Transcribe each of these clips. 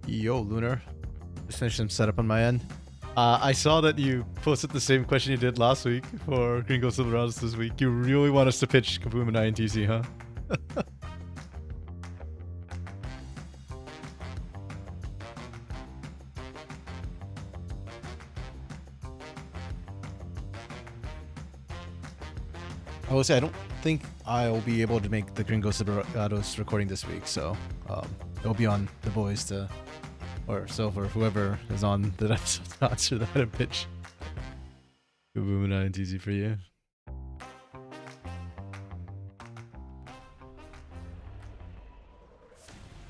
Yo, Lunar. Just finished some setup on my end. I saw that you posted the same question you did last week for Gringo Silverados this week. You really want us to pitch Kaboom and INTC, huh? I will say I don't think I'll be able to make the Gringo Silverados recording this week, so it'll be on the boys to, or Silver, whoever is on the episode to answer that and pitch Kaboom and INTC for you.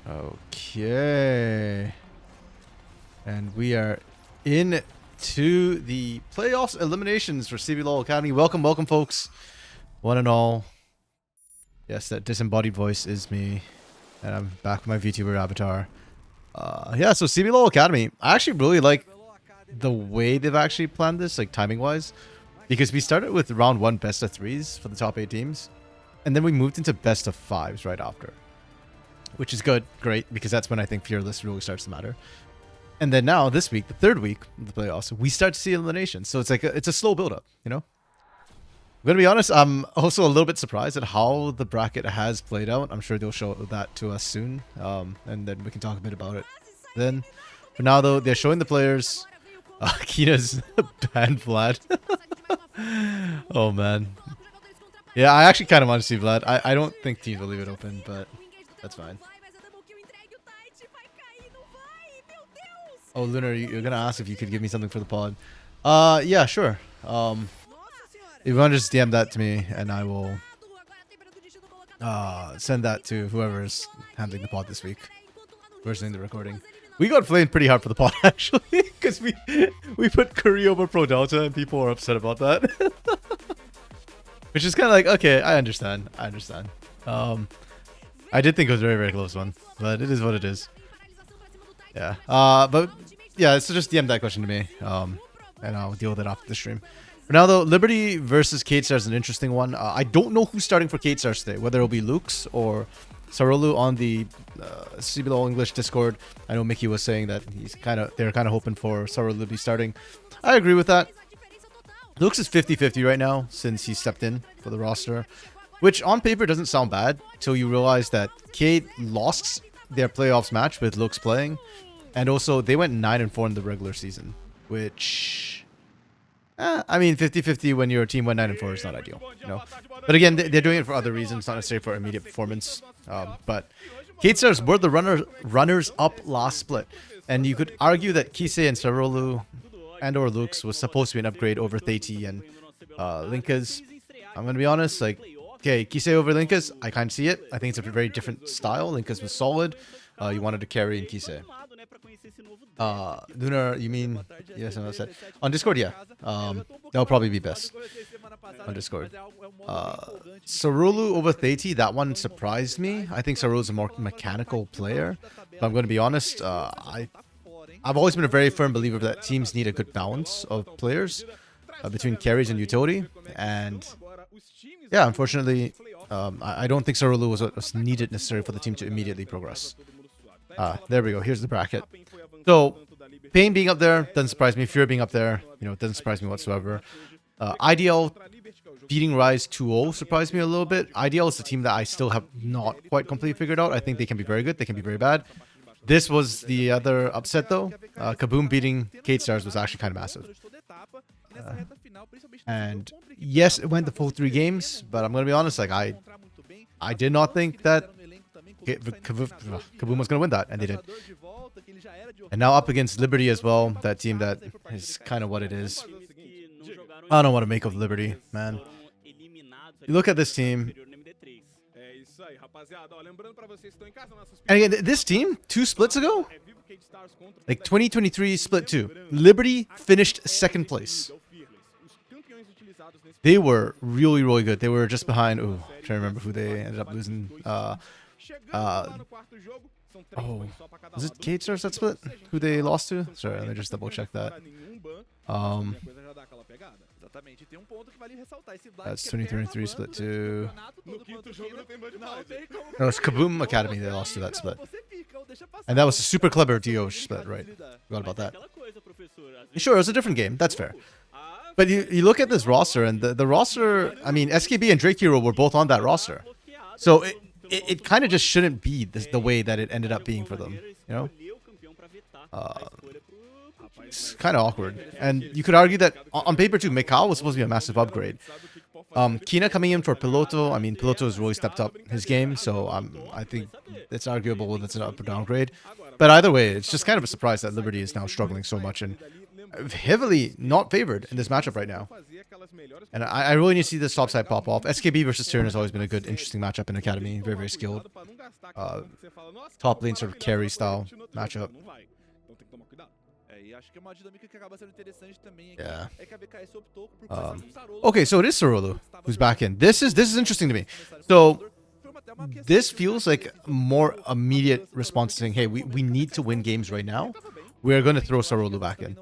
Okay. And we are into the playoffs eliminations for CBLOL Academy. Welcome, welcome, folks. One and all. Yes, that disembodied voice is me. And I'm back with my VTuber avatar. Yeah, so CBLOL Academy. I actually really like the way they've actually planned this, like timing-wise. Because we started with round 1 best of 3s for the top 8 teams. And then we moved into best of 5s right after. Which is good, great, because that's when I think Fearless really starts to matter. And then now, this week, the 3rd week of the playoffs, we start to see eliminations. So it's like it's a slow build-up, you know? I'm going to be honest, I'm also a little bit surprised at how the bracket has played out. I'm sure they'll show that to us soon, and then we can talk a bit about it then. For now, though, they're showing the players. Kina's banned Vlad. Oh, man. Yeah, I actually kind of want to see Vlad. I don't think teams will leave it open, but that's fine. Oh, Lunar, you're going to ask if you could give me something for the pod. Yeah, sure. If you want to just DM that to me, and I will send that to whoever is handling the pod this week. Whoever's doing the recording. We got flamed pretty hard for the pod, actually, because we put Curry over Pro Delta, and people are upset about that. Which is kind of like, okay, I understand. I understand. I did think it was a very, very close one, but it is what it is. Yeah. But yeah, so just DM that question to me, and I'll deal with it after the stream. For now, though, Liberty versus K8star is an interesting one. I don't know who's starting for K8star today, whether it'll be Lukes or Sarolu on the CBLOL English Discord. I know Mickey was saying that they're kind of hoping for Sarolu to be starting. I agree with that. Lukes is 50-50 right now since he stepped in for the roster, which on paper doesn't sound bad till you realize that K8 lost their playoffs match with Lukes playing, and also they went 9-4 in the regular season, which... I mean, 50-50 when your team went 9-4 is not ideal, you know. But again, they're doing it for other reasons, not necessarily for immediate performance. But K8stars were the runners-up last split, and you could argue that Kise and Sarolu and/or Lukes was supposed to be an upgrade over Theiti and Linkas. I'm gonna be honest, like, okay, Kise over Linkas, I kind of see it. I think it's a very different style. Linkas was solid. You wanted to carry in Kise. Lunar, you mean, yes, I said on Discord, yeah. That'll probably be best on Discord. Sarolu over Theiti, that one surprised me. I think Sarolu's a more mechanical player, but I'm going to be honest. I've always been a very firm believer that teams need a good balance of players between carries and utility, and yeah, unfortunately, I don't think Sarolu was needed necessarily for the team to immediately progress. There we go. Here's the bracket. So, Pain being up there doesn't surprise me. Fear being up there, you know, it doesn't surprise me whatsoever. IDL beating Rise 2-0 surprised me a little bit. IDL is the team that I still have not quite completely figured out. I think they can be very good. They can be very bad. This was the other upset, though. Kaboom beating K8stars was actually kind of massive. And yes, it went the full 3 games, but I'm going to be honest, like, I did not think that Kaboom was going to win that, and they did. And now up against Liberty as well, that team that is kind of what it is. I don't know what to make of Liberty, man. You look at this team. And again, this team, 2 splits ago, like 2023 split 2, Liberty finished 2nd place. They were really, really good. They were just behind, I'm trying to remember who they ended up losing. Oh, was it K8stars that split? Who they lost to? Sorry, let me just double check that. That's 2023 split to... No, it's Kaboom Academy they lost to that split. And that was a super clever DO split, right? Forgot about that. Sure, it was a different game. That's fair. But you look at this roster, and the roster, I mean, SKB and Drake Hero were both on that roster. So it kind of just shouldn't be the way that it ended up being for them, you know? It's kind of awkward. And you could argue that on paper too, Mikao was supposed to be a massive upgrade. Kina coming in for Piloto, I mean, Piloto has really stepped up his game, so I think it's arguable whether it's an up or downgrade. But either way, it's just kind of a surprise that Liberty is now struggling so much and heavily not favored in this matchup right now. And I really need to see this top side pop off. SKB versus Tyrion has always been a good, interesting matchup in Academy. Very, very skilled. Top lane sort of carry style matchup. Yeah. Okay, so it is Sorolu who's back in. This is interesting to me. So this feels like more immediate response saying, hey, we need to win games right now. We're going to throw Sorolu back in.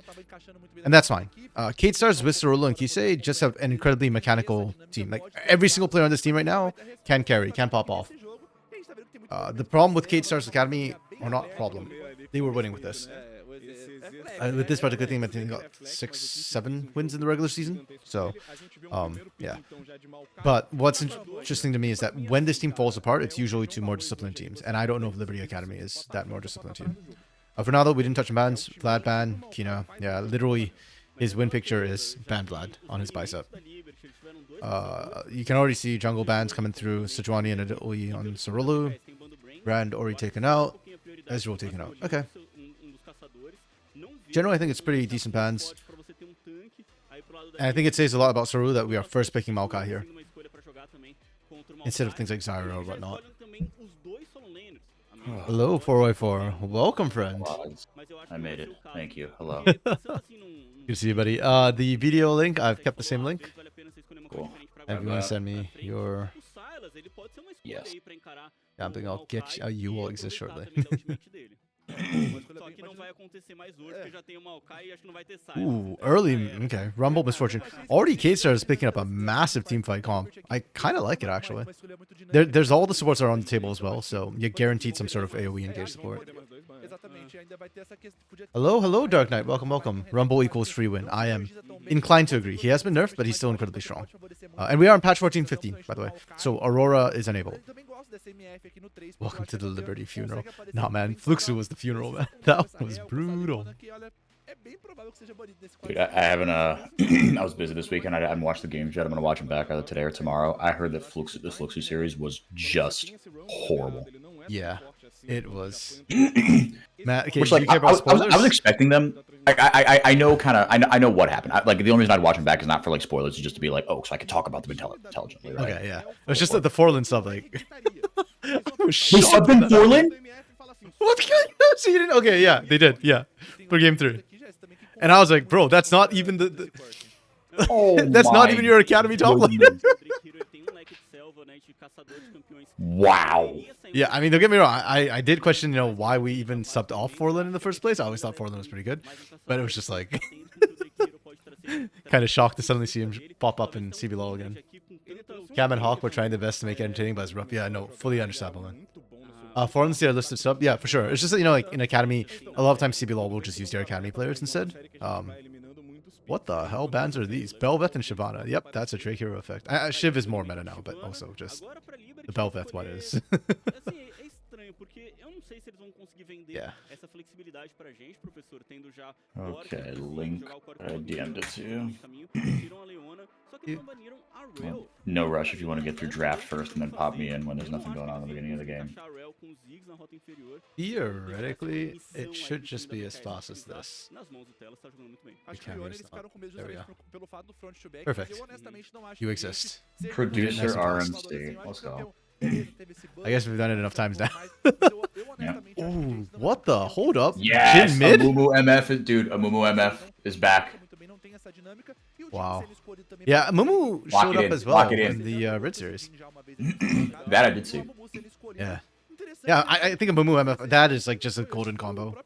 And that's fine. K-Stars with Sorolu and Kisei just have an incredibly mechanical team. Like, every single player on this team right now can carry, can pop off. The problem with K-Stars Academy, or not problem, they were winning with this. With this particular team, I think they got 6-7 wins in the regular season. So, yeah. But what's interesting to me is that when this team falls apart, it's usually to more disciplined teams. And I don't know if Liberty Academy is that more disciplined team. For now, though, we didn't touch on bans. Vlad ban, Kina. Yeah, literally, his win picture is ban Vlad on his bicep. You can already see jungle bans coming through. Sejuani and Adili on Sorolu. Brand Ori taken out. Ezreal taken out. Okay. Generally, I think it's pretty decent bans. And I think it says a lot about Sorolu that we are first picking Maokai here, instead of things like Zyra or whatnot. Hello, 4x4. Welcome, friend. I made it. Thank you. Hello. Good to see you, buddy. The video link, I've kept the same link. Cool. If you want to send me your... Yes. Yeah, I'm thinking I'll get you. You will exist shortly. Ooh, early. Okay, Rumble Misfortune. Already K-Star is picking up a massive teamfight comp. I kind of like it, actually. There's all the supports are on the table as well, so you're guaranteed some sort of AoE engage support. Hello, Dark Knight. Welcome. Rumble equals free win. I am inclined to agree. He has been nerfed, but he's still incredibly strong. And we are on patch 14.15, by the way. So Aurora is enabled. Welcome to the Liberty funeral. Nah, man. Fluxu was the funeral, man. That was brutal. Dude, I haven't, I was busy this weekend. I haven't watched the games yet. I'm going to watch them back either today or tomorrow. I heard that the Fluxu series was just horrible. Yeah, it was. Matt, okay, which, like, I was expecting them. I know I know what happened. Like, the only reason I'd watch them back is not for, like, spoilers. It's just to be like, oh, so I could talk about them intelligently, right? Okay, yeah. It was just that the Forlin stuff, like... They subbed in Forlin? What? So you didn't? Okay, yeah, they did, yeah. For game 3. And I was like, bro, that's not even the Oh, that's not even your Academy top laner. Wow. Yeah, I mean, don't get me wrong. I did question, why we even subbed off Forlin in the first place. I always thought Forlin was pretty good. But it was just like... kind of shocked to suddenly see him pop up in CBLOL again. Cam and Hawk were trying their best to make it entertaining, but it's rough. Yeah, no, fully understandable, man. Forlin's their listed sub. Yeah, for sure. It's just that, like, in Academy, a lot of times CBLOL will just use their Academy players instead. What the hell bans are these? Belveth and Shyvana. Yep, that's a Drake Hero effect. Shiv is more meta now, but also just the Belveth one is. Yeah. Okay, link. I DM'd it to you. Well, no rush if you want to get through draft first and then pop me in when there's nothing going on in the beginning of the game. Theoretically, it should just be as fast as this. There we go. Perfect. You exist. Producer RMC. Let's go. I guess we've done it enough times now. Yeah. Ooh, what the? Hold up. Yes, Jin mid? Amumu MF is, dude, Amumu MF is back. Wow. Yeah, Amumu showed up as well in the Red Series. That I did see. Yeah. Yeah, I think Amumu MF, that is like just a golden combo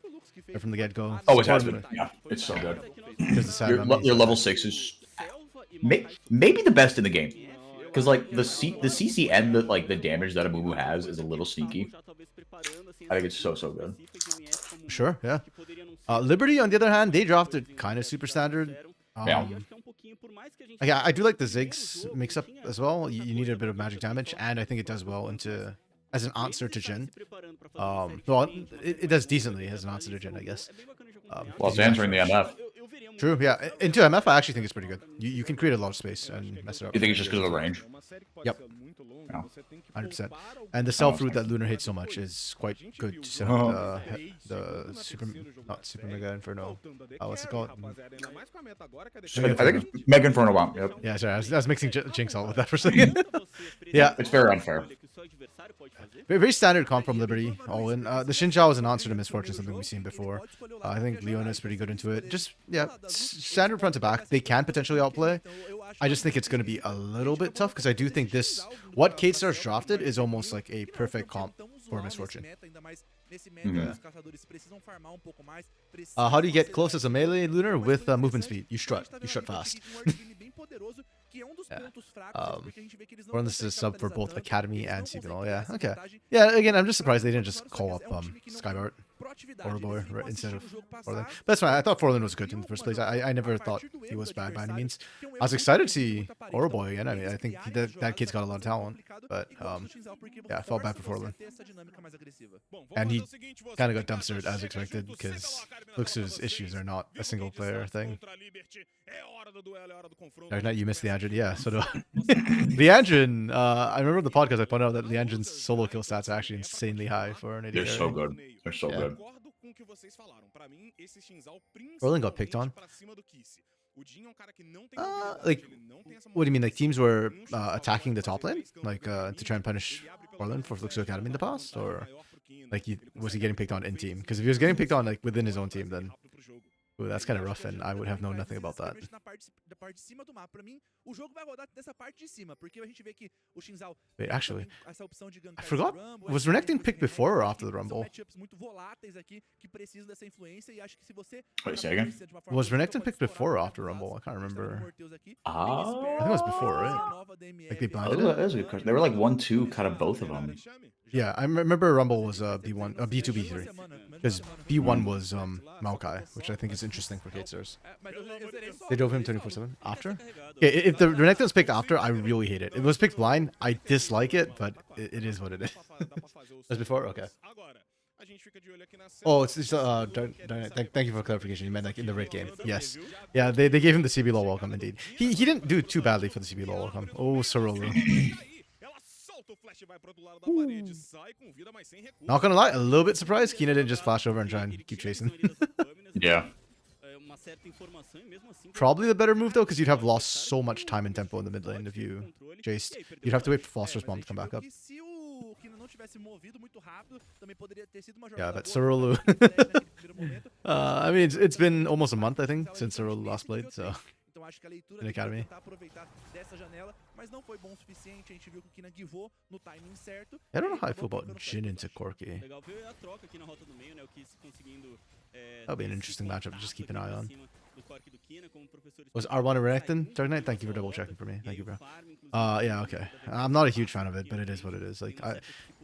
from the get-go. Oh, it has been. Yeah, it's so good. Your level 6 is maybe the best in the game. Because, like, the CCN, like the damage that Amumu has is a little sneaky. I think it's so good. Sure, yeah. Liberty, on the other hand, they drafted kind of super standard. Yeah. Yeah, I do like the Ziggs mix-up as well. You need a bit of magic damage, and I think it does well into as an answer to Jhin. Well, it does decently as an answer to Jhin, I guess. Well, it's answering the MF. True, yeah. Into MF, I actually think it's pretty good. You can create a lot of space and mess it up. You think it's just because of the range? Yep. Yeah. 100%. And the self route that Lunar hates so much is quite good to set up the Super Mega Inferno. What's it called? I think it's Mega Inferno Bomb. Yep. Yeah, sorry, I was mixing Jinx all with that for a second. Yeah. It's very unfair. Very standard comp from Liberty, all in. The Xin Zhao is an answer to Misfortune, something we've seen before. I think Leona is pretty good into it. Just, yeah, standard front to back. They can potentially outplay. I just think it's going to be a little bit tough because I do think what Kate Star's drafted is almost like a perfect comp for Misfortune. How do you get close as a melee Lunar with movement speed? You strut fast. Or this is a sub for both Academy and CBLOL. Yeah, okay. Yeah, again, I'm just surprised they didn't just call up Skybart or Boy right, instead of Forlin. But that's fine. I thought Forlin was good in the first place. I never thought he was bad by any means. I was excited to see Boy again. I mean, I think that kid's got a lot of talent. But yeah, I felt bad for Forlin. And he kind of got dumpstered as expected because Lux's issues are not a single player thing. Dark Knight, you missed the Andrin. Yeah, so do I. The Andrin, I remember the podcast I pointed out that the Andrin's solo kill stats are actually insanely high for an AD. They're so good. They're so good. Forlin got picked on. Like, what do you mean? Like teams were attacking the top lane, like to try and punish Forlin for Fluxo Academy in the past, or like was he getting picked on in team? Because if he was getting picked on like within his own team, then ooh, that's kind of rough, and I would have known nothing about that. Wait, actually, I forgot. Was Renekton picked before or after the Rumble? Wait, say again? Was Renekton picked before or after Rumble? I can't remember. I think it was before, right? Like they blinded it? That was a good question. They were like 1-2 kind of both of them. Yeah, I remember Rumble was B1, B2, B3. Because B1 was Maokai, which I think is interesting for Kate Stars. They drove him 24/7 after. Yeah, if the Renekton's picked after, I really hate it. If it was picked blind, I dislike it, but it is what it is. As before, okay. Oh, thank you for clarification. You meant like in the red game. Yes. Yeah, they gave him the CBLOL welcome indeed. He didn't do too badly for the CBLOL welcome. Oh, Sorolo. Not gonna lie, a little bit surprised Kina didn't just flash over and try and keep chasing. Yeah. Probably the better move though, because you'd have lost so much time and tempo in the mid lane if you chased. You'd have to wait for Foster's bomb to come back up. Yeah, but Sorolu. I mean, it's been almost a month, I think, since Sorolu last played, so. In Academy. I don't know how I feel about Jhin into Corki. That'll be an interesting matchup to just keep an eye on. Was R1 a Renekton? Dark Knight, thank you for double checking for me. Thank you, bro. Yeah, okay. I'm not a huge fan of it, but it is what it is. Like,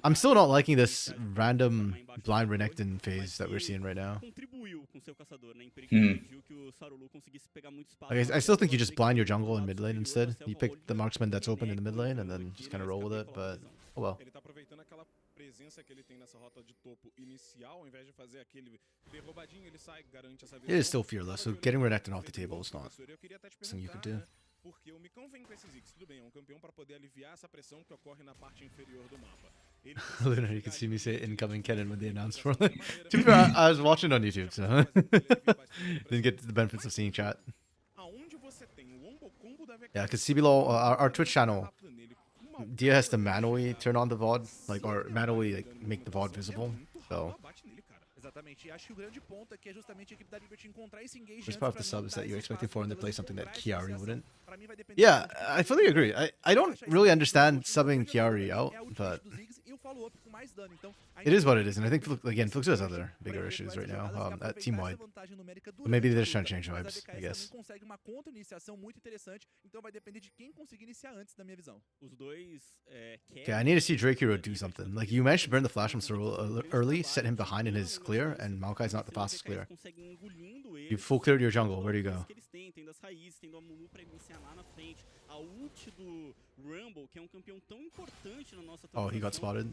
I'm still not liking this random blind Renekton phase that we're seeing right now. Like, I still think you just blind your jungle in mid lane instead. You pick the marksman that's open in the mid lane and then just kind of roll with it, but oh well. It is still fearless, so getting Renekton off the table is not something you could do. Literally, you can see me say incoming cannon when they announced for it. To be fair, I was watching on YouTube, so didn't get the benefits of seeing chat. Yeah, because CBLOL, our Twitch channel, Dia has to manually turn on the VOD, like, or manually like make the VOD visible. So There's part of the subs that you're expecting for when they play something that Chiari wouldn't. Yeah, I fully agree. I don't really understand subbing Chiari out, but it is what it is. And I think, again, Fluxo has other bigger issues right now at team-wide. But maybe they're just trying to change vibes, I guess. Okay, I need to see Drake Hero do something. Like, you managed to burn the flash from Sorul early, set him behind in his clear, and Maokai's not the fastest clear. You full cleared your jungle. Where do you go? Oh, he got spotted.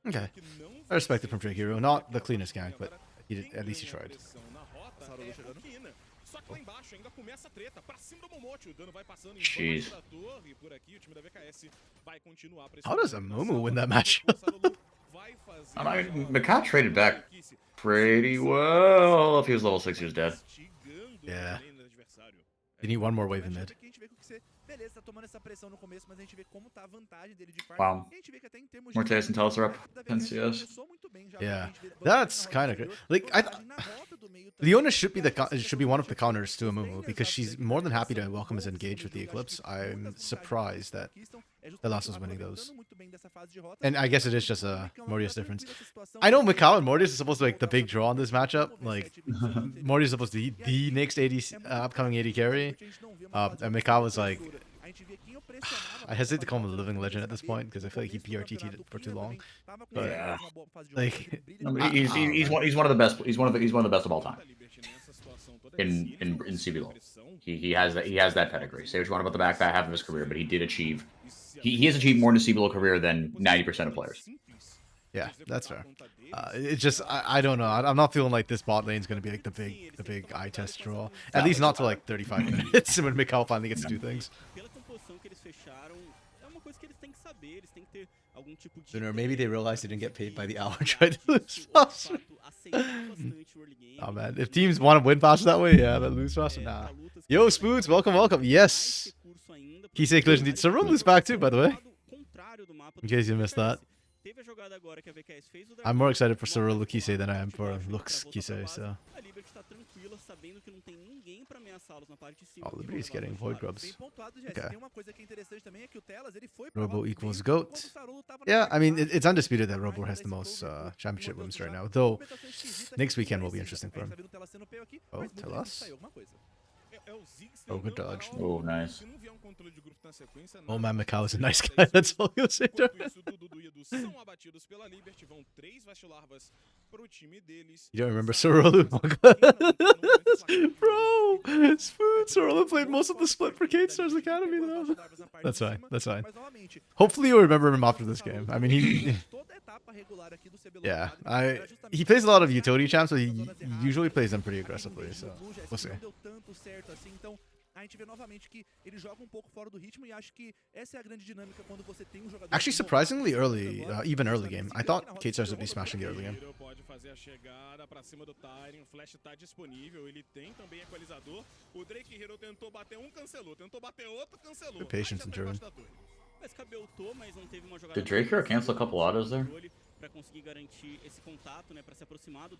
Okay. I respect it from Drake Hero. Not the cleanest gank, but he did, at least he tried. Jeez. How does Amumu win that matchup? I mean, Makat traded back pretty well. If he was level 6, he was dead. Yeah. You need one more wave in mid. Wow. Morteus and Telus are up. NCS. Yeah. That's kind of good. Like, Leona should be one of the counters to Amumu because she's more than happy to welcome his engage with the Eclipse. I'm surprised that Telas was winning those. And I guess it is just a Mortius difference. I know Mikau and Mortius is supposed to be like the big draw in this matchup. Like, Mortius is supposed to be the next upcoming AD carry. And Mikau was like, I hesitate to call him a living legend at this point because I feel like he PRTT'd for too long. But yeah, like, he's one of the best. He's one of the best of all time in CBLOL. He has that pedigree. Say what you want about the back half of his career, but he did achieve. He has achieved more in the CBLOL career than 90% of players. Yeah, that's fair. It's just I don't know. I'm not feeling like this bot lane is going to be like the big eye test draw. At least not till like 35 minutes when Mikau finally gets to do things. Or maybe they realized they didn't get paid by the hour and tried to lose faster. Oh man, if teams want to win faster that way, yeah, but lose faster, nah. Yo, Spoots, welcome. Yes. Kisei collision. Sorul is back too, by the way. In case you missed that. I'm more excited for Sorul Kisei than I am for Lux Kisei, so. Oh, Liberty's getting Void Grubs. Okay. Robo equals GOAT. Yeah, I mean, it's undisputed that Robo has the most championship wins right now, though next weekend will be interesting for him. Oh, tell us. Oh, good dodge. Oh, nice. Oh man, Mikau is a nice guy. That's all you'll say. You don't remember Sorolu? Bro, Sorolu played most of the split for K-Stars Academy though. That's fine. That's fine. Hopefully you'll remember him after this game. I mean, he plays a lot of utility champs, but he usually plays them pretty aggressively. So we'll see. Actually, surprisingly early, even early game. I thought K-Stars would be smashing the early game. Good patience in German. Did Drake Hero cancel a couple autos there?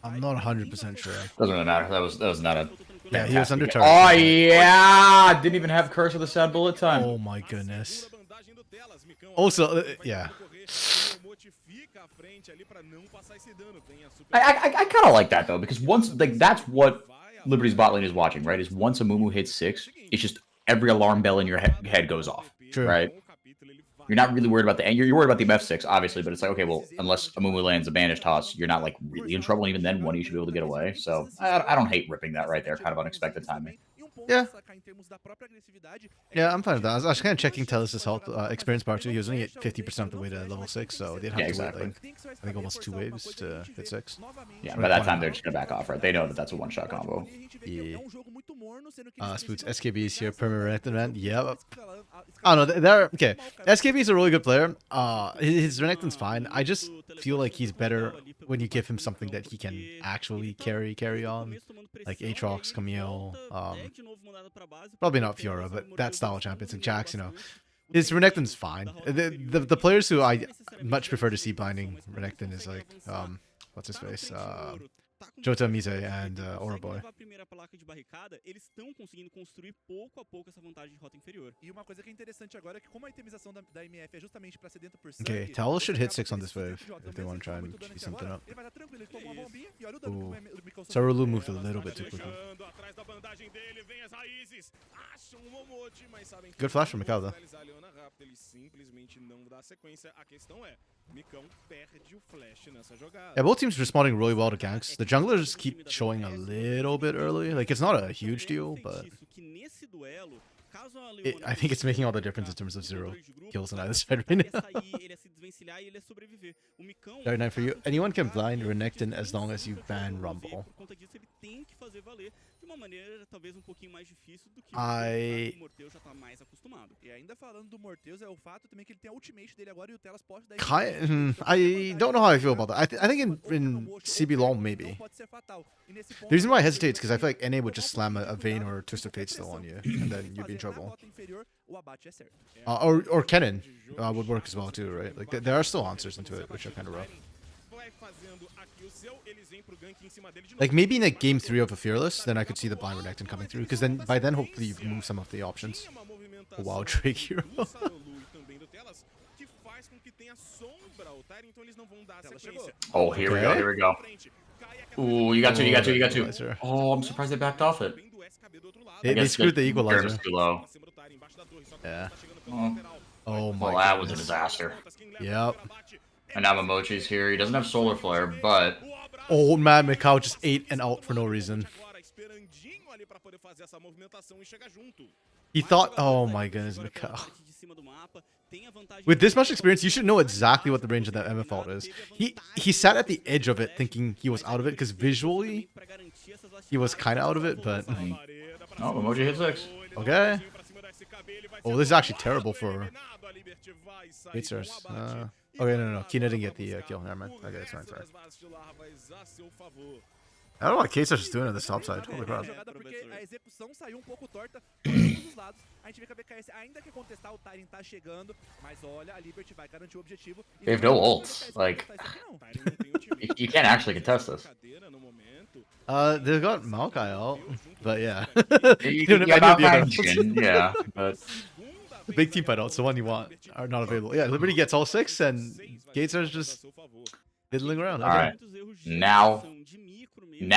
I'm not 100% sure. Doesn't really matter. That was not a. Yeah, he was under turret. Oh yeah, didn't even have curse with a sound bullet time. Oh my goodness. Also, yeah. I kind of like that though, because once that's what Liberty's bot lane is watching, right? Is once Amumu hits 6, it's just every alarm bell in your head goes off. True. Right? You're not really worried about the you're worried about the MF6, obviously, but it's like, okay, well, unless Amumu lands a banish toss, you're not like really in trouble. Even then, one of you should be able to get away. So I don't hate ripping that right there. Kind of unexpected timing. Yeah. Yeah, I'm fine with that. I was kind of checking Telus' health experience bar too. He was only at 50% of the way to level 6, so they'd have to wait like, I think almost 2 waves to hit 6. Yeah, by that time they're just gonna back off, right? They know that that's a one-shot combo. Yeah. Spoots SKB is here, permanent event. Yeah. I don't know. They're okay. SKB is a really good player. His Renekton's fine. I just feel like he's better when you give him something that he can actually carry on, like Aatrox, Camille. Probably not Fiora, but that style of champions like Jax. His Renekton's fine. The players who I much prefer to see blinding Renekton is like what's his face? Jota, Mise, and Aura Boy. Okay, Tal should hit 6 on this wave if they want to try and cheat something up. Ooh. Sarulu moved a little bit too quickly. Good flash from Mikau though. Yeah, both teams responding really well to ganks. The junglers keep showing a little bit early. Like, it's not a huge deal, but I think it's making all the difference in terms of 0 kills on either side right now. Dark Knight for you. Anyone can blind Renekton as long as you ban Rumble. I don't know how I feel about that. I think in CBLOL maybe. The reason why I hesitate is because I feel like NA would just slam a Vayne or Twisted Fate still on you, and then you'd be in trouble. Or Kennen would work as well too, right? Like there are still answers into it, which are kind of rough. Like maybe in like game 3 of a Fearless, then I could see the blind Renekton coming through, because then by then hopefully you've moved some of the options. A wild Drake hero. Oh, here we go. Ooh, you got two. Oh, I'm surprised they backed off it. They screwed the equalizer. Below. Yeah. Oh my god, that was a disaster. Yep. And now Momochi's here. He doesn't have Solar Flare, but... Old man Mikau just ate and out for no reason. He thought... Oh my goodness, Mikau. With this much experience, you should know exactly what the range of that MF ult is. He sat at the edge of it thinking he was out of it, because visually, he was kind of out of it, but... Oh, Emoji hit 6. Okay. Oh, this is actually terrible for... Gatestars. Okay, no. Kina didn't get the kill. Never mind. Okay, it's fine. I don't know what Gatestars is doing on this top side. Holy crap. They have no ults. Like, you can't actually contest this. They've got Maokai out, but yeah. Yeah, but... The big team fight outs, the one you want, are not available. Yeah, Liberty gets all 6, and Gatestars just diddling around. Okay. Alright. Now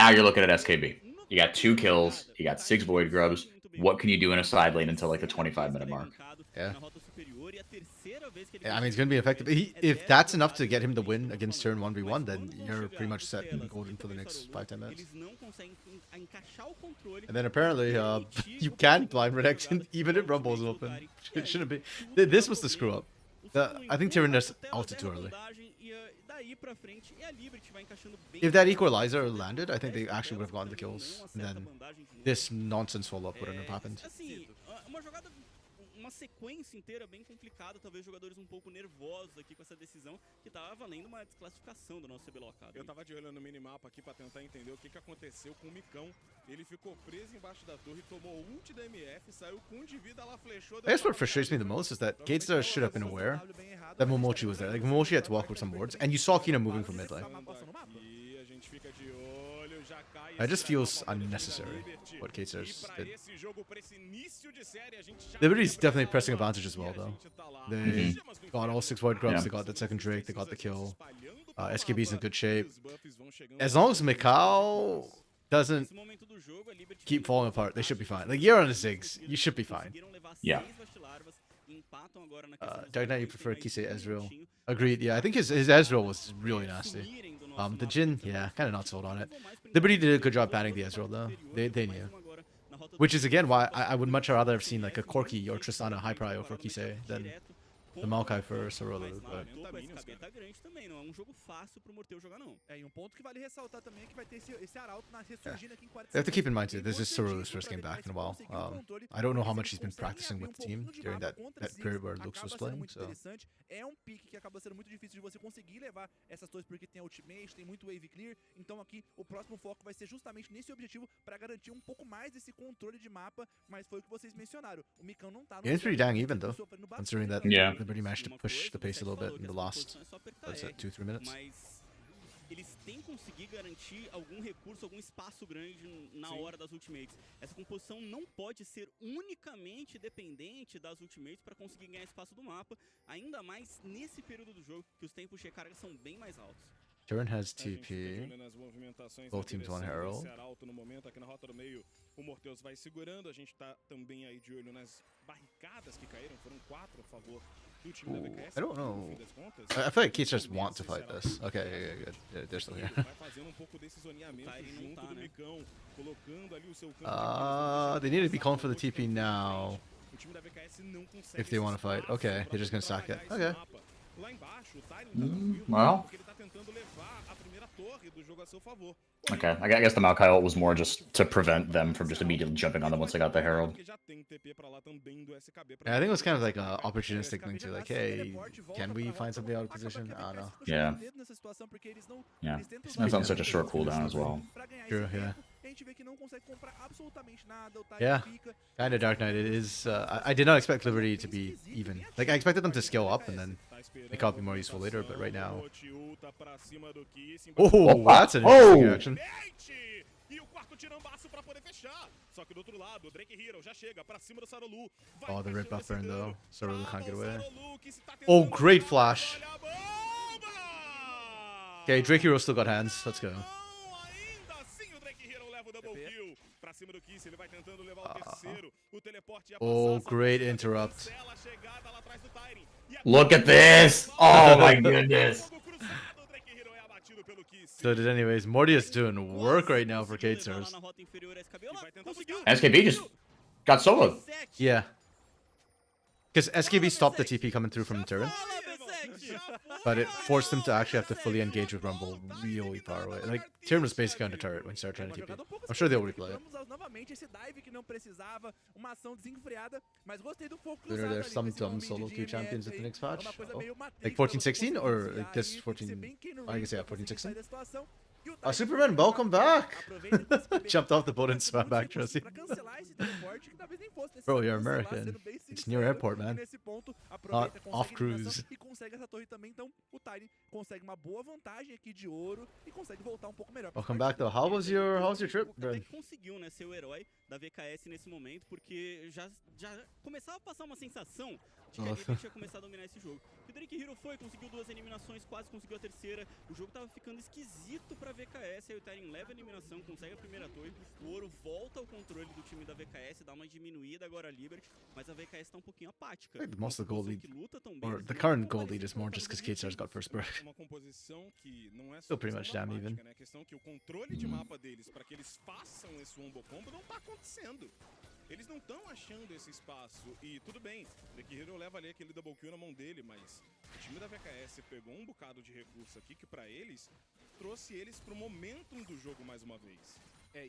you're looking at SKB. You got 2 kills, you got 6 Void Grubs. What can you do in a side lane until like the 25-minute mark? Yeah. I mean, it's going to be effective. If that's enough to get him the win against turn 1v1, then you're pretty much set and golden for the next 5-10 minutes. And then apparently, you can blind Renekton even if Rumble is open. It shouldn't be. This was the screw up. I think Tyrannos ulted too early. If that equalizer landed, I think they actually would have gotten the kills. And then this nonsense follow-up wouldn't have happened. Uma sequência inteira bem complicada, talvez jogadores pouco nervosos aqui com essa decisão, que tava valendo uma desclassificação do nosso CBLOL Academy. Eu tava de olho no minimapa aqui para tentar entender o que aconteceu com o Micão. Ele ficou preso embaixo da torre, tomou ult da MF, saiu com de vida, ela flechou. I guess what frustrates me the most is that Gatestars should have been aware that Momochi was there. Like, Momochi had to walk with some wards, and you saw Kina moving from mid lane. It just feels unnecessary what Gatestars did. Liberty's definitely pressing advantage as well, though. They got all 6 Void Grubs, they got the second Drake, they got the kill. SKB's in good shape. As long as Mikau doesn't keep falling apart, they should be fine. Like, you're on the Ziggs, you should be fine. Yeah. Dark Knight, you prefer Kisei Ezreal? Agreed, yeah, I think his Ezreal was really nasty. The Jhin, yeah, kind of not sold on it. Liberty did a good job banning the Ezreal, though. They knew. Which is, again, why I would much rather have seen, like, a Corki or Tristana high prio for Kisei than The Maokai first, or a little Mas bit. lá no topo, esse KB tá grande também, não é um jogo fácil pro Morteu jogar, não. E um ponto que vale ressaltar também é que vai ter esse Arauto ressurgindo aqui em 40 They have to keep in mind segundos. too, this is Cerullo's first game back in a while. I don't know how much he's been practicing with the team during that period where Lux was playing, so... É um pique que acaba sendo muito difícil de você conseguir levar essas torres porque tem ultimate, tem muito wave clear. Então aqui o próximo foco vai ser justamente nesse objetivo para garantir um pouco mais desse controle de mapa, mas foi o que vocês mencionaram. O Micão não tá no Yeah, it's pretty dang even though, considering that Yeah. Liberty managed to push the pace a little bit in the last, what's that, 2-3 minutes? Mas eles têm que conseguir garantir algum recurso, algum espaço grande na hora das ultimates. Essa composição não pode ser unicamente dependente das ultimates para conseguir ganhar espaço do mapa, ainda mais nesse período do jogo, que os tempos de recarga são bem mais altos. Turin has TP. Both teams want Herald. No momento aqui na rota do meio, o Morteus vai segurando. A gente tá também aí de olho nas barricadas que caíram. Foram 4 a favor do time da VKS. I don't know. I feel like Keats just want to fight this. Okay, yeah, good. Yeah, they're still here. Vai fazendo pouco desse zoneamento junto do Micão, colocando ali o seu campo. They need to be calling for the TP now. O time da VKS não consegue If they want to fight. Okay, they're just gonna sack it. Okay. Lá embaixo, o Tyron tá tranquilo, well. porque ele tá tentando levar a primeira torre do jogo a seu favor. Okay, I guess the Maokai ult was more just to prevent them from just immediately jumping on them once they got the Herald. Porque já tem TP pra lá também do SKB. Yeah, I think it was kind of like a opportunistic thing too. Like, hey, can we find somebody out of position? I don't know. Yeah. Yeah. That's on such a short cooldown as well. True, yeah. A gente vê que não consegue comprar absolutamente nada. O Tyron Yeah, fica. kind of Dark Knight. It is. I did not expect Liberty to be even. Like, I expected them to scale up and then make it be more useful later. But right now, oh, that's an interesting reaction. E o quarto tirambaço pra poder fechar. Só que do outro lado, o Drake Hero já chega pra cima do Sarolu. Oh, the red buff burn though. Sarolu can't get away. Oh, great flash. Okay, Drake Hero still got hands. Let's go. Ainda assim o Drake Hero leva o double kill. Pra cima do Kiss, ele vai tentando levar o terceiro. O teleporte ia Oh, passar, great interrupt. a chegada lá atrás do Tyrion. E Look at this! Oh my goodness! fogo cruzado, o Drake Hero é abatido pelo Kiss. So did anyways. Mortius doing work right now for Kate Stars. Na rota inferior, SKB, olha lá, conseguiu. SKB just got soloed. Yeah. Because SKB stopped the TP coming through from the turret, but it forced him to actually have to fully engage with Rumble really far away. Like, Tyrion was basically on the turret when he started trying to TP. I'm sure they'll replay it. Novamente esse dive que não precisava, uma ação desenfreada, mas gostei do foco There, cruzado there's ali some com esse dumb mid solo de queue champions at the MF next aí. patch. É uma coisa Oh. meio Matrix, Like pra você 14-16 or conseguir like this desviar e 14? ser bem Keanu I guess Reeves yeah, pra conseguir 14-16. sair da situação. E o Oh, Tyrion Superman, welcome back! aproveita que esse bebê Jumped off the boat and tem swam muitos back, recursos Trusty. pra cancelar esse teleporte, que talvez nem fosse Bro, necessário you're cancelar, American. sendo bem It's near sincero. airport, E man. nesse ponto, aproveita, Not off consegue a eliminação cruise. e consegue essa torre também. Então, o Tyrion consegue uma boa vantagem aqui de ouro e consegue voltar um pouco melhor. pra Welcome partida. back though. How's your trip, Até Brad? que conseguiu, né, ser o herói da VKS nesse momento, porque já começava a passar uma sensação de que a Nossa. Liberty ia começar a dominar esse jogo. O Drake Hero foi, conseguiu 2 eliminações, quase conseguiu a terceira. O jogo tava ficando esquisito pra VKS, aí o Tyrion leva a eliminação, consegue a primeira torre. O ouro volta ao controle do time da VKS, dá uma diminuída agora a Liberty, mas a VKS tá um pouquinho apática. I think most of the gold lead, Que luta tão bem, or eles the não current tão gold lead is more just because Kate Stars got first break. Uma composição que não é só Still pretty much questão damn da even. tática, né? A questão que o controle de mapa deles para que eles façam esse wombo combo não tá acontecendo. Eles não estão achando esse espaço. E tudo bem, o Drake Hero leva ali aquele double kill na mão dele, mas o time da VKS pegou um bocado de recurso aqui que pra eles trouxe eles pro momentum do jogo mais uma vez.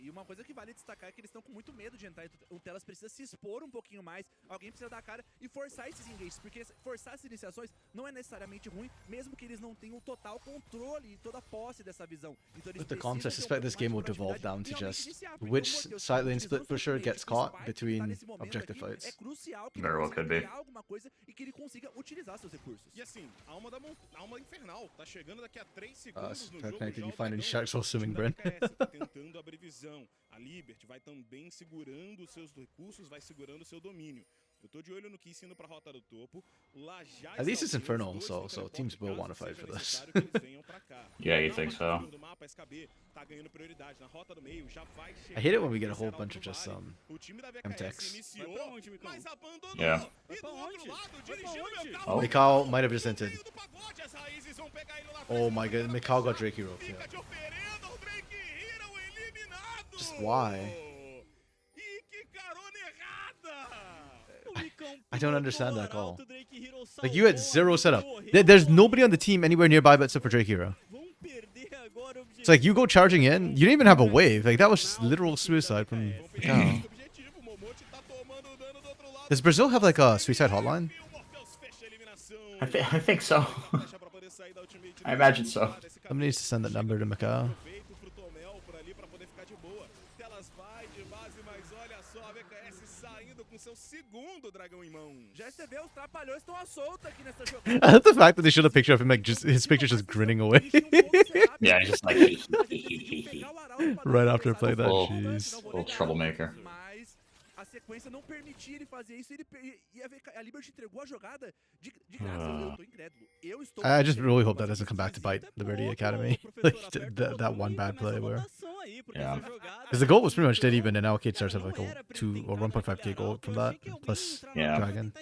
E uma coisa que vale destacar é que eles estão com muito medo de entrar. O Telas precisa se expor um pouquinho mais, alguém precisa dar a cara e forçar esses engages, porque forçar essas iniciações não é necessariamente ruim, mesmo que eles não tenham o total controle e toda a posse dessa visão. Então, eles With the precisam comps, I ter um suspect this pouco game will mais de devolve down proatividade to e realmente just iniciar, porque which o Morteus side lane utilizou split pusher surpreende. gets Esse caught spike que between tá nesse momento objective aqui fights. É crucial que Very ele well consiga could be. criar alguma coisa e que ele consiga utilizar seus recursos. E assim, alma infernal, tá chegando daqui a 3 segundos no jogo. Did já you o find any dragão. sharks while O time swimming, da Bren? VKS tá tentando abrir visão. A Liberty vai também segurando os seus recursos, vai segurando o seu domínio. Eu tô de olho no Kiss indo pra rota do topo. Lá já At least it's está Infernal, os dois so no teleporte, teams will caso wanna fight seja for this. necessário que eles venham pra cá. Yeah, you Na think rota so. do mapa, SKB tá ganhando prioridade na rota do meio, já vai I hate it when we chegando get a esse whole Arauto bunch no of just vale. O time da VKS MTX. iniciou, Vai pra onde, Micão? mas abandonou. Yeah. E do outro onde? lado, Vai pra dirigiu onde? meu carro. Oh. Mikal might have just entered. No meio do pagode, as raízes vão pegar ele lá Oh atrás. my god, Mikal got Drake Hero. Fica Yeah. de oferenda, o Drake Hero eliminado. Just why? E que carona errada. O Micão I don't understand botou that call. Arauto, Drake Hero Like, you had zero setup. There's nobody on the team anywhere nearby but except for Drake Hero. It's like, you go charging in, you didn't even have a wave. Like, that was just literal suicide from Macau. Does Brazil have, like, a suicide hotline? I think so. I imagine so. Somebody needs to send that number to Macau. I love the fact that they showed a picture of him, like, just his picture's just grinning away. Yeah, he's just like Right after I played that, Little- jeez. little troublemaker. A sequência não permitia ele fazer isso, e a Liberty entregou a jogada de graça. Eu tô incrédulo. Eu estou I just really hope that doesn't come back to bite Liberty Academy. Like, that one bad play where... Yeah. Because the goal was pretty much dead even, and now Kate Stars have like a 2 or 1.5k goal from that, plus Yeah. Dragon.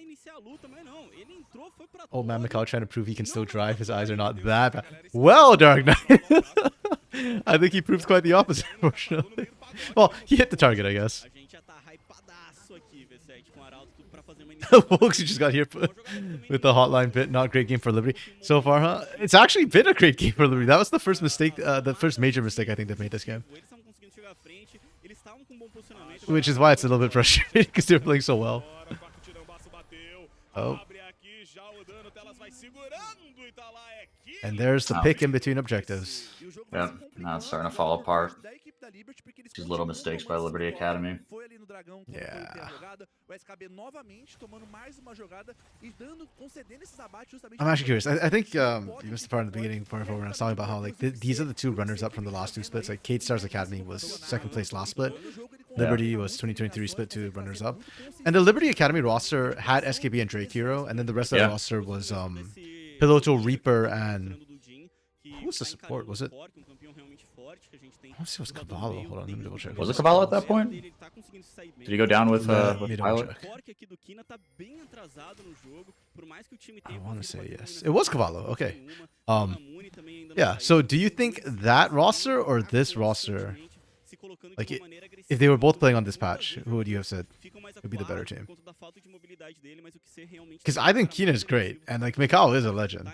Old man Macau trying to prove he can still drive. His eyes are not that bad. Well, Dark Knight. I think he proved quite the opposite, unfortunately. Well, he hit the target, I guess. Folks, you just got here with the hotline bit. Not great game for Liberty so far, huh? It's actually been a great game for Liberty. That was the first mistake, the first major mistake I think they've made this game. Which is why it's a little bit frustrating because they're playing so well. Oh. And there's the pick in between objectives. Yep, now it's starting to fall apart. Just little mistakes by Liberty Academy. Yeah. I'm actually curious. I think you missed the part in the beginning before I was talking about how like these are the two runners up from the last two splits. Like Kate Stars Academy was second place last split. Liberty was 2023 split two runners up. And the Liberty Academy roster had SKB and Drake Hero, and then the rest of the roster was Piloto, Reaper, and who was the support? Was it? I want to see it was Cavallo. Hold on, let me double check. Was it Cavallo at that point? Did he go down with Pilot? I want to say yes. It was Cavallo. Okay. Yeah. So, do you think that roster or this roster, like, if they were both playing on this patch, who would you have said would be the better team? Because I think Kina is great, and like Macau is a legend.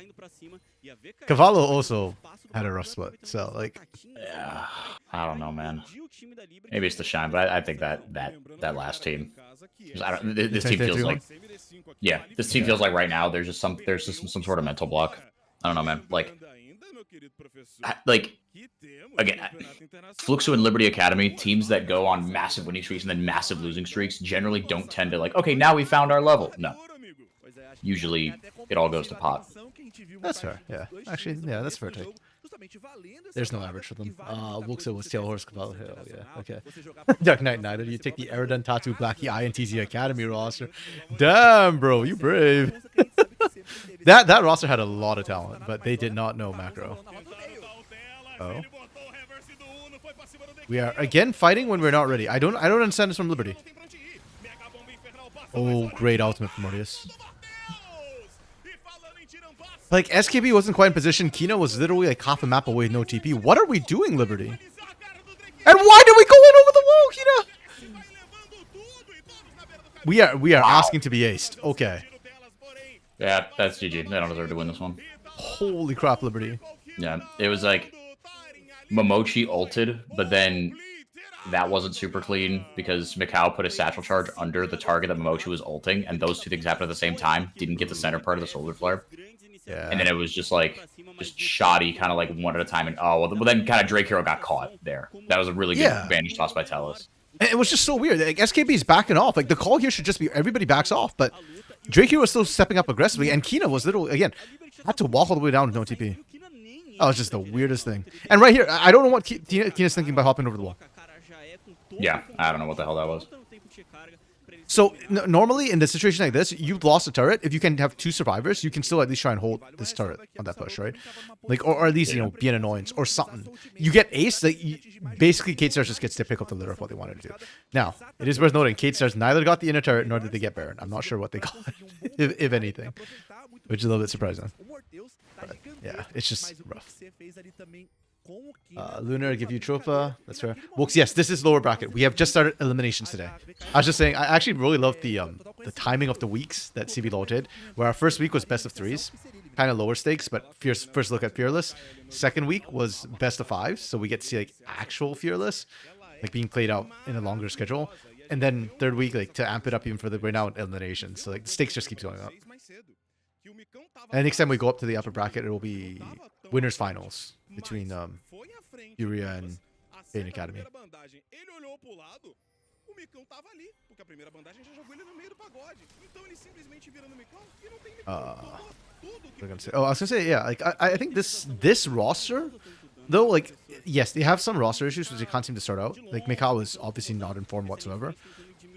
Cavallo also had a rough split, so like. Yeah, I don't know, man. Maybe it's the shine, but I think that last team. This team feels like. Yeah, this team feels like right now there's just some sort of mental block. I don't know, man. Like again, Fluxo and Liberty Academy, teams that go on massive winning streaks and then massive losing streaks, generally don't tend to like, okay, now we found our level. No. Usually, it all goes to pot. That's fair, yeah. Actually, yeah, that's fair take. There's no average for them. Wuxo was Tail Horse Cavallo. Hell yeah, okay. Dark Knight neither. You take the Aerodon Tattoo Blackie Eye and TZ Academy roster. Damn, bro, you brave. that roster had a lot of talent, but they did not know macro. Oh. We are again fighting when we're not ready. I don't understand this from Liberty. Oh, great ultimate from Mortius. Like, SKB wasn't quite in position. Kina was literally like half a map away with no TP. What are we doing, Liberty? And why did we go in over the wall, Kina? We are asking to be aced. Okay. Yeah, that's GG. They don't deserve to win this one. Holy crap, Liberty. Yeah, it was like Momochi ulted, but then that wasn't super clean because Macau put a satchel charge under the target that Momochi was ulting, and those two things happened at the same time. Didn't get the center part of the solar flare. Yeah. And then it was just like, shoddy, kind of like one at a time. And well, then kind of Drake Hero got caught there. That was a really good advantage toss by Telus. And it was just so weird. Like, SKB is backing off. Like, the call here should just be everybody backs off. But Drake Hero was still stepping up aggressively. And Kina was literally, again, had to walk all the way down with no TP. That was just the weirdest thing. And right here, I don't know what Kina's thinking by hopping over the wall. Yeah, I don't know what the hell that was. So, normally, in a situation like this, you've lost a turret. If you can have two survivors, you can still at least try and hold this turret on that push, right? Like, or at least, you know, be an annoyance or something. You get ace, like, basically, Kate Stars just gets to pick up the litter of what they wanted to do. Now, it is worth noting, Kate Stars neither got the inner turret, nor did they get Baron. I'm not sure what they got, if anything. Which is a little bit surprising. But, yeah, it's just rough. Lunar, give you Tropa. That's fair. Wooks, yes, this is lower bracket. We have just started eliminations today. I was just saying, I actually really love the the timing of the weeks that CBLOL did, where our first week was best of threes, kind of lower stakes, but first look at Fearless. Second week was best of fives, so we get to see like actual Fearless, like being played out in a longer schedule. And then third week, like to amp it up even further, we're now in elimination, so like the stakes just keeps going up. And next time we go up to the upper bracket, it will be winners finals between Furia and Pain Academy. Ele olhou pro lado, o Micão tava ali, porque a primeira bandagem já jogou ele no meio do pagode. Então ele simplesmente vira no Micão e não tem Micão. Oh, I was gonna say, yeah, like I think this roster, though, like yes, they have some roster issues which they can't seem to sort out. Like Mikao is obviously not in form whatsoever,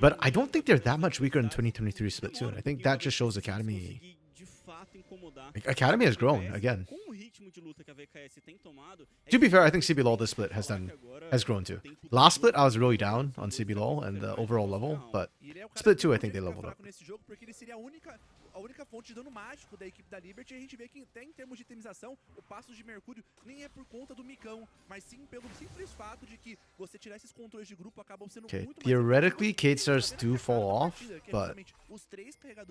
but I don't think they're that much weaker in 2023 Splatoon. I think that just shows Academy. Like, Academy has grown again. To be fair, I think CBLOL this split has grown too. Last split, I was really down on CBLOL and the overall level, but split 2, I think they leveled up. A única fonte de dano mágico da equipe da Liberty, a gente vê que até em termos de itemização, o passo de Mercúrio nem é por conta do Micão, mas sim pelo simples fato de que você tirar esses controles de grupo acabam sendo muito mais... Theoretically, K-Stars do fall off, but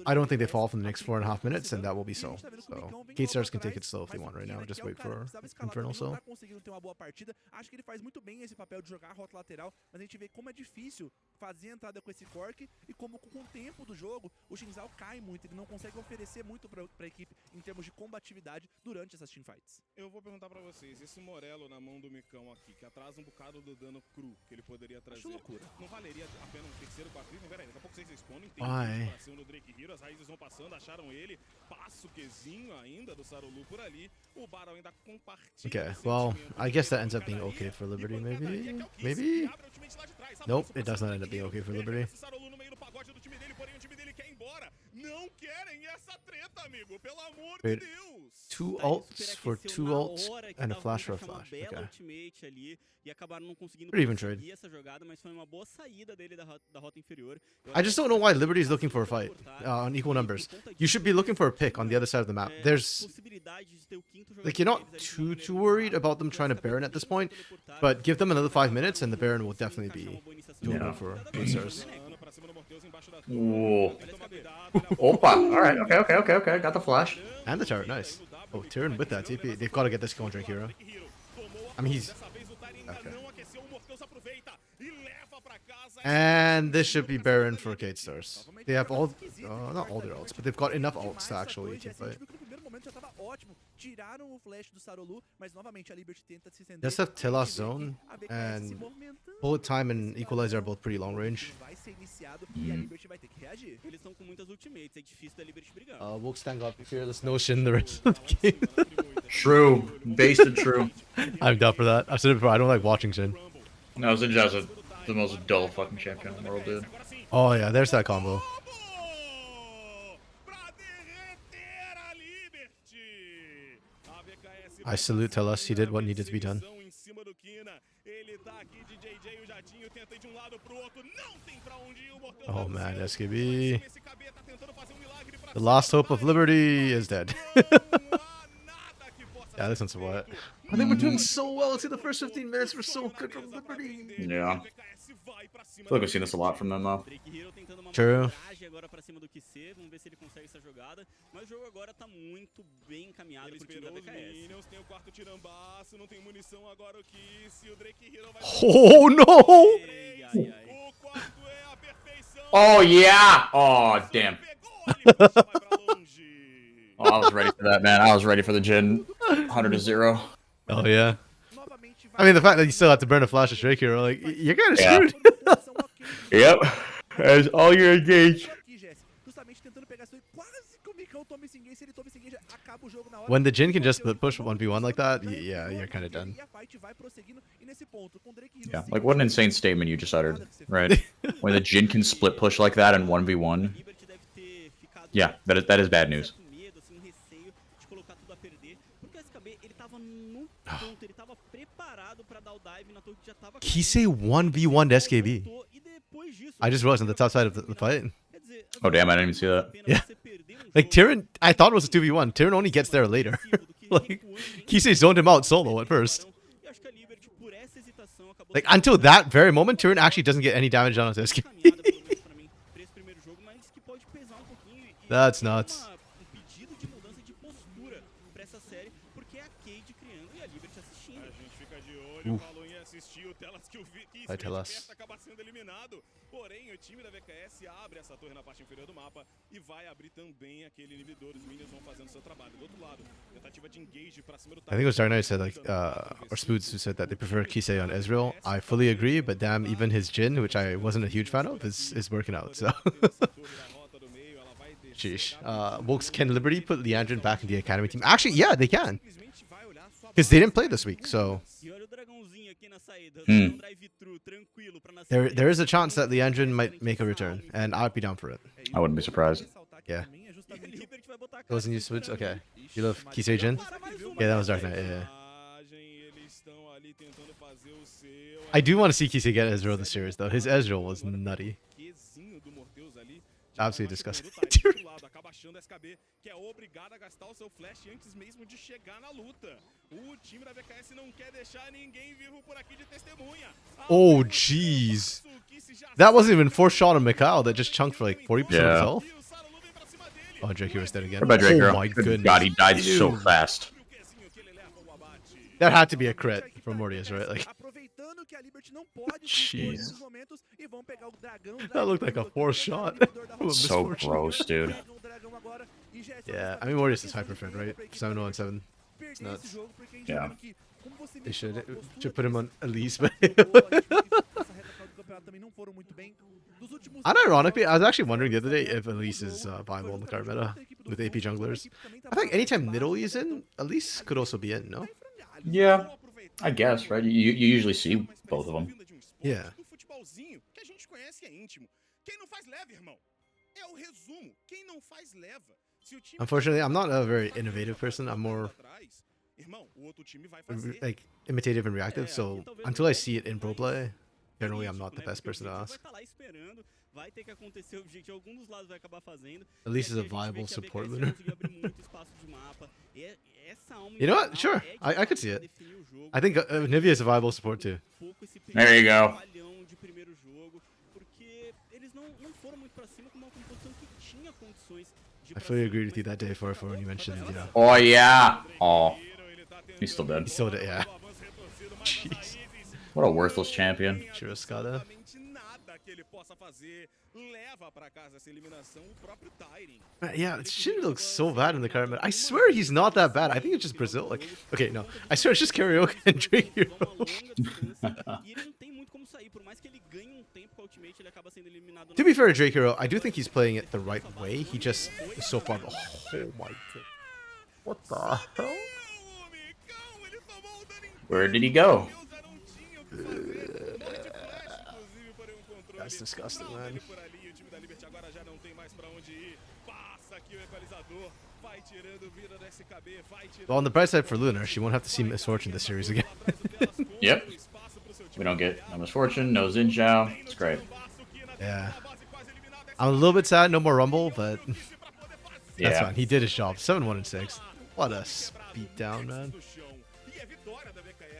I don't think they fall off in the next 4.5 minutes, and that will be so. So K-Stars can take it slow if they want right now. Just wait for Infernal Soul. Conseguindo ter uma boa partida. Acho que ele faz muito bem esse papel de jogar a rota lateral, mas a gente vê como é difícil fazer a entrada com esse cork e como com o tempo do jogo o Shinzao cai muito, ele não consegue oferecer muito pra equipe em termos de combatividade durante essas teamfights. Eu vou perguntar pra vocês, esse Morello na mão do Micão aqui, que atrasa um bocado do dano cru que ele poderia trazer. Acho loucura. Não valeria a pena um terceiro quatrismo? Peraí, daqui a pouco vocês respondem, tem pra cima do Drake Hero, as raízes vão passando, acharam ele, passa o Qzinho ainda do Sarolu por ali, o Barão ainda compartilha. Okay, well, I guess that ends up being okay for Liberty, maybe? Maybe? Nope, it does not end up being okay for Liberty. Wait, 2 ults for 2 ults and a flash for a flash. Okay. Pretty even trade. I just don't know why Liberty is looking for a fight on equal numbers. You should be looking for a pick on the other side of the map. There's... Like, you're not too worried about them trying to Baron at this point, but give them another 5 minutes and the Baron will definitely be doable for K-Stars. Ooh. Opa. Alright, okay. Got the flash. And the turret, nice. Oh, Tyrion with that TP. They've got to get this going, Drake Hero. I mean, he's... Okay. And this should be Baron for K-Stars. They have all... not all their ults, but they've got enough ults to actually teamfight. Let's have Telas Zone and Bullet Time and Equalizer are both pretty long range. We'll stand up Fearless Notion the rest of the game. True. Based and true. I'm down for that. I've said it before, I don't like watching Jhin. No, Zinja's the most dull fucking champion in the world, dude. Oh yeah, there's that combo. I salute Telas, he did what needed to be done. Oh man, SKB. The last hope of Liberty is dead. Yeah, this one's what? I think we're doing so well. See, the first 15 minutes were so good from Liberty. Yeah. I feel like we've seen this a lot from them, though. True. Oh no! Oh yeah! Oh damn! Oh, I was ready for that, man. I was ready for the Jhin 100-0. Oh yeah. I mean, the fact that you still have to burn a flash of Drake Hero, like, you're kind of screwed. Yep. As all you're engaged. When the Jhin can just push 1v1 like that, yeah, you're kind of done. Yeah, like what an insane statement you just uttered, right? When the Jhin can split push like that in 1v1. Yeah, that is bad news. Kise 1v1 SKB. I just realized on the top side of the fight. Oh damn, I didn't even see that. Yeah. Like Tyrion, I thought it was a 2v1. Tyrion only gets there later. Like, Kise zoned him out solo at first. Like, until that very moment, Tyrion actually doesn't get any damage on his SKB. pode pesar um pouquinho e That's é nuts. pedido de mudança de postura pra essa série, porque é a Cade criando e a Liberty assistindo. A gente fica de olho, falou em assistir o Telas que o Vai, Telas. acaba sendo eliminado. Porém, o time da VKS abre essa torre na parte inferior do mapa e vai abrir também aquele inibidor. Os minions vão fazendo seu trabalho. Do outro lado, tentativa de engage pra cima do I think it was Dark Knight said like, or Spoots who said that they prefer Kisei on Ezreal. I fully agree, but damn, even his Jhin, which I wasn't a huge fan of, is working out. So, sheesh. Wilkes, can Liberty put Leandrin back in the academy team? Actually, yeah, they can, because they didn't play this week. So E olha o dragãozinho aqui na saída, Hmm. um drive-thru tranquilo pra there is a chance that Leandrin might make a return, and I'd be down for it. I wouldn't be surprised. Yeah. E a Liberty vai botar a It wasn't you, Spoots? Okay. You love Kisei Jhin? Para mais uma. Yeah, that was Dark Knight. Yeah. Eles estão ali tentando fazer o seu. I do want to see Kisei get Ezreal this series, though. His Ezreal was nutty. Quezinho do Morteus ali. Absolutely disgusting. Do outro lado, acaba achando SKB, que é obrigado a gastar o seu flash antes mesmo de chegar na luta. O time da VKS não quer deixar ninguém vivo por aqui de testemunha. Oh, jeez. That wasn't even fourth shot on Mikhail that just chunked for like 40% of his Yeah. health. Oh, Drake was dead again. What about Drake Oh Hero? my Good goodness. God, he died so Dude. fast. That had to be a crit from Mortius, right? Like, Aproveitando que a Liberty não pode Jeez. se expor nesses momentos e vão pegar o dragão. that looked like a fourth shot. So gross, dude. Yeah, I mean, Mortius is hyper-fed, right? 7-0-7. nuts. Yeah. They should put him on Elise, but... Unironically, I was actually wondering the other day if Elise is viable in the card meta with AP junglers. I think anytime Nidalee is in, Elise could also be in, no? Yeah, I guess, right? You usually see both of them. Yeah. O futebolzinho que a gente conhece é íntimo. Quem não faz leva, irmão. É o resumo. Quem não faz leva. Se o time Unfortunately, I'm not a very innovative person. I'm more irmão, o outro time vai fazer. like imitative and reactive. So until I see it in pro play, generally I'm not the best person to ask. Vai estar lá esperando, vai ter que acontecer o objetivo, algum dos lados vai acabar fazendo. Elise is E a aqui gente vê viable que a support VKS lunar. conseguiu abrir muito espaço de mapa. Essa alma You know what? infernal Sure. é de I could fato see it. definir o jogo. I think Nivea is a viable support too. Pouco esse There you go. falhão de primeiro jogo, porque eles não foram muito pra cima com uma composição que tinha condições de ir I pra fully cima, agreed with you mas that day for when you mentioned, you know. Oh, yeah. Oh, he's still dead. He sold it, yeah. Jeez. What a worthless champion. Churrascada. Nada que ele possa fazer leva pra casa essa eliminação o próprio Tyrion. Yeah, Shin looks so bad in the card meta. I swear he's not that bad. I think it's just Brazil. Like, okay, no. I swear it's just karaoke and Drake Hero. Uma longa distância, e ele não tem muito como sair, por mais que ele ganhe um tempo com a ultimate, ele acaba sendo eliminado. To be fair to Drake Hero, I do think he's playing it the right way. He just is so far. Oh my god. What the hell? Where did he go? That's disgusting, man. Well, on the bright side for Lunar, she won't have to see Misfortune this series again. Yep. We don't get no Misfortune, no Xin Zhao. It's great. Yeah. I'm a little bit sad, no more Rumble, but that's Yeah. fine. He did his job. 7-1-6. What a beat down, man.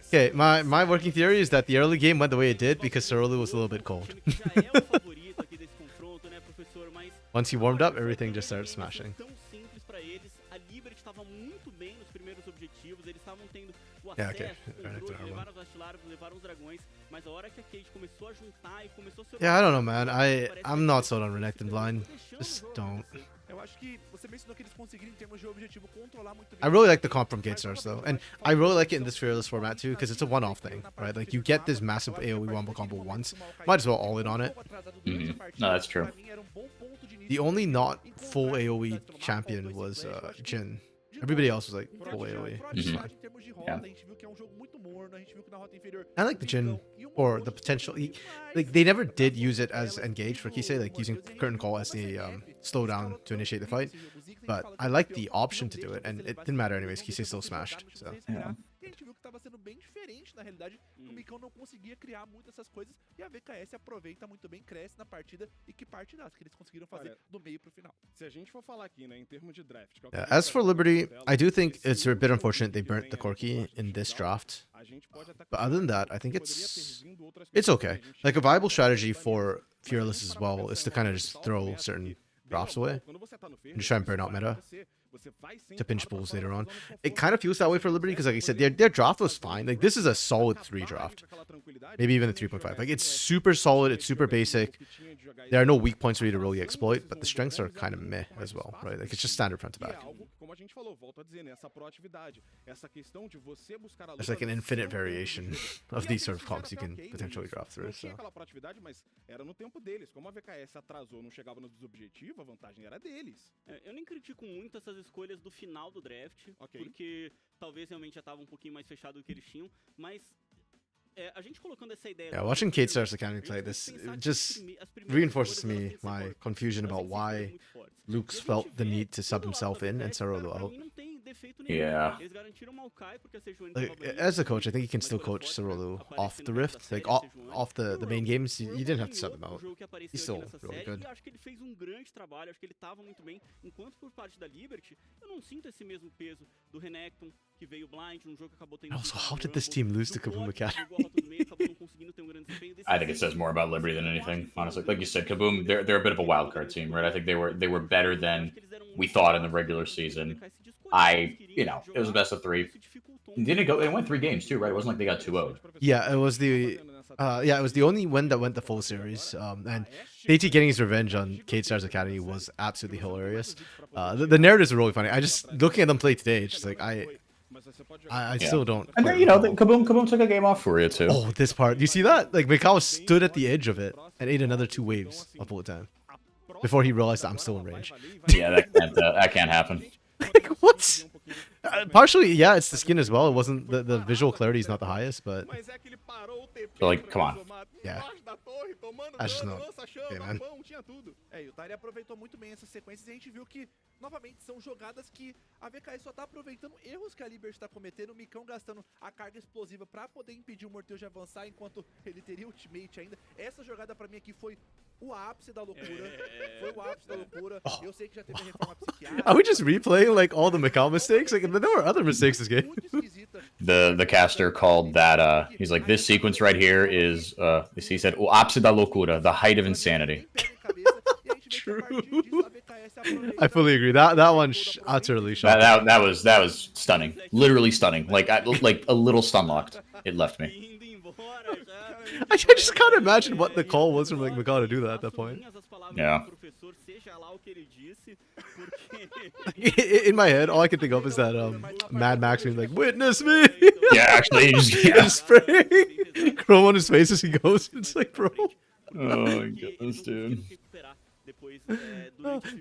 Okay, my working theory is that the early game went the way it did because Sorolu was a little bit cold. Já é o favorito aqui desse confronto, né, professor? Mas Once he warmed up, everything just started smashing. tão simples pra eles. A Liberty estava muito bem nos primeiros objetivos, eles estavam tendo o Yeah, acesso, okay. o Right, controle, right, levaram os Astilaros, levaram os dragões, mas a hora que a Cade começou a juntar e começou a se Yeah, I don't know, man. organizar, I'm not sold on Renekton Blind. deixando o Just jogo don't. acontecer. Eu acho que você mencionou que eles conseguiram, em termos de objetivo, controlar muito bem. I really like the comp from Gate Stars though, and I really like it in this fearless format too, because it's a one-off thing, right? Like you get this massive AOE wombo combo once, might as well all in on it. No, that's true. The only not full AOE champion was Jhin. Everybody else was like full AOE. Which is Mhm. fine. Yeah. I like the Jhin or the potential. Like they never did use it as engage for Kisei, like using curtain call as the slowdown to initiate the fight. But I like the option to do it, and it didn't matter anyways. Kisei still smashed. So Yeah. E a gente viu que estava sendo bem diferente, na realidade, o Micão não conseguia criar muitas essas coisas, e a VKS aproveita muito bem, cresce na partida, e que partidaço que eles conseguiram fazer Olha, do meio pro final. Se a gente for falar aqui, né, em termos de draft, que é o que yeah. a gente As for tá Liberty, vendo na I do tela, think it's a esse bit unfortunate they que burnt the vem Corki aí na in this parte draft. a gente pode até But other than that, I think poderia ter it's vindo outras it's coisas, okay. né? A gente Like a chegou viable a strategy falar for nisso, mas Fearless vamos as parar pra well is pensar to em kind of uma just tal throw meta certain aqui drops away and just try and burn out meta to pinch bulls later on. It kind of feels that way for Liberty because, like I said, their draft was fine. Like, this is a solid 3 draft, maybe even a 3.5. Like, it's super solid, it's super basic. There are no weak points for you to really exploit, but the strengths are kind of meh as well, right? Like, it's just standard front to back. There's like an infinite variation of these sort of cogs you can potentially drop through. So. Era no tempo deles. Como a VKS atrasou, não chegava nos objetivos, a vantagem era deles. Eu nem critico muito essas escolhas do final do draft, porque talvez realmente já estava um pouquinho mais fechado do que eles tinham, mas a gente colocando essa ideia. Yeah, watching K-Star's Academy play this it just reinforces to me my confusion about why Luke's felt the need to sub himself in and Sarolo out. Yeah. Like, as a coach, I think you can still coach Sarolo off the Rift, like off the main games. You didn't have to sub him out. He's still really good. Acho que ele fez grande trabalho, acho que ele estava muito bem. Enquanto por parte da Liberty, eu não sinto esse mesmo peso do Renekton, que veio blind num jogo que acabou tendo. Also, how did this team lose to Kaboom Academy? I think it says more about Liberty than anything, honestly. Like you said, Kaboom, they're a bit of a wild card team, right? I think they were better than we thought in the regular season. It was a best of 3. It went 3 games too, right? It wasn't like they got 2-0'd. Yeah, it was the only win that went the full series. And AT getting his revenge on K-Star's Academy was absolutely hilarious. The narratives are really funny. I just looking at them play today, it's just like I still don't. And then, Kaboom took a game off for you too. Oh, this part. Do you see that? Like, Mikao stood at the edge of it and ate another 2 waves of bullet time before he realized that I'm still in range. Yeah, that can't happen. Like, what? Partially, yeah, it's the skin as well. It wasn't the visual clarity is not the highest, but like, come on. Yeah. That's just not. Okay, man. E o Tyler aproveitou muito bem essas sequências e a gente viu que, novamente, são jogadas que a VKS só tá aproveitando erros que a Liberty tá cometendo, o Micão gastando a carga explosiva pra poder impedir o Morteu de avançar enquanto ele teria ultimate ainda. Essa jogada pra mim aqui foi o ápice da loucura. Foi o ápice da loucura. Eu sei que já teve a reforma psiquiátrica. Are we just replaying like all the Mikao mistakes? Like, there were other mistakes this game. The caster called that. He's like, this sequence right here is. He said, "O ápice da loucura, the height of insanity." True. I fully agree. That one utterly shocked. That was stunning. Literally stunning. Like a little stun locked. It left me. I just can't imagine what the call was from like Mikao to do that at that point. Yeah. In my head, all I can think of is that Mad Max being like, "Witness me." Yeah, actually, just spraying chrome on his face as he goes. It's like, bro. Oh my goodness, dude.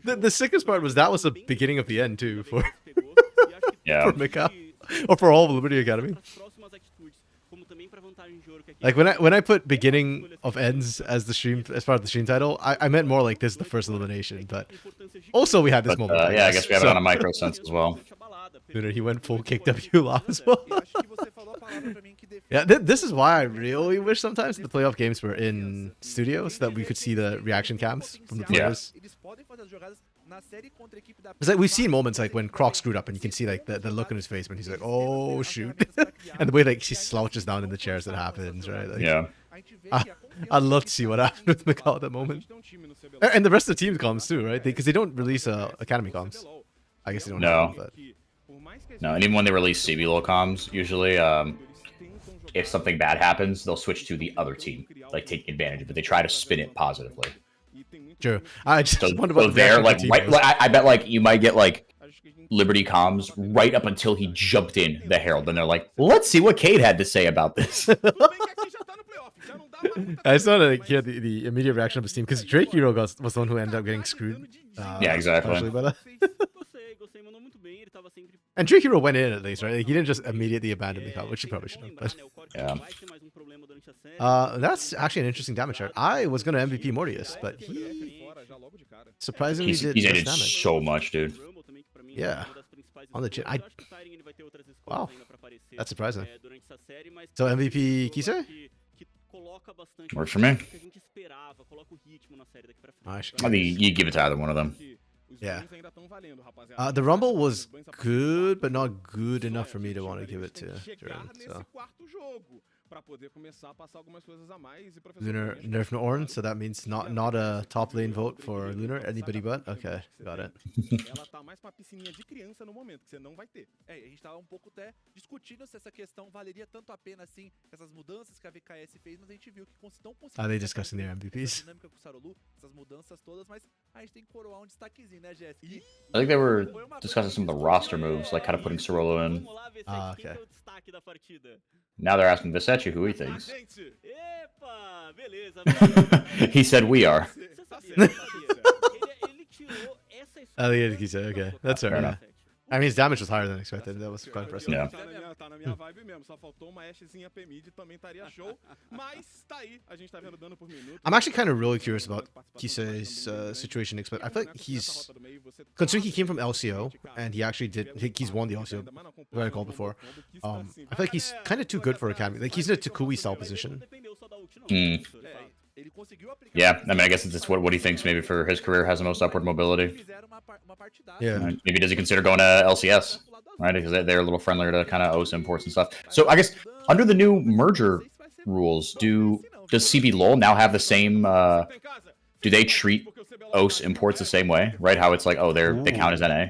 The sickest part was that was the beginning of the end too for for Mikao or for all of Liberty Academy. Like when I put beginning of ends as part of the stream title, I meant more like this is the first elimination, but also we had this moment. Yeah, I guess we have it on a micro sense as well. He went full kick W lob as well. Yeah, this is why I really wish sometimes the playoff games were in studios so that we could see the reaction cams from the players. It's like we've seen moments like when Croc screwed up and you can see like the look on his face when he's like, oh shoot, and the way like she slouches down in the chairs that happens, right? Like, yeah. I'd love to see what happened with Mikao at that moment. And the rest of the team comms too, right? Because they don't release Academy comms. I guess they don't. No. Have them, but... No, and even when they release CBLOL comms, usually if something bad happens, they'll switch to the other team, like taking advantage of it. They try to spin it positively. True. I just wonder so about there, like, I bet like you might get like Liberty comms right up until he jumped in the Herald, and they're like, let's see what Cade had to say about this. I just want to hear the immediate reaction of his team because Drake Hero was the one who ended up getting screwed. Yeah, exactly. And Drake Hero went in at least, right? Like, he didn't just immediately abandon the call, which he probably should have. But... Yeah. That's actually an interesting damage chart. I was going to MVP Mortius, but he surprisingly did damage. So much, dude. Yeah. On the chin. Wow. That's surprising. So MVP Kise? Works for me. I think you give it to either one of them. Yeah. The Rumble was good, but not good enough for me to want to give it to Duran. So. para poder começar a passar algumas coisas a mais e professor Lunar também nerf no ajudou Ornn, so that means not a top lane vote for Lunar. Anybody but? Okay, got it. Ela tá mais pra piscininha de criança no momento, que você não vai ter. É, a gente tava um pouco até discutindo se essa questão valeria tanto a pena assim, essas mudanças que a VKS fez, mas a gente viu que estão conseguindo. Are they discussing their MVPs? Essa dinâmica com o Sarolu, essas mudanças todas, mas a gente tem que coroar um destaquezinho, né, Jéssica? I think they were discussing some of the roster moves, like kind of putting Sorolo in. Vamos lá ver Ah, quem que é okay. o destaque da partida. Now they're asking VKS.A who he thinks. Gente, Epa, beleza. He said we are. Você sabia, você sabia. Ele tirou essa I think he said, okay, that's fair enough. I mean, his damage was higher than expected. That was quite impressive. Yeah. tá na minha vibe mesmo. Só faltou uma Ashzinha P-Mid, também estaria show. Mas tá aí, a gente tá vendo dano por minuto. I'm actually kind of really curious about Kisei's situation next, but I feel like he's, considering he came from LCO and he actually did, he's won the LCO, what I called before. I feel like he's kind of too good for Academy. Like he's in a Takui style position. Ele conseguiu aplicar. Yeah, I mean, I guess it's what he thinks maybe for his career has the most upward mobility. Fizeram uma partidaça. Yeah. Maybe does he consider going to LCS, right? Because they're a little friendlier to kind of OS imports and stuff. So I guess under the new merger rules, does CBLOL now have the same? Do they treat OS imports the same way, right? How it's like, oh, they count as NA.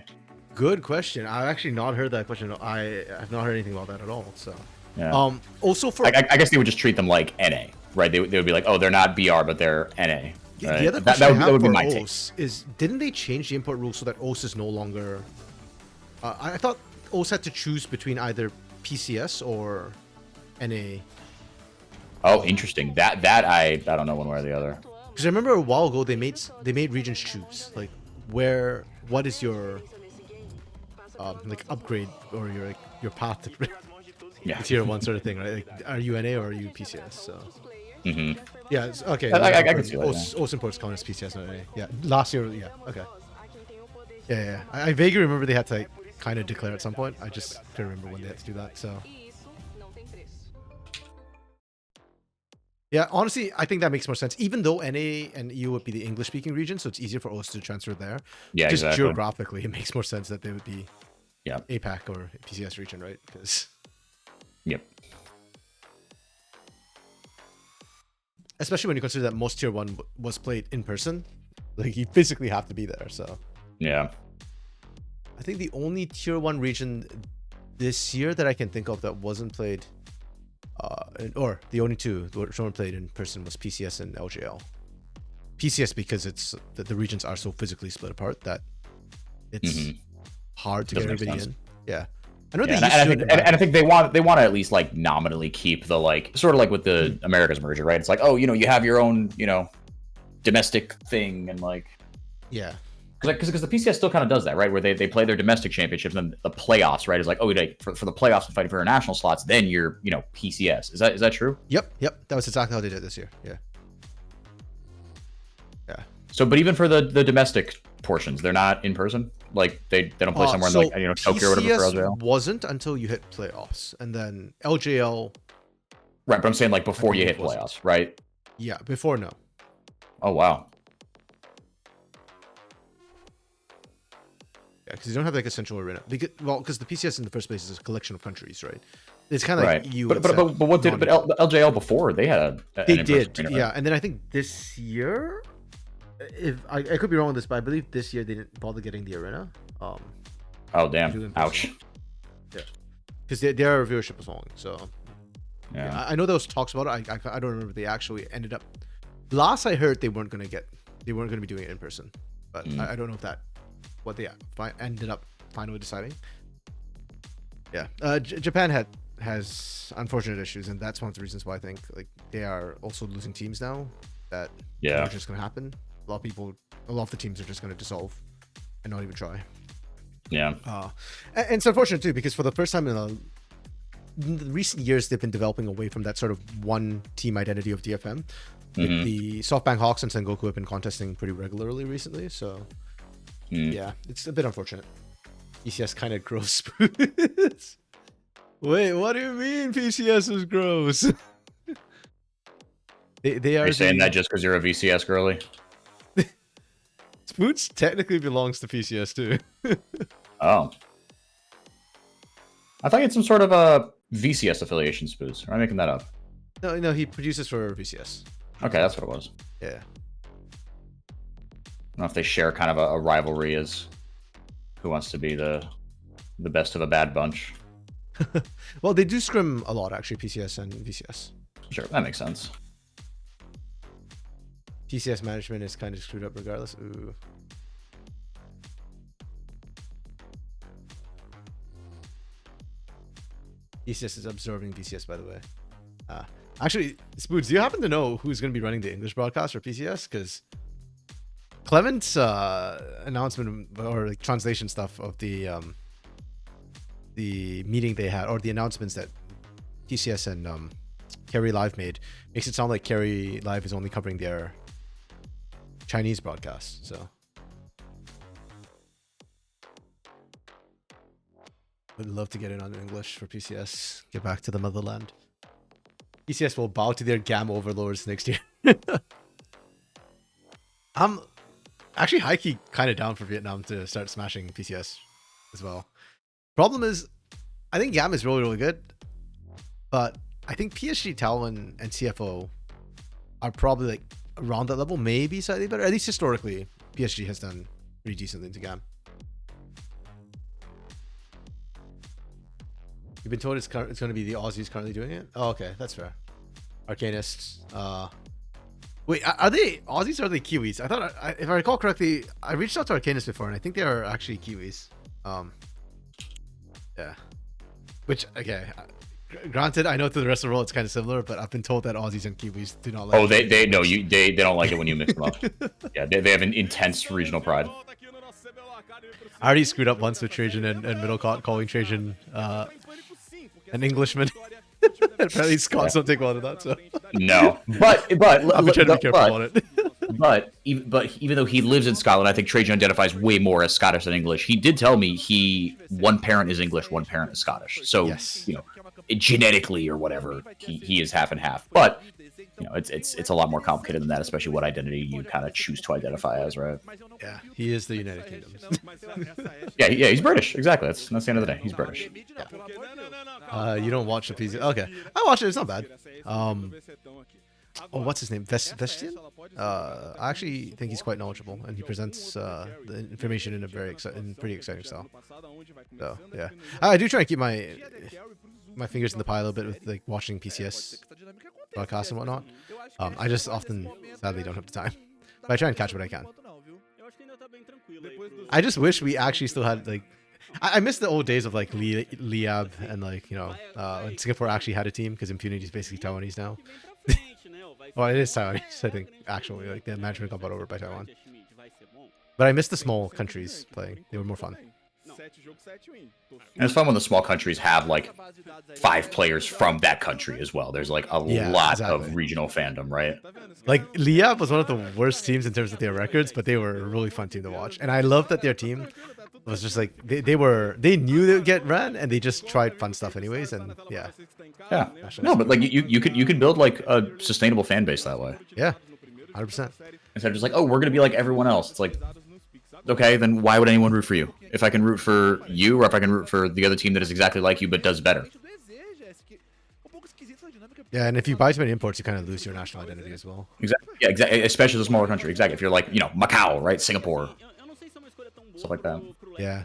Good question. I've actually not heard that question. I have not heard anything about that at all. So, Yeah. Also for I guess they would just treat them like NA, right? They would be like, oh, they're not BR, but they're NA. Right? the other That question would, I that have would be for my take. OS is, didn't they change the import rule so that OS is no longer? I thought OS had to choose between either PCS or NA. Oh, interesting. That I don't know one way or the other. Because I remember a while ago they made regions choose like what is your like upgrade or your path to Yeah. tier 1 sort of thing, right? Like, are you NA or are you PCS? So Mm-hmm. yeah, it's, okay. I can see that, OS imports count as PCS, not NA. Yeah, last year, yeah, okay. Yeah. I vaguely remember they had to like, kind of declare at some point. I just can't remember when they had to do that. So yeah, honestly, I think that makes more sense. Even though NA and EU would be the English-speaking region, so it's easier for OS to transfer there. Yeah, Just exactly. geographically, it makes more sense that they would be Yeah. APAC or PCS region, right? Because Yep. especially when you consider that most tier 1 was played in person, like you physically have to be there. So Yeah. I think the only tier 1 region this year that I can think of that wasn't played, or the only two that weren't played in person was PCS and LJL. PCS because it's that the regions are so physically split apart that it's hard to Doesn't get make everybody sense. in. Yeah, I know Yeah, they and, used I to think, in the and I back. think they want to at least like nominally keep the like sort of like with the Americas merger, right? It's like, oh, you have your own domestic thing and like Yeah, because the PCS still kind of does that, right? Where they play their domestic championships and then the playoffs, right? Is like, oh, for the playoffs and fighting for international slots, then you're PCS. Is that true? yep. That was exactly how they did it this year. Yeah. So, but even for the domestic portions, they're not in person. Like they don't play somewhere in like Tokyo or whatever for LJL. Wasn't until you hit playoffs, and then LJL. Right, but I'm saying like before you hit it wasn't. playoffs, right? Yeah, before no. Oh wow. Yeah, because you don't have like a central arena. Because the PCS in the first place is a collection of countries, right? It's kind of Right. like you. But what did LJL before they had They an did, in-person arena, yeah. right? And then I think this year, if I could be wrong on this, but I believe this year they didn't bother getting the arena. Oh do damn! in-person. Ouch. Because their viewership was falling. So Yeah. I know there was talks about it. I don't remember if they actually ended up. Last I heard, they weren't gonna be doing it in person. But I don't know if what they ended up finally deciding. Yeah, Japan has unfortunate issues, and that's one of the reasons why I think like they are also losing teams now. That Yeah. are just gonna happen. A lot of the teams are just gonna dissolve and not even try. Yeah. And it's unfortunate too, because for the first time in the recent years, they've been developing away from that sort of one team identity of DFM. Like the SoftBank Hawks and Sengoku have been contesting pretty regularly recently, so yeah, it's a bit unfortunate. PCS kind of gross. Wait, what do you mean PCS is gross? they are Are you saying that just because you're a VCS girly? Spoots technically belongs to PCS too. Oh. I thought you had some sort of a VCS affiliation, Spoos. Or am I making that up? No, he produces for VCS. Okay, that's what it was. Yeah. I don't know if they share kind of a rivalry as who wants to be the best of a bad bunch. Well, they do scrim a lot actually, PCS and VCS. Sure, that makes sense. PCS management is kind of screwed up regardless. Ooh. PCS is absorbing VCS, by the way. Actually, Spoods, do you happen to know who's going to be running the English broadcast for PCS? Because Clement's announcement or like translation stuff of the meeting they had, or the announcements that PCS and Carry Live made, makes it sound like Carry Live is only covering their Chinese broadcast. So would love to get in on English for PCS. Get back to the motherland. PCS will bow to their GAM overlords next year. I'm actually high-key kind of down for Vietnam to start smashing PCS as well. Problem is, I think GAM is really, really good, but I think PSG, Talon, and CFO are probably like around that level, maybe slightly better. At least historically, PSG has done pretty decently into GAM. You've been told it's going to be the Aussies currently doing it? Oh, okay, that's fair. Arcanists. Wait, are they Aussies or are they Kiwis? I thought, if I recall correctly, I reached out to Arcanists before, and I think they are actually Kiwis. Yeah. Which, okay, granted, I know to the rest of the world it's kind of similar, but I've been told that Aussies and Kiwis do not like. Oh, they don't like it when you mix them up. Yeah, they have an intense regional pride. I already screwed up once with Trajan and Middlecott, calling Trajan an Englishman. Apparently Scots don't take well to that, so no. But I'm trying to be careful about it. but even though he lives in Scotland, I think Trajan identifies way more as Scottish than English. He did tell me one parent is English, one parent is Scottish. So yes, you know, genetically or whatever, he is half and half. But you know, it's a lot more complicated than that, especially what identity you kind of choose to identify as, right? Yeah, he is the United Kingdom. yeah, he's British. Exactly. That's the end of the day. He's British. Yeah. You don't watch the piece. Okay, I watched it. It's not bad. Oh, what's his name? Vestian? I actually think he's quite knowledgeable, and he presents the information in a pretty exciting style. So yeah, I do try and keep my fingers in the pie a little bit with like watching PCS broadcasts and whatnot. I just often sadly don't have the time, but I try and catch what I can. I just wish we actually still had like. I miss the old days of like Liab and like, you know, when Singapore actually had a team, because Impunity is basically Taiwanese now. Well, it is Taiwanese, I think, actually. Like the management got bought over by Taiwan. But I miss the small countries playing. They were more fun. And it's fun when the small countries have like 5 players from that country as well. There's like a lot of regional fandom, right? Like Liab was one of the worst teams in terms of their records, but they were a really fun team to watch. And I love that their team was just like they knew they would get ran, and they just tried fun stuff anyways. And yeah. No, but like you could build like a sustainable fan base that way. Yeah, 100%. Instead of just like, oh, we're gonna be like everyone else. It's like, okay, then why would anyone root for you? If I can root for you, or if I can root for the other team that is exactly like you but does better. Yeah, and if you buy too many imports, you kind of lose your national identity as well. Exactly. Yeah, exactly. Especially the smaller country. Exactly. If you're like, you know, Macau, right? Singapore. Stuff like that. Yeah.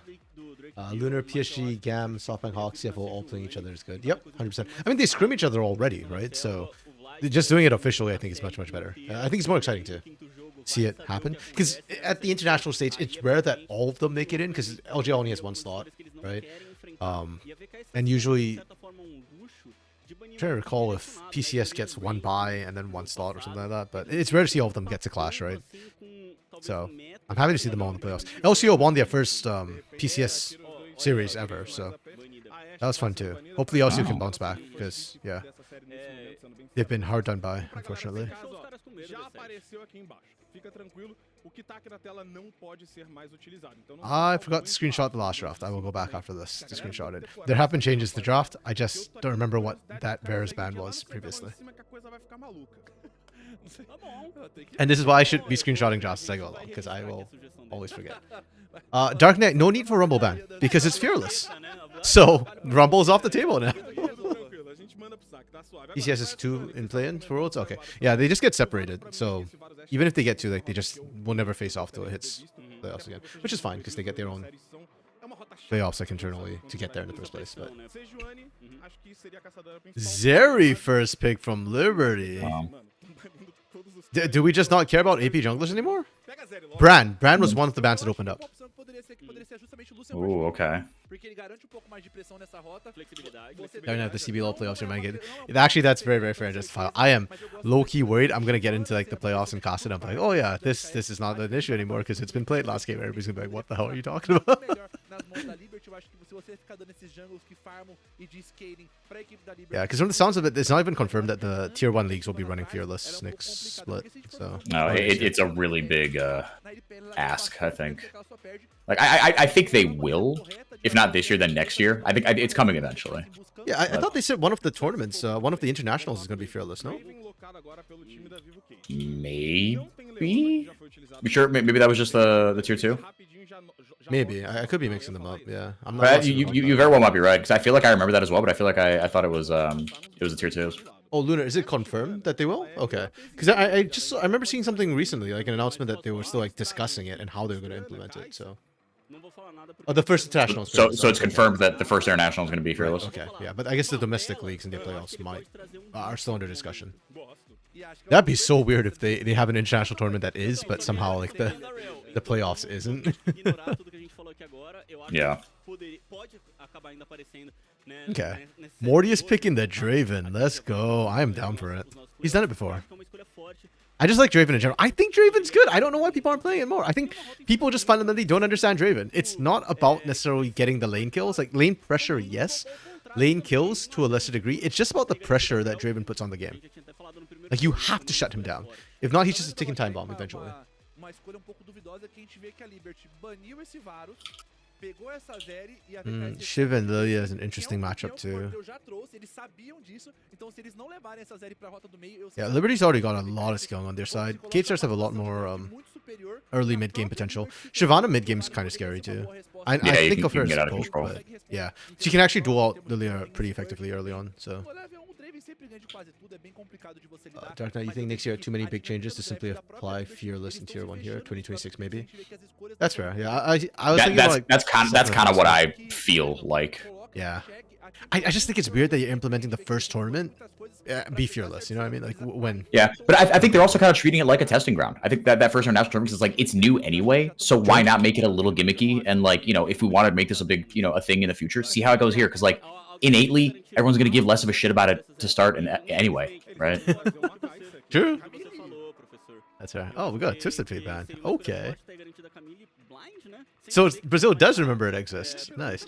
Lunar, PSG, GAM, SoftBank Hawks, CFO all playing each other is good. Yep, 100%. I mean, they scrim each other already, right? So just doing it officially, I think, is much, much better. I think it's more exciting to see it happen. Because at the international stage, it's rare that all of them make it in, because LG only has 1 slot, right? And usually, I'm trying to recall if PCS gets 1 buy and then 1 slot or something like that, but it's rare to see all of them get to clash, right? So I'm happy to see them all in the playoffs. LCO won their first PCS series ever, so that was fun too. Hopefully LCO can bounce back, because yeah, they've been hard done by, unfortunately. I forgot to screenshot the last draft. I will go back after this to screenshot it. There have been changes to the draft. I just don't remember what that Varus ban was previously. And this is why I should be screenshotting drafts as I go along, because I will always forget. Dark Knight, no need for Rumble ban, because it's fearless. So, Rumble is off the table now. ECS is 2 in play-in for Worlds? Okay. Yeah, they just get separated. So even if they get 2, like, they just will never face off till it hits playoffs again. Which is fine, because they get their own playoffs like internally to get there in the first place. But Zeri first pick from Liberty. Do we just not care about AP junglers anymore? Brand was one of the bans that opened up. Ooh, okay. Don't have the CBLOL playoffs in my game. Actually, that's very, very fair and justifiable. I am low-key worried I'm gonna get into like the playoffs and cast it. I'm like, oh yeah, this is not an issue anymore because it's been played last game. Everybody's gonna be like, what the hell are you talking about? Yeah, because from the sounds of it, it's not even confirmed that the tier 1 leagues will be running Fearless next split. So No, it's a really big ask, I think. Like, I think they will. If not this year, then next year. I think it's coming eventually. Yeah, I thought they said one of the tournaments, one of the internationals is going to be Fearless, no? Maybe? You sure? Maybe that was just the tier 2? Maybe. I could be mixing them up, yeah. I'm not But you very well might be right, because I feel like I remember that as well, but I feel like I thought it was the tier 2s. Oh, Lunar, is it confirmed that they will? Okay. Because I remember seeing something recently, like an announcement that they were still like discussing it and how they were going to implement it, so... Oh, the first international. So it's confirmed that the first international is going to be Fearless. Right, okay, yeah, but I guess the domestic leagues and their playoffs are still under discussion. That'd be so weird if they have an international tournament that is, but somehow like the playoffs isn't. Yeah. Okay. Morty picking the Draven. Let's go. I am down for it. He's done it before. I just like Draven in general. I think Draven's good. I don't know why people aren't playing it more. I think people just fundamentally don't understand Draven. It's not about necessarily getting the lane kills. Like, lane pressure, yes. Lane kills to a lesser degree. It's just about the pressure that Draven puts on the game. Like, you have to shut him down. If not, he's just a ticking time bomb eventually. Shiv and Lilia is an interesting matchup too. Yeah, Liberty's already got a lot of skill on their side. K-Stars have a lot more early mid-game potential. Shyvana mid-game is kind of scary too. I think of her as both, but yeah. She can actually duel out Lilia pretty effectively early on, so... Dark Knight, you think next year too many big changes to simply apply Fearless in tier 1 here, 2026 maybe? That's fair. Yeah, I was thinking like that's kind of what I feel like. Yeah, I just think it's weird that you're implementing the first tournament. Be Fearless, you know what I mean? Like when? Yeah, but I think they're also kind of treating it like a testing ground. I think that first international tournament is like it's new anyway, so why not make it a little gimmicky? And like, you know, if we wanted to make this a big, you know, a thing in the future, see how it goes here, because like innately everyone's gonna give less of a shit about it to start and anyway, right? True. That's right. Oh, we got a Twisted Fate ban. Okay. So Brazil does remember it exists. Nice.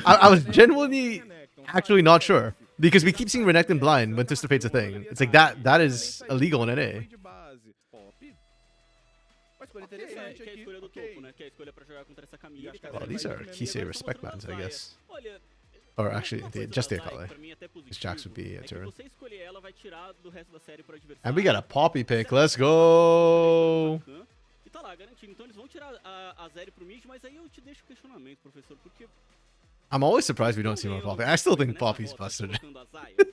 I was genuinely actually not sure. Because we keep seeing Renekton blind when Twisted Fate's a thing. It's like that is illegal in NA. Well, these are Kisei respect bans, I guess. Or actually, just the Akali. Because Jax would be a turn. And we got a Poppy pick. Let's go! I'm always surprised we don't see more Poppy. I still think Poppy's busted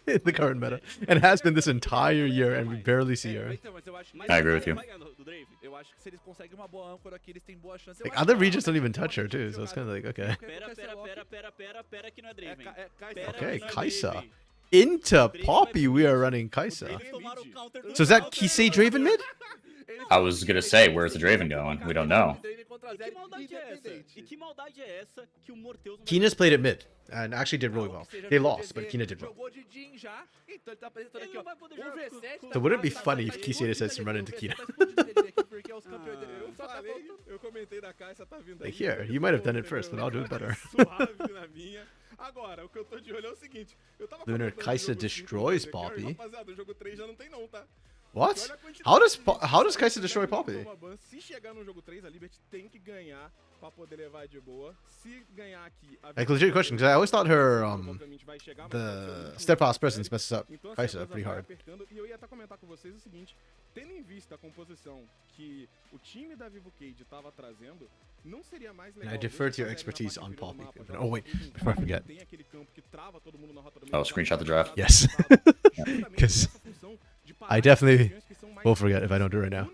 in the current meta. And has been this entire year, and we barely see her. I agree with you. Like, other regions don't even touch her, too, so it's kind of like, okay. Okay, Kai'Sa. Into Poppy, we are running Kai'Sa. So is that Kisei Draven mid? I was gonna say, where's the Draven going? We don't know. Kina's played it mid and actually did really well. They lost, but Kina did well. So wouldn't it be funny if Kisei decides to run into Kina? Like, here, you might have done it first, but I'll do it better. Lunar Kai'Sa destroys Poppy. What? How does Kai'Sa destroy Poppy? Like, legit question, because I always thought her the steadfast presence messes up Kai'Sa pretty hard. Tendo em vista a composição que o time da VKS.A estava trazendo, não seria mais legal. I defer to your expertise on Poppy. Oh wait, before I forget. Oh, screenshot the draft. Yes. Because I definitely will forget if I don't do it right now.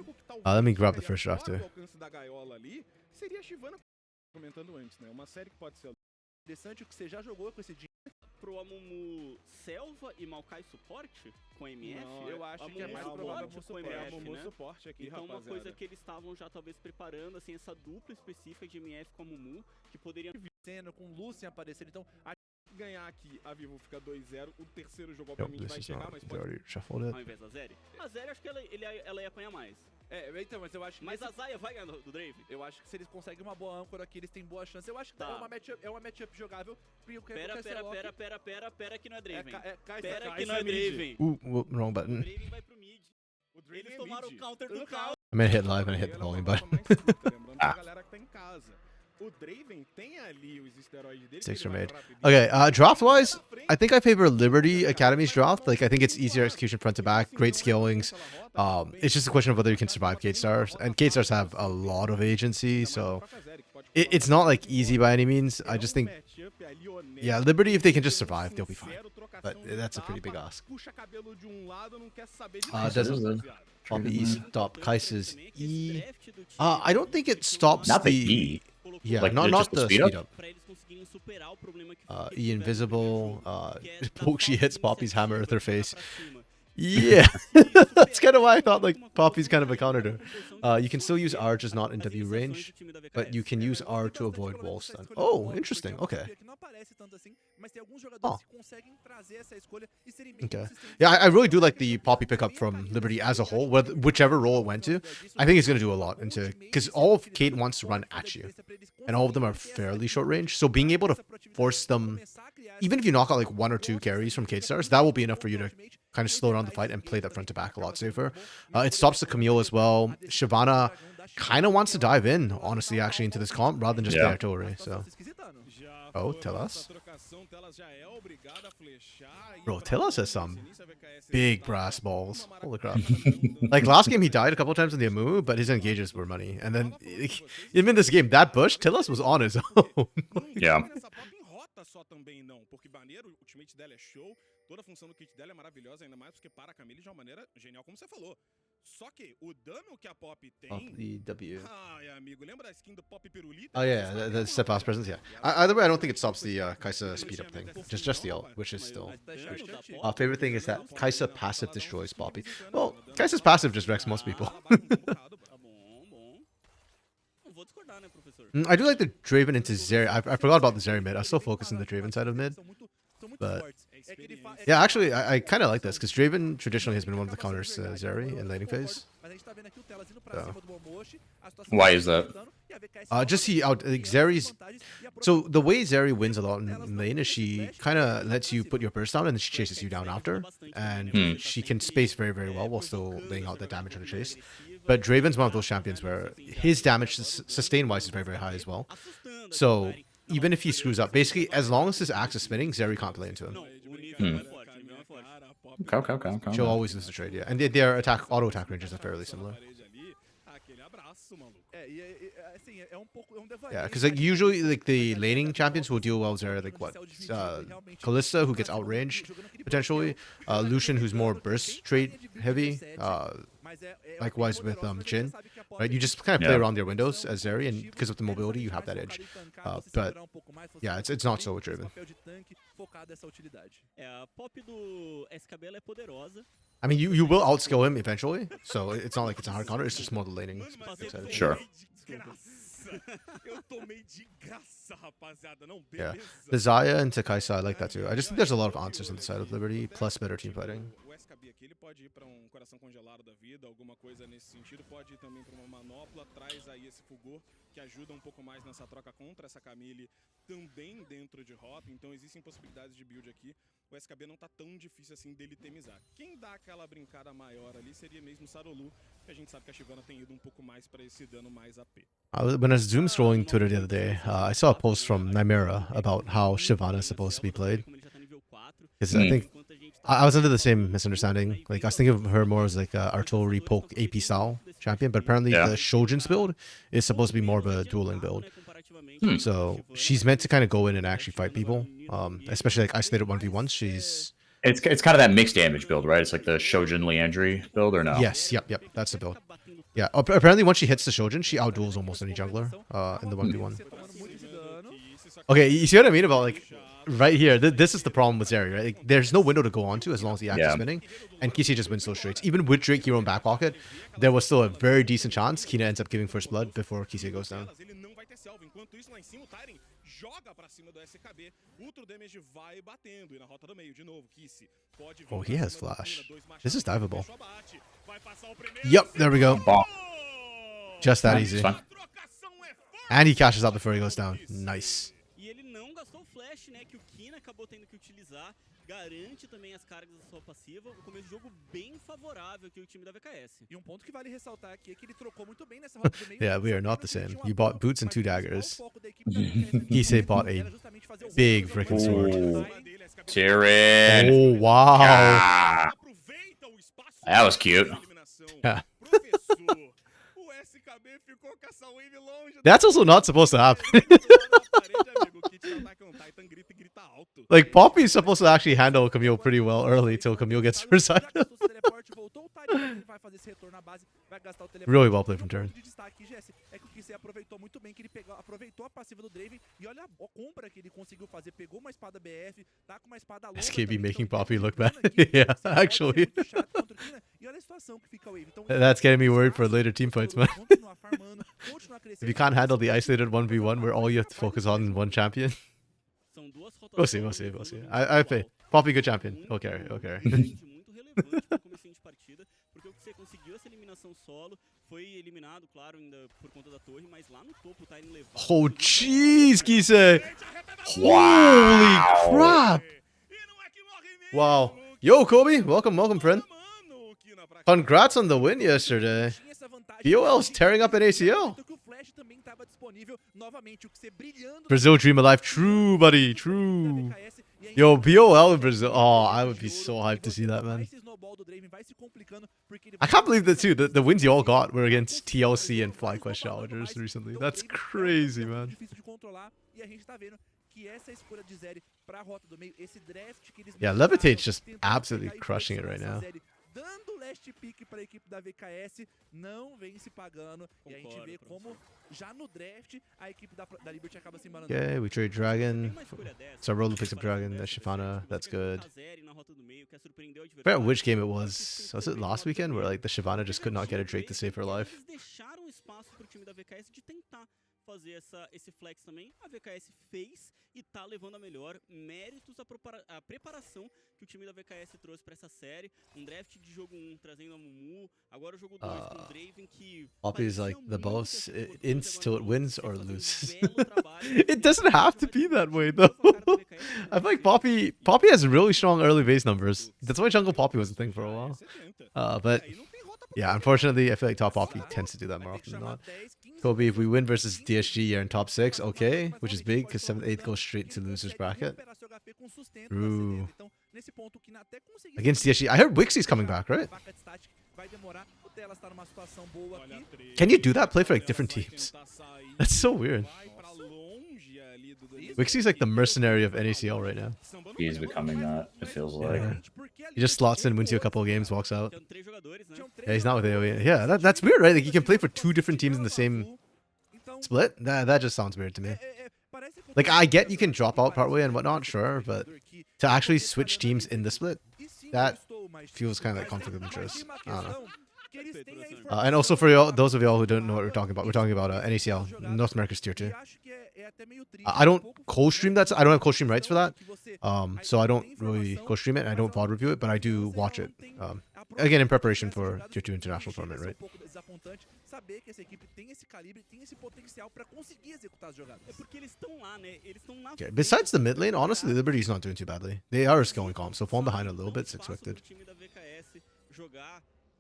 Let me grab the first draft too. Interessante o que você já jogou com esse Pro Amumu Selva e Maokai suporte com MF? Não, eu acho que é mais Amumu provável suporte com suporte, MF, Amumu né? suporte aqui, Então uma rapaziada. coisa que eles estavam já talvez preparando, assim, essa dupla específica de MF com Amumu, que poderia... sendo com Lucian aparecendo, então Ganhar aqui, a Vivo fica 2-0. O terceiro jogo, Yep, obviamente, this vai is chegar, not. mas They pode... already shuffled it. Ao invés da Zeri? A Zeri, acho que ela ia apanhar mais. então, mas eu acho que Mas a Zaya vai ganhar do Draven? eu acho que se eles conseguem uma boa âncora aqui, eles têm boa chance. Eu acho que Tá. é uma matchup jogável. Pera que não é Draven. Pera Que não é Draven. Ooh, wrong O button. Draven vai pro mid. O Draven Eles é tomaram o mid. counter do counter. I meant hit live and I hit the volume button. Lembrando pra galera que tá em casa. O Draven tem ali os esteroides dele. Six que are ele made. vai rapidinho. Okay, draft-wise, I think I favor Liberty Academy's draft. Like, I think it's easier execution front to back, great skillings. It's just a question of whether you can survive Gate Stars. And Gate Stars have a lot of agency, so it's not like easy by any means. I just think, yeah, Liberty, if they can just survive, they'll be fine. But that's a pretty big ask. Does it Poppy stop Kai'Sa's E? I don't think it stops Not the E. Yeah, Like, not just the the speed speed up? up. Pra eles conseguirem superar o problema que E invisible. She hits Poppy's hammer with her face. pra cima. Yeah, that's kind of why I thought like Poppy's kind of a counter to her. You can still use R, just not in W range, but you can use R to avoid wall stun. Oh, interesting. Okay. Oh. Okay. Yeah, I really do like the Poppy pickup from Liberty as a whole. Whichever role it went to, I think it's going to do a lot into because all of Kate wants to run at you, and all of them are fairly short range. So being able to force them, even if you knock out like 1 or 2 carries from Kate Stars, that will be enough for you to kind of slow down the fight and play that front to back a lot safer. It stops the Camille as well. Shyvana kind of wants to dive in, honestly, actually, into this comp rather than just play artillery. So, oh, Telas. Bro, Telas has some big brass balls. Holy crap. Like last game, he died a couple times in the Amumu, but his engages were money. And then, even in this game, that bush, Telas was on his own. Yeah. Só também não, porque Baneiro, o ultimate dela é show, toda a função do kit dela é maravilhosa, ainda mais porque para a Camille de uma maneira genial, como você falou. Só que o dano que a Pop tem... The W. Ai, amigo, lembra a skin do Pop Pirulita? Oh yeah, the step past presence. Yeah. Either way, I don't think it stops the Kai'Sa speed up thing. Just the ult, which is still. Favorite thing is that Kai'Sa passive destroys Poppy. Well, Kai'Sa's passive just wrecks most people. Tá bom. Não vou discordar, né, professor? I do like the Draven into Zeri. I forgot about the Zeri mid. I was still focused on the Draven side of mid. But yeah, actually, I kind of like this because Draven traditionally has been one of the counters to Zeri in laning phase. Why is that? Just see out like Zeri's. So the way Zeri wins a lot in lane is she kind of lets you put your burst down and then she chases you down after, and she can space very well while still laying out the damage on the chase. But Draven's one of those champions where his damage sustain wise is very high as well. So even if he screws up, basically as long as his axe is spinning, Zeri can't play into him. Okay. She'll always lose the trade, yeah. And their auto attack ranges are fairly similar. Yeah, because like usually like the laning champions will deal well with Zeri, like what? Kalista, who gets outranged potentially. Lucian, who's more burst trade heavy. Likewise with Jhin, right? You just kind of play around their windows as Zeri, and because of the mobility, you have that edge. But yeah, it's not so with Draven. A pop do SKBL é poderosa. I mean, you will outskill him eventually, so it's not like it's a hard counter. It's just more the laning. Sure. Eu tomei de graça, rapaziada. Não, Yeah, beleza. the Xayah and Kai'Sa, I like that too. I just think there's a lot of answers on the side of Liberty, plus better team fighting. O SKB aqui, ele pode ir para coração congelado da vida, alguma coisa nesse sentido. Pode ir também para uma manopla, traz aí esse fulgor que ajuda um pouco mais nessa troca contra essa Camille também dentro de Hop. Então existem possibilidades de build aqui. O SKB não tá tão difícil assim dele temizar. Quem dá aquela brincada maior ali seria mesmo o Sarolu, que a gente sabe que a Shyvana tem ido um pouco mais para esse dano mais AP. When I was Zoom scrolling Twitter the other day, I saw a post from Nymera about how Shyvana is supposed to be played. Because I think I was under the same misunderstanding. Like I was thinking of her more as like a artillery poke AP style champion, but apparently the Shojin's build is supposed to be more of a dueling build. So she's meant to kind of go in and actually fight people, especially like isolated 1v1s. She's It's kind of that mixed damage build, right? It's like the Shojin Leandry build, or no? yes, yep, that's the build. Yeah, apparently once she hits the Shojin, she outduels almost any jungler in the 1v1. Okay, you see what I mean about like right here? This is the problem with Zeri, right? Like, there's no window to go onto as long as the axe is spinning, and Kise just wins those trades. Even with Drake Hero in back pocket, there was still a very decent chance Kina ends up giving first blood before Kise goes down. Oh, he has flash. This is diveable. Yep, there we go. Just that easy. And he cashes out before he goes down. Nice. E ele não gastou o flash, né, que o Kina acabou tendo que utilizar, garante também as cargas da sua passiva, o começo de jogo bem favorável que o time da VKS. E ponto que vale ressaltar aqui é que ele trocou muito bem nessa rota do meio. Yeah, we are not the same. You bought boots and 2 daggers. Kise bought a big freaking sword. Tyrion. Oh, wow. Ah, that was cute. Yeah. That's also not supposed to happen. Like, Poppy's supposed to actually handle Camille pretty well early till Camille gets first item. Really well played from Turn. SKB making Poppy look bad. Yeah, actually. That's getting me worried for later team fights, man. If you can't handle the isolated 1v1 where all you have to focus on is one champion. We'll see. I pay. Poppy, good champion. Okay. Porque o que você conseguiu essa eliminação solo foi eliminado, claro, ainda por conta da torre, mas lá no topo o Tyrion levou. Oh, jeez, Kise! Holy crap! Wow. Yo, Kobe, welcome, friend. Congrats on the win yesterday. VOL's tearing up an ACL. Brazil dream alive. True, buddy. True. Yo, BOL in Brazil. Oh, I would be so hyped to see that, man. I can't believe that, too. The wins you all got were against TLC and FlyQuest Challengers recently. That's crazy, man. Yeah, Levitate's just absolutely crushing it right now. Dando last pick para a equipe da VKS, não vem se pagando. E a gente vê como já no draft a equipe da Liberty acaba se embalando. Okay, we trade Dragon. So Rolo picks up Dragon, that's Shyvana, that's good. I forgot which game it was. Was it last weekend where like the Shyvana just could not get a Drake to save her life? Fazer esse flex também, a VKS fez e tá levando a melhor, méritos a preparação que o time da VKS trouxe para essa série, draft de jogo 1 trazendo a Mumu, agora o jogo 2 com o Draven que Poppy is like the boss, ints till it wins or loses. It doesn't have to be that way though. I feel like Poppy has really strong early base numbers. That's why Jungle Poppy was a thing for a while. But yeah, unfortunately, I feel like top Poppy tends to do that more often than not. Kobe, if we win versus DSG, you're in top 6, okay, which is big because 7th, 8th goes straight to loser's bracket. Ooh. Against DSG, I heard Wixie's coming back, right? Can you do that? Play for like different teams? That's so weird. Wixie's like the mercenary of NACL right now. He's becoming that, it feels like. Yeah. He just slots in, wins you a couple of games, walks out. Yeah, he's not with AoE. Yeah, that's weird, right? Like you can play for 2 different teams in the same split? That just sounds weird to me. Like I get you can drop out partway and whatnot, sure, but to actually switch teams in the split, that feels kind of like conflict of interest. I don't know. And also for y'all, those of y'all who don't know what we're talking about NACL, North America's tier 2. I don't co-stream that. I don't have co-stream rights for that. So I don't really co-stream it. And I don't VOD review it, but I do watch it. Again, in preparation for tier 2 international tournament, right? Okay, besides the mid lane, honestly, Liberty's not doing too badly. They are going calm, so falling behind a little bit is expected.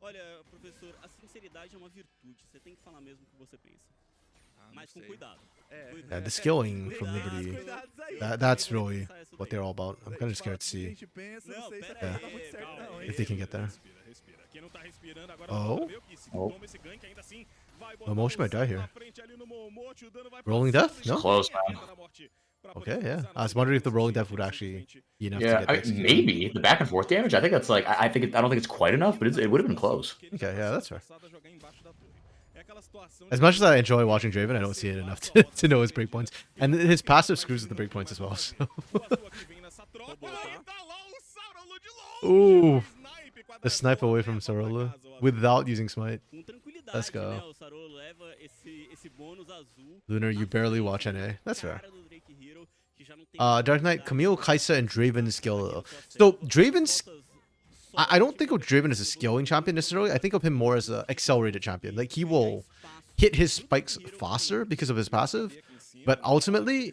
Olha, professor, a sinceridade é uma virtude. Você tem que falar mesmo o que você pensa. Mas com cuidado. Yeah, the skilling from Liberty, that's really what they're all about. I'm kind of scared to see if they can get there. Oh? Momochi might die here. Rolling death? No? Close, man. Okay, yeah. I was wondering if the rolling death would actually be enough to Yeah, get the execution. maybe the back and forth damage. I think that's like I don't think it's quite enough, but it would have been close. Okay, yeah, that's fair. As much as I enjoy watching Draven, I don't see it enough to know his breakpoints. And his passive screws with the breakpoints as well. So. Ooh. The snipe away from Sarola without using smite. Let's go. Lunar, you barely watch NA. That's fair. Dark Knight, Camille, Kaisa, and Draven skill. So Draven's... I don't think of Draven as a scaling champion necessarily. I think of him more as an accelerated champion. Like, he will hit his spikes faster because of his passive. But ultimately,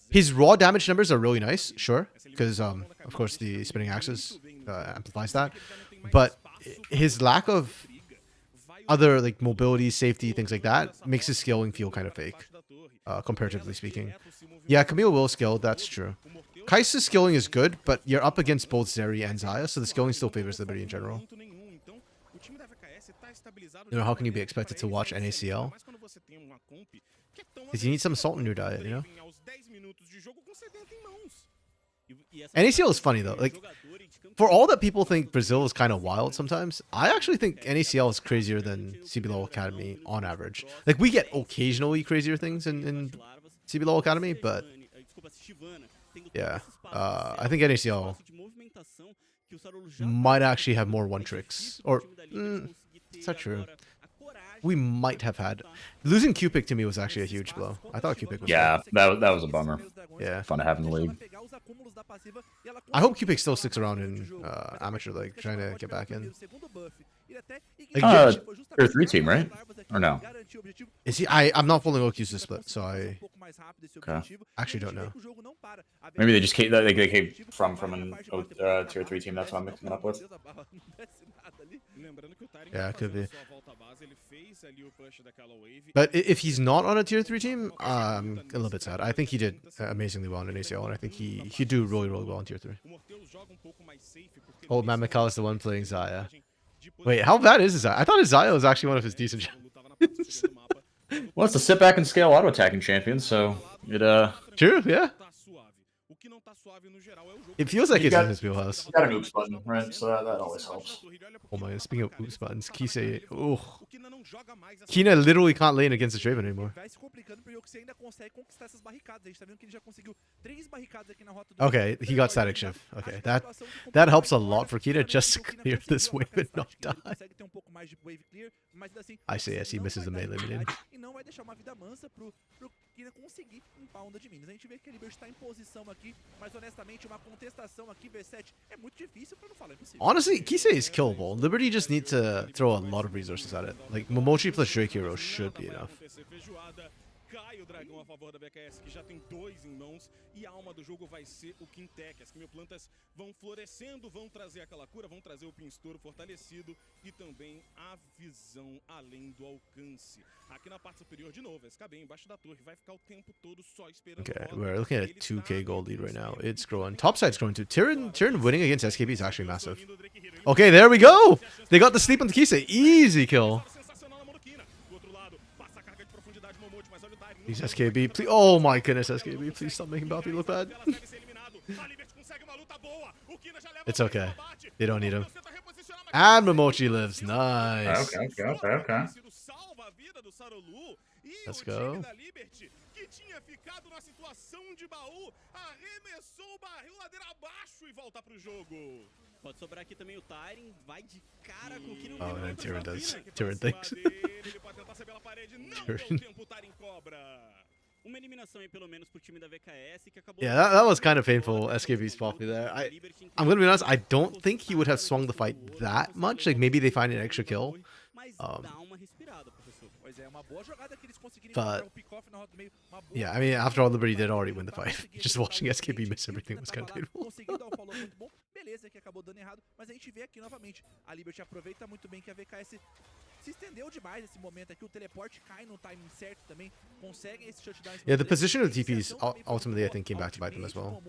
his raw damage numbers are really nice, sure. Because, of course, the spinning axis amplifies that. But his lack of other, like, mobility, safety, things like that, makes his scaling feel kind of fake, comparatively speaking. Yeah, Camille will scale, that's true. Kai'Sa's scaling is good, but you're up against both Zeri and Xayah, so the scaling still favors Liberty in general. You know, how can you be expected to watch NACL? Because you need some salt in your diet, you know? NACL is funny, though. Like, for all that people think Brazil is kind of wild sometimes, I actually think NACL is crazier than CBLOL Academy on average. Like, we get occasionally crazier things in CBLOL Academy, but... yeah, I think NACL might actually have more one tricks. Or, is that true? We might have had... Losing Q-Pick to me was actually a huge blow. I thought Q-Pick was... Yeah, that was a bummer. Yeah. Fun to have in the league. I hope Q-Pick still sticks around in Amateur League, trying to get back in. Tier 3 team, right? Or no? Is he? I'm not following OQ's to split, so I actually don't know. Maybe they just came. They came from an tier 3 team. That's what I'm mixing it up with. Yeah, it could be. But if he's not on a tier 3 team, I'm a little bit sad. I think he did amazingly well in ACL, and I think he'd do really, really well in tier 3. Old man Mikal is the one playing Xayah. Wait, how bad is his Xayah? I thought his Xayah was actually one of his decent champions. Well, it's the sit back and scale auto attacking champion, so it True, yeah. It feels like it's in his wheelhouse. got an oops button, right? So that always helps. Oh my god, speaking of oops buttons, Kise, oh. Kina literally can't lane against the Draven anymore. Okay, he got static shift. Okay, that helps a lot for Kina just to clear this wave and not die. I see, as he misses the melee minion. Honestly, Kise is killable. Liberty just need to throw a lot of resources at it. Like, Momochi plus Drake Hero should be enough. Cai o dragão a favor da VKS, que já tem 2 em mãos, e a alma do jogo vai ser o Quintec. As Quimioplantas vão florescendo, vão trazer aquela cura, vão trazer o Pinstouro fortalecido e também a visão além do alcance. Aqui na parte superior, de novo, SKB embaixo da torre, vai ficar o tempo todo só esperando. Okay, we're looking at a 2k gold lead right now. It's growing. Topside's growing too. Tyrion winning against SKB is actually massive. Okay, there we go! They got the sleep on the Kise. Easy kill. Please, SKB, please. Oh my goodness, SKB, please stop making Balpi look bad. It's okay. They don't need him. And Momochi lives. Nice. Okay. Let's go. Pode sobrar aqui também o Tyrion, vai de cara com o que não Oh, and then Tyrion does. Tyrion thinks. Uma eliminação aí pelo menos pro time da VKS que acabou. Yeah, that was kind of painful. SKB's Balpi there. I'm gonna be honest, I don't think he would have swung the fight that much. Like, maybe they find an extra kill. But yeah, I mean, after all, Liberty did already win the fight. Just watching SKB miss everything was kind of painful. Beleza, que acabou dando errado, mas a gente vê aqui novamente. A Liberty aproveita muito bem que a VKS se estendeu demais esse momento aqui, o teleporte cai no timing certo também, conseguem esse shutdown. Yeah, the position of the TPs ultimately I think came back to bite them as well.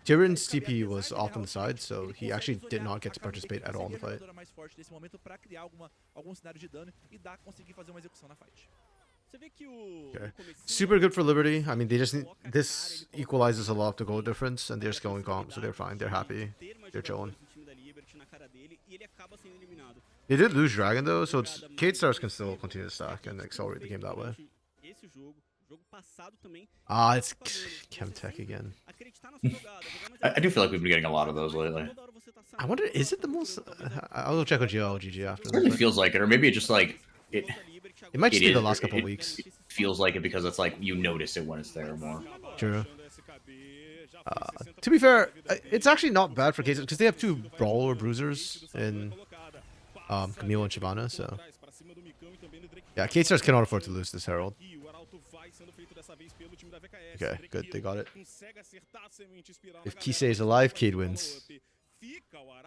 Tyran's TP was off on the side, so he actually did not get to participate at all in the fight. Okay. Super good for Liberty. I mean, they just need, this equalizes a lot of the goal difference, and they're just going calm, so they're fine. They're happy. They're chilling. They did lose Dragon though, so it's K-Stars can still continue to stack and accelerate the game that way. Ah, it's Chemtech again. I do feel like we've been getting a lot of those lately. I wonder, is it the most? I'll go check with GG after It this. really feels like it, or maybe it just like it. It might just be the is, last couple it weeks. Feels like it because it's like you notice it when it's there more. True. To be fair, it's actually not bad for K-Stars because they have two brawler bruisers in Camille and Shyvana, so yeah, K-Stars cannot afford to lose this Herald. Okay, good, they got it. If Kise is alive, Cade wins.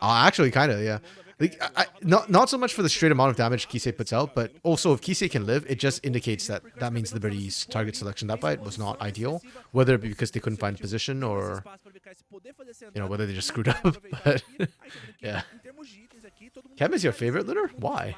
Actually, kind of, yeah. Like, not so much for the straight amount of damage Kise puts out, but also if Kise can live, it just indicates that means Liberty's target selection that fight was not ideal, whether it be because they couldn't find position or, you know, whether they just screwed up. But yeah. Chem is your favorite litter? Why?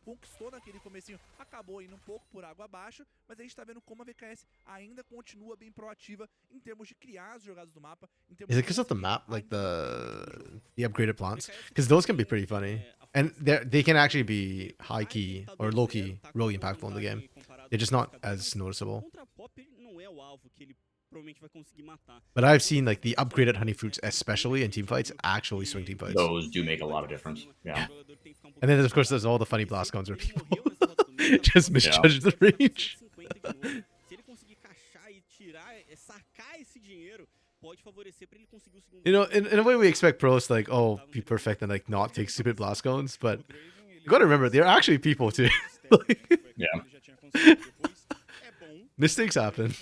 Conquistou naquele comecinho, acabou indo pouco por água abaixo, mas a gente tá vendo como a VKS ainda continua bem proativa em termos de criar as jogadas do mapa. Is it because of the map, like the upgraded plants? Because those can be pretty funny, and they can actually be high key or low key, really impactful in the game. They're just not as noticeable. But I've seen like the upgraded honey fruits, especially in team fights, actually swing team fights. Those do make a lot of difference. Yeah. And then of course there's all the funny blast cones where people just misjudge the range. You know, in a way we expect pros to like, oh, be perfect and like not take stupid blast cones, but you gotta remember they're actually people too. Yeah. Mistakes happen.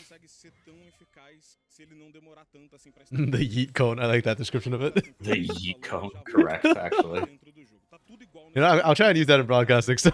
The yeet cone, I like that description of it. The yeet cone, correct, actually. You know, I'll try and use that in broadcast next time.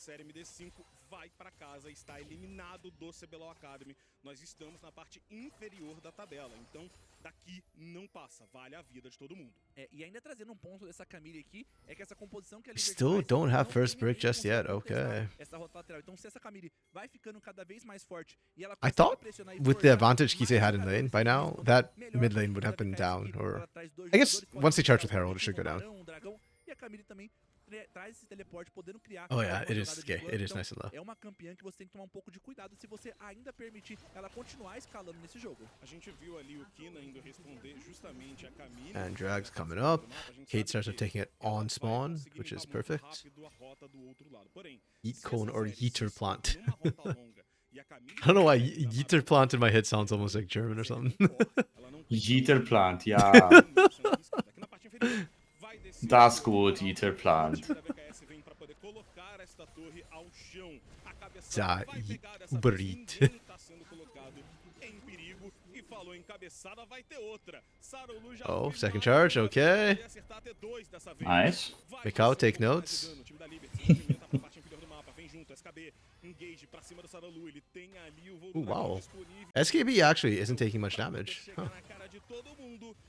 série MD5 vai para casa, está eliminado do CBLOL Academy. Nós estamos na parte inferior da tabela, então daqui não passa, vale a vida de todo mundo. E ainda trazendo ponto dessa Camille aqui, é que essa composição que a Still don't have first break just yet, okay. Essa rota lateral. Então se essa Camille vai ficando cada vez mais forte e ela I thought with the advantage Kise had in lane, by now, that mid lane would have been down, or I guess once they charge with Herald, it should go down. E a Camille também traz esse teleporte, podendo criar. Oh yeah, it is gay. It is nice and low. É uma campeã que você tem que tomar um pouco de cuidado se você ainda permitir ela continuar escalando nesse jogo. A gente viu ali o Kina indo responder justamente a Camille. And Drag's coming up. Kate starts taking it on spawn, which is perfect. Yeet cone or yeeter plant. I don't know why yeeter plant in my head sounds almost like German or something. Yeeter plant, ja. Das gut, Yeeter plant. Ja, Uberit. Oh, second charge, okay. Nice. Mikao, take notes. Ooh, wow. SKB actually isn't taking much damage. Huh.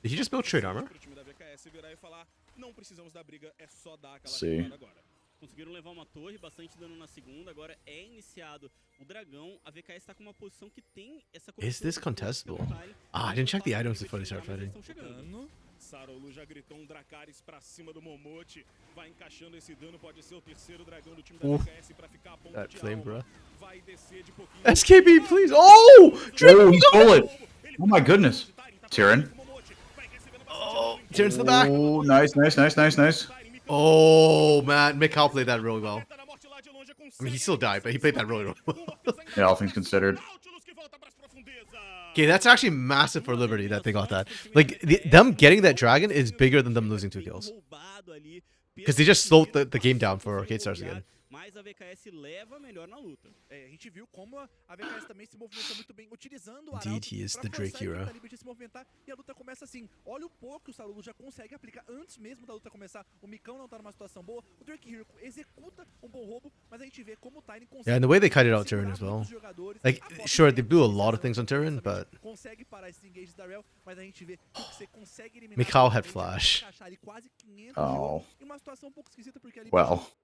Did he just build straight armor? See. Conseguiram levar uma torre, bastante dano na segunda, agora é iniciado o dragão. A VKS está com uma posição que tem essa. Is this contestable? Ah, I didn't check the items before they start fighting. Sarolu já gritou Dracarys pra cima do Momote. Vai encaixando esse dano, pode ser o terceiro dragão do time da VKS pra ficar a ponto That de flame, alma. bro. Vai descer de pouquinho. SKB, please! Oh! Oh, he stole it! Oh my goodness. Tyran. Oh, turns to the back. Oh, nice, nice, nice, nice, nice. Oh, man. Mikao played that really well. I mean, he still died, but he played that really well. Yeah, all things considered. Okay, that's actually massive for Liberty that they got that. Like, them getting that dragon is bigger than them losing 2 kills. Because they just slowed the game down for Arcade Stars again. mais a VKS leva melhor na luta. A gente viu como a VKS também se movimentou muito bem, utilizando o Indeed, he is the Drake hero. a Liberty se movimentar, e a luta começa assim. Olha o pouco que o Salulo já consegue aplicar antes mesmo da luta começar. O Micão não tá numa situação boa, o Drake Hero executa um bom roubo, mas a gente vê como o Tiny consegue... Yeah, and the way they cut it out Tyrion as well. Like, sure, they do a lot of things on Tyrion, but... Consegue parar esses engages da Rel, mas a gente vê que você consegue eliminar... Mikhail had flash. Oh. Em uma situação um pouco esquisita, porque ali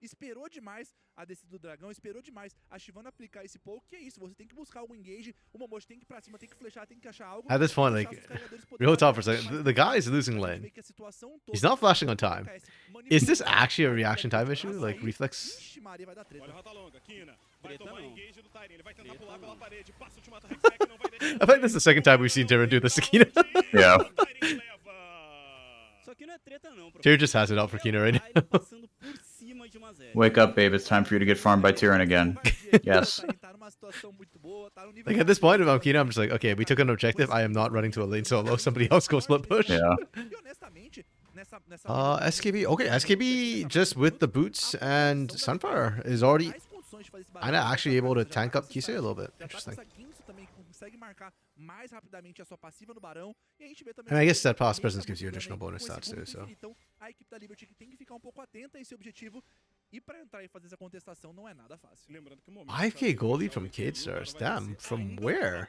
esperou demais a descida do dragão, esperou demais a Shyvana aplicar esse poke, que é isso, você tem que buscar algum engage, o Momoshi tem que ir pra cima, tem que flechar, tem que achar algo. At this point, like, real talk for a second, the guy is losing lane. He's not flashing on time. Is this actually a reaction time issue? Like, reflex? Ixi, Maria, vai dar treta. Olha a rota longa, Kina. Vai Treta tomar não. engage do Tyrion. Ele vai tentar Treta pular não. pela parede. Passa o ultimato Hextech, não vai deixar. I think this is the second time we've seen Tyrion do this to Kina. Yeah. Tyrion leva. Só que não é treta não. Tyrion just has it out for Kina right now. Ele passando por cima de uma zero. Wake up, babe. It's time for you to get farmed by Tyrion again. Yes. Tá numa situação muito boa, tá no nível... Like, at this point, if I'm Kina, I'm just like, okay, we took an objective. I am not running to a lane solo. Somebody else go split push. Yeah. E honestamente, nessa SKB. Okay, SKB just with the boots and Sunfire is already kinda actually able to tank up Kisei a little bit. Interesting. Também consegue marcar mais rapidamente a sua passiva no Barão, e a gente vê também... And I guess that past presence gives you additional bonus stats too, so... Então, a equipe da Liberty tem que ficar um pouco atenta a esse objetivo, e pra entrar e fazer essa contestação não é nada fácil. Lembrando que o momento 5k goal lead from K-Stars. Damn, from where?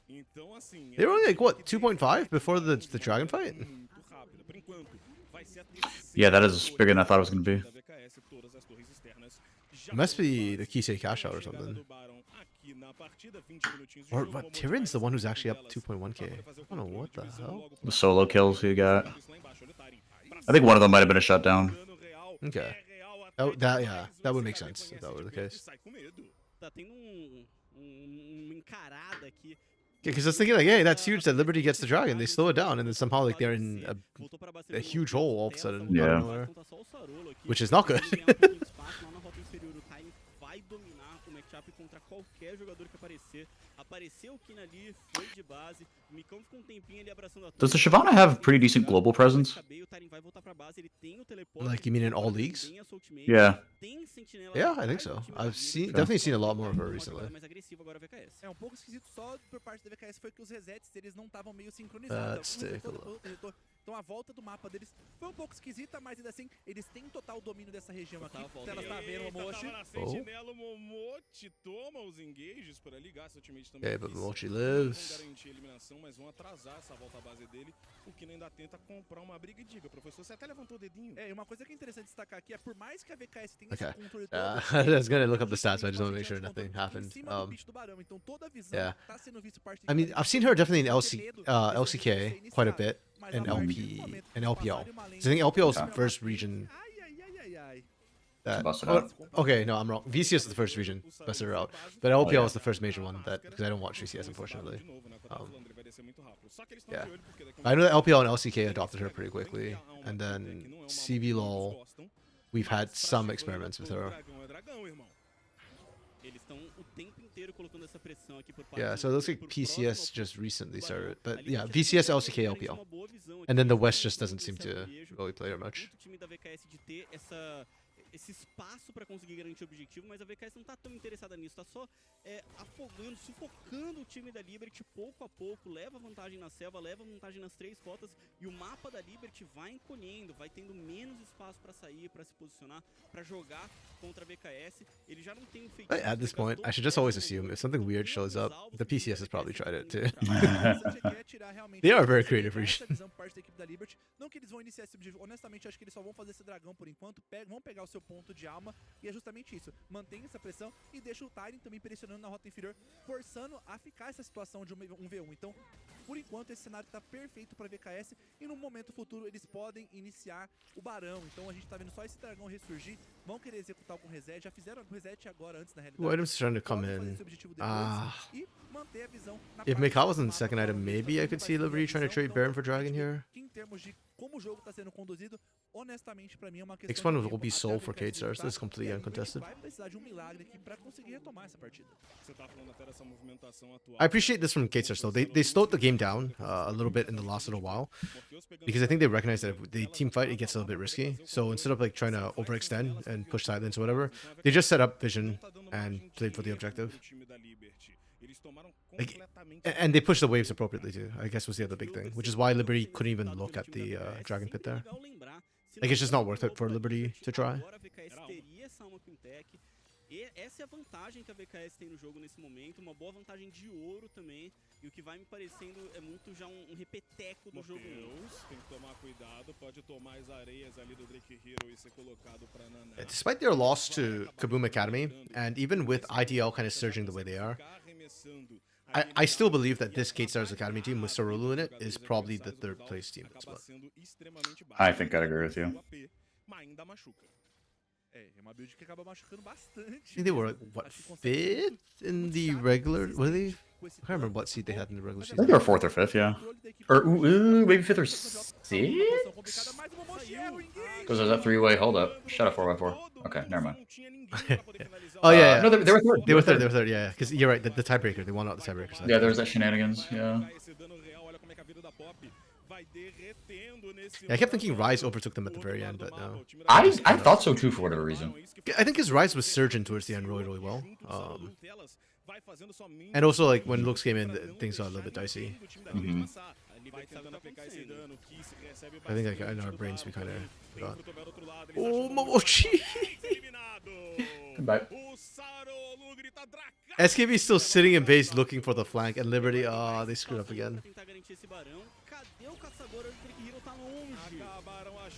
Então, assim, They were only like, what, 2.5 before the dragon fight? muito rápida. Por enquanto, vai ser a terceira Yeah, that is bigger than I thought it was going to be. da VKS, todas as torres externas já It must be the colocadas. Kisei cash out or Chegada something. do Barão aqui na partida, 20 minutinhos de Or jogo, what? Momoshi Tyrion's the vai one who's ser actually up delas 2.1k. pra I poder fazer o don't know controle what de the visão hell. logo The solo kills you got. lá embaixo. Olha o Tyrion. I think one of them might have been a shutdown. Dano real, Okay. é real até Oh, that, demais. yeah, that would make Você sense if reconhece that were the de perto e case. sai com medo. Tá tendo uma encarada aqui. Because I was thinking like, hey, that's huge that Liberty gets the dragon. They slow it down, and then somehow like they're in Voltou pra base a huge hole all of a sudden. Yeah. Out of nowhere. Conta só o Sarolo aqui. Which is not good. Ele ganhar um pouquinho de espaço lá na rota inferior. O Tiny vai dominar o matchup contra qualquer jogador que aparecer. Apareceu o Kina ali, foi de base. O Micão ficou um tempinho ali abraçando a Does the Shyvana have pretty decent global presence? O Tiny vai voltar pra base, ele tem o teleporte. Like, you mean in all leagues? Tem a sua ultimate, Yeah. tem sentinela Yeah, I atrás think do so. time da I've Liberty. seen definitely seen a lot more of her Uma recently. jogada mais agressiva agora a VKS. É um pouco esquisito só por parte da VKS foi que os resets deles não estavam meio sincronizados. Let's take a look. Então a volta do mapa deles foi um pouco esquisita, mas ainda assim, eles têm total domínio dessa região aqui. Total volta. Elas tá vendo o Eita, Momoshi. tava na sentinela, o Momoshi toma os engages por ali, gasta o ultimate também. Yeah, but Isso Momoshi não lives. vão garantir a eliminação, mas vão atrasar essa volta à base dele. O Kina ainda tenta comprar uma briga e diga, professor, você até levantou o dedinho. É, e uma coisa que é interessante destacar aqui é, por mais que a VKS tenha Okay. esse controle todo, I was gonna look up the stats, but I just want to make sure nothing em happened. cima do pitch do Barão, então toda a visão yeah. tá sendo vista por parte I mean, da I've seen her definitely in medo LCK quite a bit, mas and a partir do LP, momento que and eles LPL. passarem uma lane, So I think LPL is the eles first region Ai. that. Busted Oh, out. okay, no, I'm wrong. VCS is the first region, busted her out, but LPL is the first major one that because I don't watch VCS unfortunately. Yeah. I know that LPL and LCK adopted her pretty quickly, and then CBLOL, we've had some experiments with her. Eles estão o tempo inteiro colocando essa pressão aqui por parte Yeah, so it looks like por PCS próximo just recently do started, Barão. but Ali yeah, a gente VCS, já LCK, garante LPL. uma boa visão And then the aqui, West just dentro doesn't seem desse to arpejo. really play her much. Muito o time da VKS de ter esse espaço para conseguir garantir o objetivo, mas a VKS não tá tão interessada nisso, tá só afogando, sufocando o time da Liberty pouco a pouco, leva vantagem na selva, leva vantagem nas 3 rotas, e o mapa da Liberty vai encolhendo, vai tendo menos espaço para sair, para se posicionar, para jogar contra a VKS. Ele já não tem um feitiço. At this point, I should just always assume if something weird shows up, the PCS has probably tried it too. They are very creative region. Não que eles vão iniciar esse objetivo, honestamente acho que eles só vão fazer esse dragão por enquanto, vão pegar o seu ponto de alma, e é justamente isso, mantém essa pressão e deixa o Tyrion também pressionando na rota inferior, forçando a ficar essa situação de um v1. Então, por enquanto, esse cenário tá perfeito para VKS, e no momento futuro eles podem iniciar o Barão. Então a gente tá vendo só esse dragão ressurgir, vão querer executar algum reset, já fizeram o reset agora antes na realidade. Ooh, items trying to come Podem fazer in. esse objetivo depois Ah. e manter ter a visão na If parte Mikhail was do in the mapa second pra item, onde maybe vai I could ser see a Liberty trying to visão. trade Então, Baron for Dragon acredito here. que em termos de como o jogo tá sendo conduzido, honestamente, pra mim é uma questão Next one de will tempo be até Soul a for VKS K-Stars. voltar, This is completely e a Liquid uncontested. vai precisar de um milagre aqui pra conseguir retomar essa partida. Você tá falando até dessa movimentação atual. I appreciate this from K-Stars though. They slowed the game down a little bit in the last little while because I think they recognize that if they team fight, it gets a little bit risky. So instead of like trying to overextend and push silence or whatever, they just set up vision and played for the objective. Like, and they push the waves appropriately too, I guess was the other big thing, which is why Liberty couldn't even look at the Dragon Pit there. Like, it's just not worth it for Liberty to try. Agora a VKS teria essa alma com tech. E essa é a vantagem que a VKS tem no jogo nesse momento, uma boa vantagem de ouro também. E o que vai me parecendo é muito já um repeteco do jogo 1. Tem que tomar cuidado, pode tomar as areias ali do Drake Hero e ser colocado pra Naná. Despite their loss to Kaboom Academy, and even with IDL kind of surging the way they are, I still believe that this K-Stars Academy team with Sorulu in it is probably the third place team. I think I'd agree with you. É uma build que acaba machucando bastante. I think they were, like, what, fifth in the regular? Were they? I can't remember what seed they had in the regular I think season. they were 4th or 5th, yeah. Or maybe 5th or 6th? Because there's that 3-way hold up. Shut up, 4x4. Okay, never mind. Oh yeah, No, they were 3rd. they were third. Yeah, because you're right. The tiebreaker, they won out the tiebreaker. So Yeah, there was that shenanigans, yeah. Yeah, I kept thinking Rise overtook them at the very end, but no. I thought so too for whatever reason. I think his Rise was surging towards the end really well. And also, like, when Lux came in, things got a little bit dicey. Mm-hmm. I think, like, in our brains, we kind of forgot. Oh, Momochi! Goodbye. SKB still sitting in base looking for the flank, and Liberty, they screwed up again.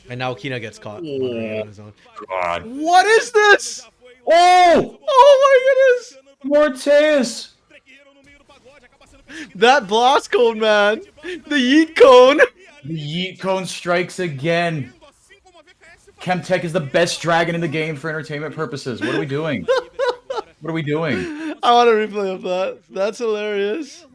And now Kina gets caught. On his own. God. What is this? Oh! Oh my goodness! Mortis! That blast cone, man! The yeet cone! The Yeet Cone strikes again. Chemtech is the best dragon in the game for entertainment purposes. What are we doing? What are we doing? I want a replay of that. That's hilarious.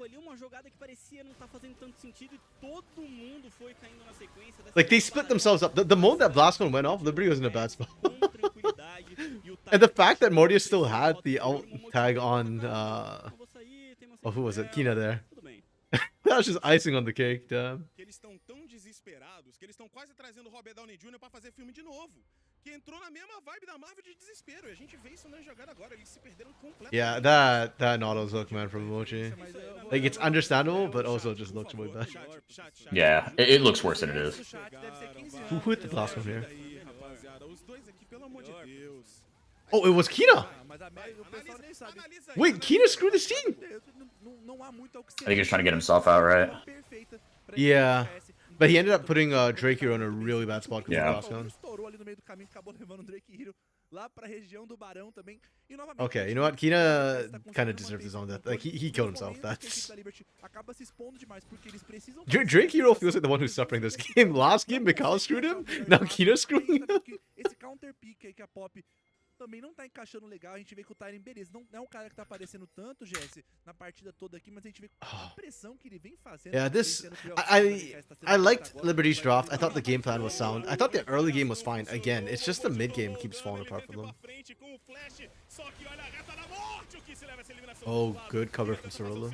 Like, they split themselves up. The moment that blast cone went off, Liberty was in a bad spot. And the fact that Mortius still had the alt tag on, oh, who was it? Kina there. That was just icing on the cake, damn. Que eles estão tão desesperados que eles estão quase trazendo o Robert Downey Jr. pra fazer filme de novo. Que entrou na mesma vibe da Marvel de desespero. E a gente vê isso na jogada agora. Eles se perderam completamente. Yeah, that Nautilus look, man, from Mochi. Like, it's understandable, but also just looks way bad. Yeah, it looks worse than it is. Who hit the blast cone here? Aí, rapaziada, os dois aqui, pelo amor de Deus. Oh, it was Kina! Wait, Kina screwed his team! I think he's trying to get himself out, right? Yeah. But he ended up putting Drake here in a really bad spot because Yeah. of the blast cone. Estourou ali no meio do caminho, acabou levando o Drake Hero lá pra região do Barão também. E novamente, Okay, you know what? Kina kind of deserved his own death. Like, he killed himself. That's... acaba se expondo demais porque eles precisam Drake Hero feels like the one who's suffering this game. Last game, Mikhail screwed him. Now Kina's screwing him. esse counter pick aí que a Pop também não tá encaixando legal. A gente vê que o Tyrion, beleza, não é um cara que tá aparecendo tanto, Jesse, na partida toda aqui, mas a gente vê a pressão que ele vem fazendo. Yeah, this... I liked Liberty's draft. I thought the game plan was sound. I thought the early game was fine. Again, it's just the mid game keeps falling apart for them. Oh, good cover from Sorolo.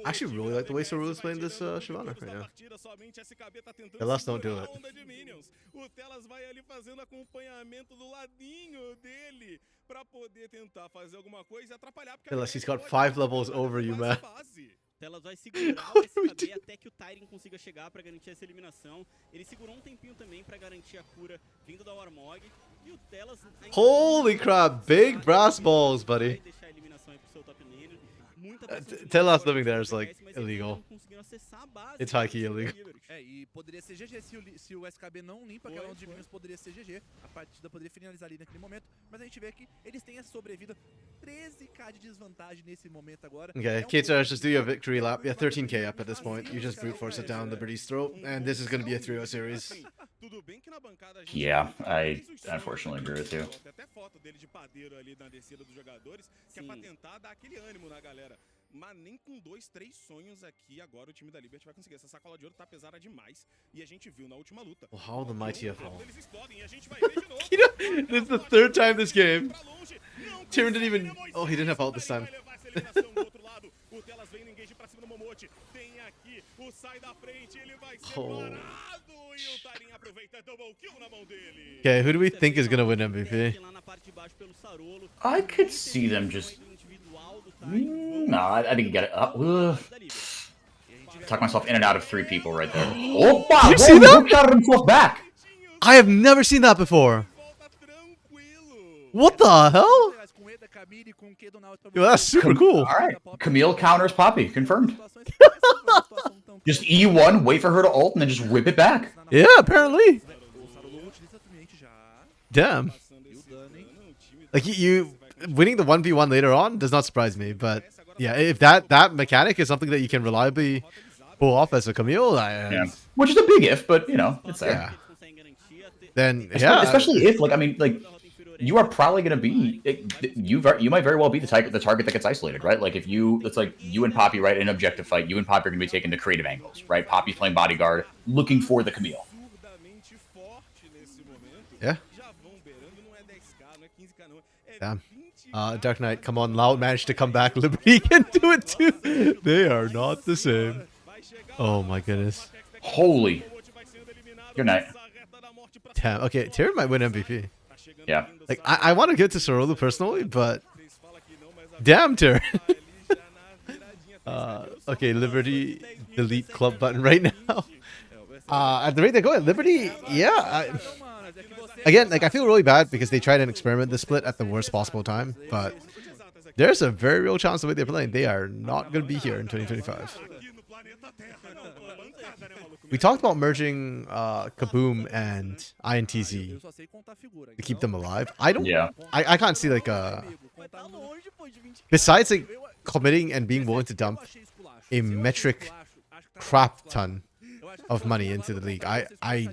I actually really like the way Sorolo's playing this Shyvana right now. The last don't do it. O Telas vai ali fazendo acompanhamento do ladinho dele pra poder tentar fazer alguma coisa e atrapalhar. Unless he's got 5 levels over you, man. Telas vai segurar o SKB até que o Tyrion consiga chegar pra garantir essa eliminação. Ele segurou um tempinho também pra garantir a cura vindo da Warmog. E o Telas... Holy crap, big brass balls, buddy. Vai deixar a eliminação aí pro seu top laner. Telas living there is like illegal. It's high-key illegal. É, e poderia ser GG se o SKB não limpa aquela onda de minions, poderia ser GG. A partida poderia finalizar ali naquele momento, mas a gente vê que eles têm essa sobrevida. 13k de desvantagem nesse momento agora. Okay, K-Stars, just do your victory lap. Yeah, 13k up at this point. You just brute force it down Liberty's throat, and this is going to be a 3-0 series. Yeah, I unfortunately agree with you. Até foto dele de padeiro ali na descida dos jogadores, que é pra tentar dar aquele ânimo na galera. Mas nem com 2, 3 sonhos aqui, agora o time da Liberty vai conseguir. Essa sacola de ouro tá pesada demais. E a gente viu na última luta. Well, how the mighty have fallen. Eles explodem e a gente vai ver de novo. You know, this is the third time this game. Tyrion didn't even... Oh, he didn't have ult this time. O Telas vem no engage pra cima do Momote. Tem aqui o sai da frente, ele vai ser Oh. parado. E o Tarim aproveita double kill na mão dele. Okay, who do we think is gonna win MVP? I could see them just. No, I didn't get it. Talk myself in and out of 3 people right there. Oh, wow! Did you see that? He shot himself back. I have never seen that before. What the hell? Yo, that's super cool. All right, Camille counters Poppy. Confirmed. Just E1, wait for her to ult, and then just whip it back. Yeah, apparently. Damn. Like you winning the 1v1 later on does not surprise me, but yeah, if that mechanic is something that you can reliably pull off as a Camille, Yeah. Which is a big if, but you know, it's there. yeah. Then yeah, Especially if, like, I mean, like, you are probably going to be, you might very well be the target that gets isolated, right? Like, if you, it's like you and Poppy, right, in an objective fight, you and Poppy are going to be taking the creative angles, right? Poppy's playing bodyguard, looking for the Camille. yeah. Damn. Dark Knight, come on, Loud managed to come back. Liberty can do it too. They are not the same. Oh my goodness. Holy. Good night. Damn. Okay, Tyrion might win MVP. Yeah. Like I want to give it to Sorolu personally, but damn Tyrion. Okay, Liberty delete club button right now. At the rate they're going, Liberty, yeah. Again, like I feel really bad because they tried and experiment the split at the worst possible time, but there's a very real chance the way they're playing, they are not going to be here in 2025. We talked about merging Kaboom and INTZ to keep them alive. I don't. Yeah. I can't see like besides like committing and being willing to dump a metric crap ton of money into the league. I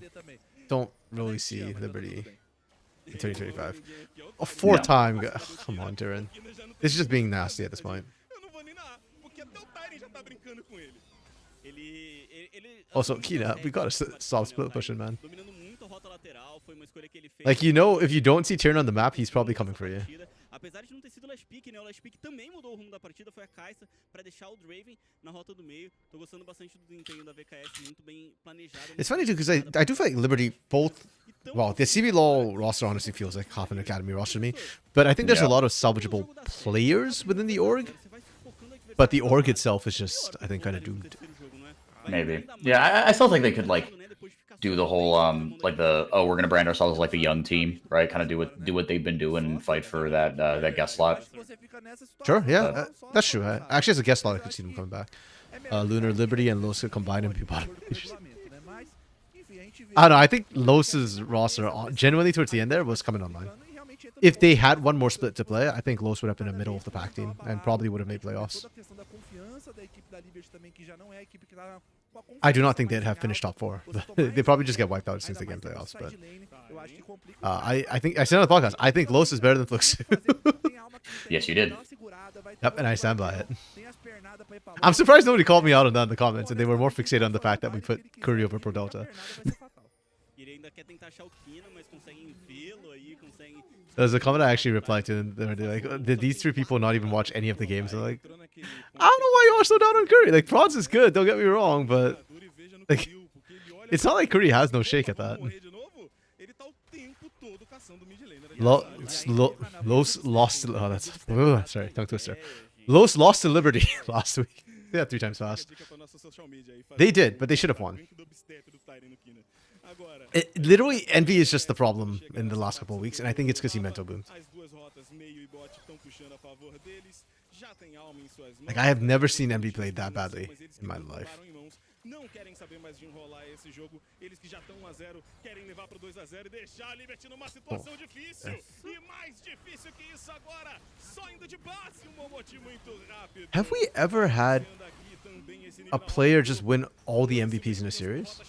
don't really see Liberty in 2025. A fourth time. Come on, Tyrion. This is just being nasty at this point. Also, Kina, we gotta stop split pushing, man. Like, you know, if you don't see Tyrion on the map, he's probably coming for you. Apesar de não ter sido o Last Pick, né? O Last Pick também mudou o rumo da partida, foi a Kai'Sa pra deixar o Draven na rota do meio. Tô gostando bastante do desempenho da VKS, muito bem planejado. It's funny too, because I do feel like Liberty both. Well, the CBLOL roster honestly feels like half an academy roster to me, but I think there's a lot of salvageable players within the org. But the org itself is just, I think, kind of doomed. Maybe. Yeah, I still think they could, like, do the whole like the we're gonna brand ourselves as like the young team, right? Kind of do what they've been doing and fight for that that guest slot. Sure, yeah, that's true. Actually, as a guest slot, I could see them coming back. Lunar Liberty and Los combine and be bottom. I don't know. I think Los's roster genuinely towards the end there was coming online. If they had one more split to play, I think Los would have been in the middle of the pack team and probably would have made playoffs. I do not think they'd have finished top 4. They probably just get wiped out as soon as they get in playoffs. But I think I said on the podcast, I think Los is better than Fluxu. Yes, you did. Yep, and I stand by it. I'm surprised nobody called me out on that in the comments, and they were more fixated on the fact that we put Curry over Pro Delta. There's a comment I actually replied to, and they're like, did these 3 people not even watch any of the games? I'm like, I don't know why you are so down on Curry. Like, Franz is good, don't get me wrong, but like, it's not like Curry has no shake at that. Los lost. Oh, that's sorry, tongue twister. Los lost to Liberty last week. They had 3 times fast. They did, but they should have won. Literally, Envy is just the problem in the last couple of weeks, and I think it's because he mental boomed. Like, I have never seen Envy play that badly in my life. Não querem saber mais de enrolar esse jogo. Eles que já estão 1-0 querem levar pro 2-0 e deixar a Liberty numa situação difícil. E mais difícil que isso agora, só indo de base, Momote muito rápido. Have we ever had a player just win all the MVPs in a series?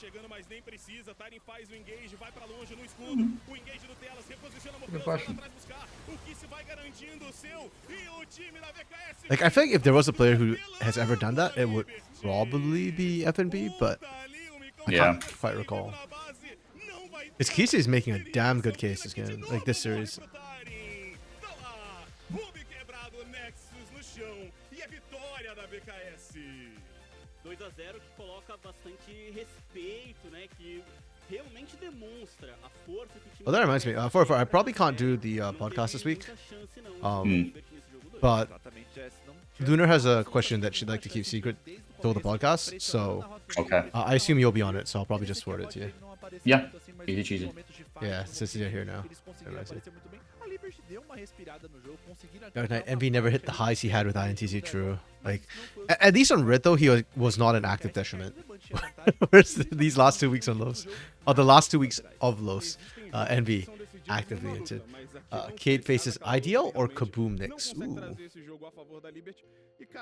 Good question. Like, I feel like if there was a player who has ever done that, it would probably be FNB, but I can't quite recall. It's Kise is making a damn good case this game, like this series. 2-0 que coloca bastante respeito, né? Que realmente demonstra a força que o time. Oh, that reminds me. I probably can't do the podcast this week. But Lunar has a question that she'd like to keep secret till the podcast, so I assume you'll be on it, so I'll probably just forward it to you. Yeah, easy cheesy. Yeah, since you're here now. Dark Knight Envy never hit the highs he had with INTZ. True. Like, at least on Red though, he was not an active detriment. Whereas these last 2 weeks on Los, or the last 2 weeks of Los, Envy actively into. Cade faces IDL or Kaboom next. Ooh.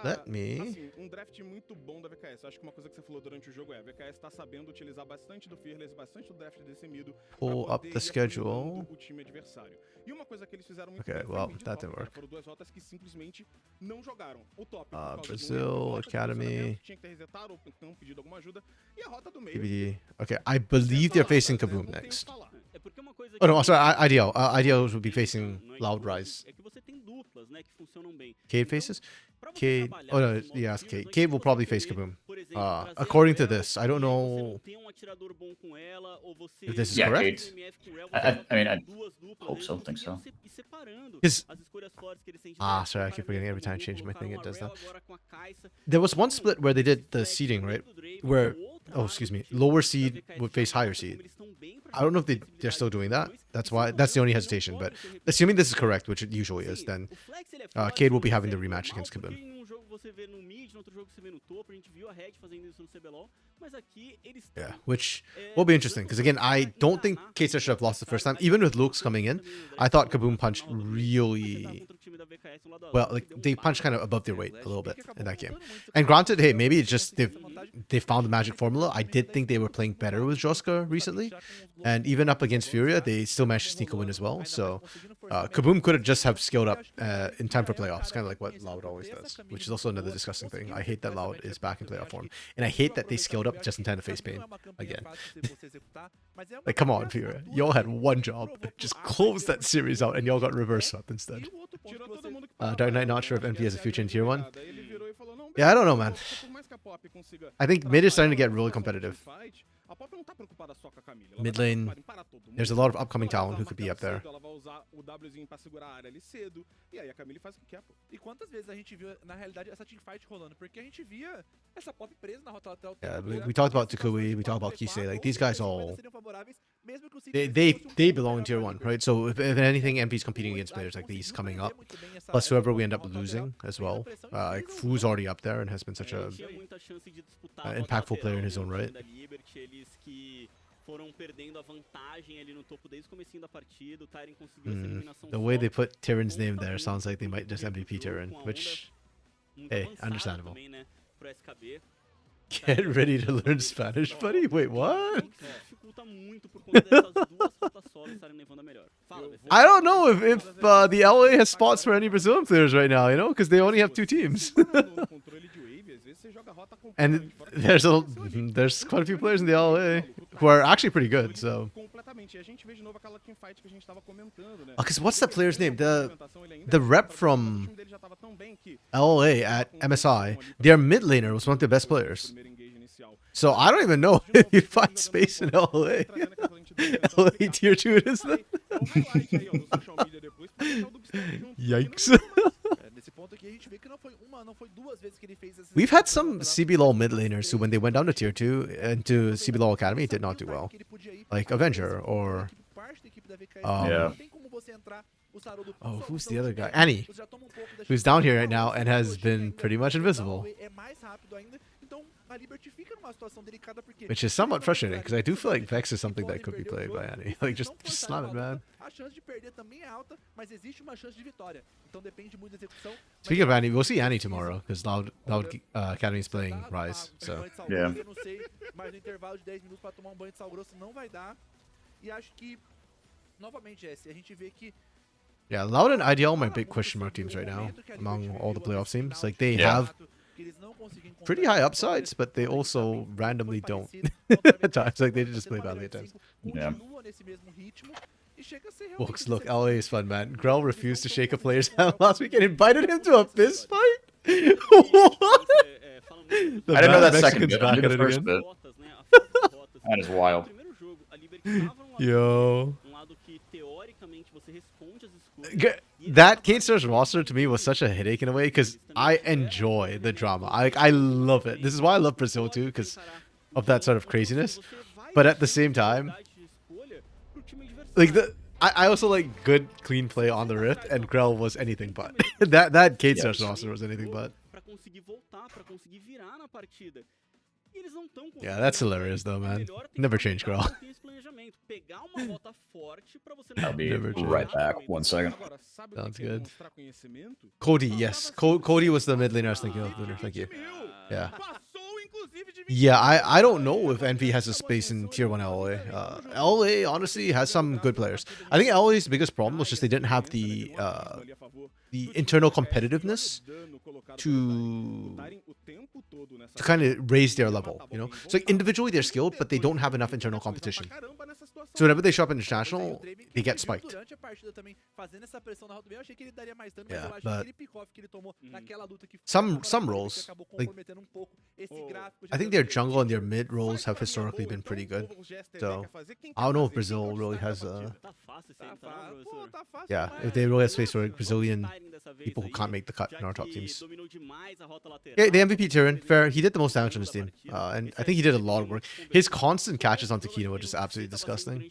Let me. Assim, draft muito bom da VKS. Acho que uma coisa que você falou durante o jogo é a VKS tá sabendo utilizar bastante do Fearless, bastante do draft dessemido. Pull up the schedule. O time adversário. E uma coisa que eles fizeram muito Okay, well, that didn't work. Foram duas rotas que simplesmente não jogaram. O top Brazil Academy. Tinha que ter resetado ou então pedido alguma ajuda. E a rota do meio. DVD. Okay, I believe they're facing Kaboom next. É porque uma coisa Oh no, sorry, IDL. IDL will be facing Loud Rise. É que você tem duplas, né, que funcionam bem. Cade faces? Cade. Oh no, yes, Cade. Cade will probably face Kaboom. According to this, I don't know if this is correct. I mean, I hope so. Think so. Sorry, I keep forgetting every time I change my thing, it does that. There was one split where they did the seeding, right? Where, lower seed would face higher seed. I don't know if they're still doing that. That's the only hesitation. But assuming this is correct, which it usually is, then Cade will be having the rematch against Kaboom. Yeah, which will be interesting because again, I don't think Cade should have lost the first time. Even with Luke's coming in, I thought Kaboom punched really well. Like they punched kind of above their weight a little bit in that game. And granted, hey, maybe it's just they found the magic formula. I did think they were playing better with Joska recently, and even up against Furia, they still managed to sneak a win as well. So Kaboom could have just have scaled up in time for playoffs, kind of like what Loud always does, which is also another disgusting thing. I hate that Loud is back in playoff form, and I hate that they scaled up just in time to face Pain again. Like, come on, Furia, y'all had one job, just close that series out, and y'all got reverse swept instead. Dark Knight not sure if MP has a future in tier 1. Yeah, I don't know, man. I think mid is starting to get really competitive. Mid lane, there's a lot of upcoming talent who could be up there. Yeah, we talked about Takui, we talked about Kisei, like these guys all, they belong in tier 1, right? So if anything, MP's competing against players like these coming up, plus whoever we end up losing as well. Like Fu's already up there and has been such a impactful player in his own right. The way they put Tyran's name there sounds like they might just MVP Tyran, which, hey, understandable. Get ready to learn Spanish, buddy? Wait, what? I don't know if the LA has spots for any Brazilian players right now, you know, because they only have 2 teams. And there's quite a few players in the LA who are actually pretty good, so. Because what's that player's name? The rep from LA at MSI, their mid laner was one of their best players. So I don't even know if you find space in LA. LA tier 2 it is then. Yikes. We've had some CBLOL mid laners who, when they went down to tier 2 into CBLOL Academy, did not do well. Like Avenger or yeah. Oh, who's the other guy? Annie, who's down here right now and has been pretty much invisible. Which is somewhat frustrating because I do feel like Vex is something that could be played by Annie. Like, just slam it, man. Speaking of Annie, we'll see Annie tomorrow because Loud Academy is playing Rise. So yeah. Yeah, Loud and IDL are my big question mark teams right now among all the playoff teams. Like they Yeah. have pretty high upsides, but they also randomly don't. At times, like they just play badly at times. Yeah. Books, look, LA is fun, man. Grell refused to shake a player's hand last week and invited him to a fist fight. What? The I didn't know bad that second Mexicans bit. I back did at the it first again. bit. That is wild. Yo. That Kate Star's roster to me was such a headache in a way because I enjoy the drama. I love it. This is why I love Brazil too, because of that sort of craziness. But at the same time, like I also like good clean play on the Rift, and Grell was anything but. that Kate Star's roster was anything but. Yeah, that's hilarious though, man. Never change, Grell. I'll be Never change. right back. 1 second. Sounds good. Cody, yes. Cody was the mid laner I was thinking of, Lunar. Thank you. Yeah. Yeah, I don't know if Envy has a space in Tier 1 LA. LA, honestly, has some good players. I think LA's biggest problem was just they didn't have the internal competitiveness to kind of raise their level, you know? So like, individually they're skilled, but they don't have enough internal competition. So whenever they show up in international, they get spiked. Yeah, but some roles, like I think their jungle and their mid roles have historically been pretty good. So I don't know if Brazil really has a yeah, if they really have space for Brazilian people who can't make the cut in our top teams. Yeah, the MVP Tyrion, fair. He did the most damage on his team, and I think he did a lot of work. His constant catches on Taquito are just absolutely disgusting.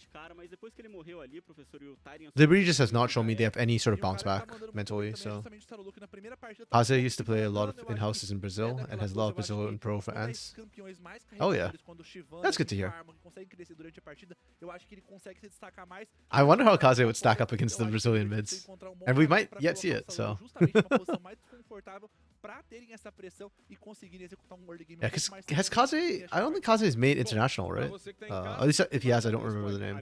Liberty just has not shown me they have any sort of bounce back mentally. So Kaze used to play a lot of in-houses in Brazil and has a lot of Brazilian pro fans. Oh yeah, that's good to hear. I wonder how Kaze would stack up against the Brazilian mids, and we might yet see it. So yeah, because has Kaze? I don't think Kaze has made international, right? At least if he has, I don't remember the name.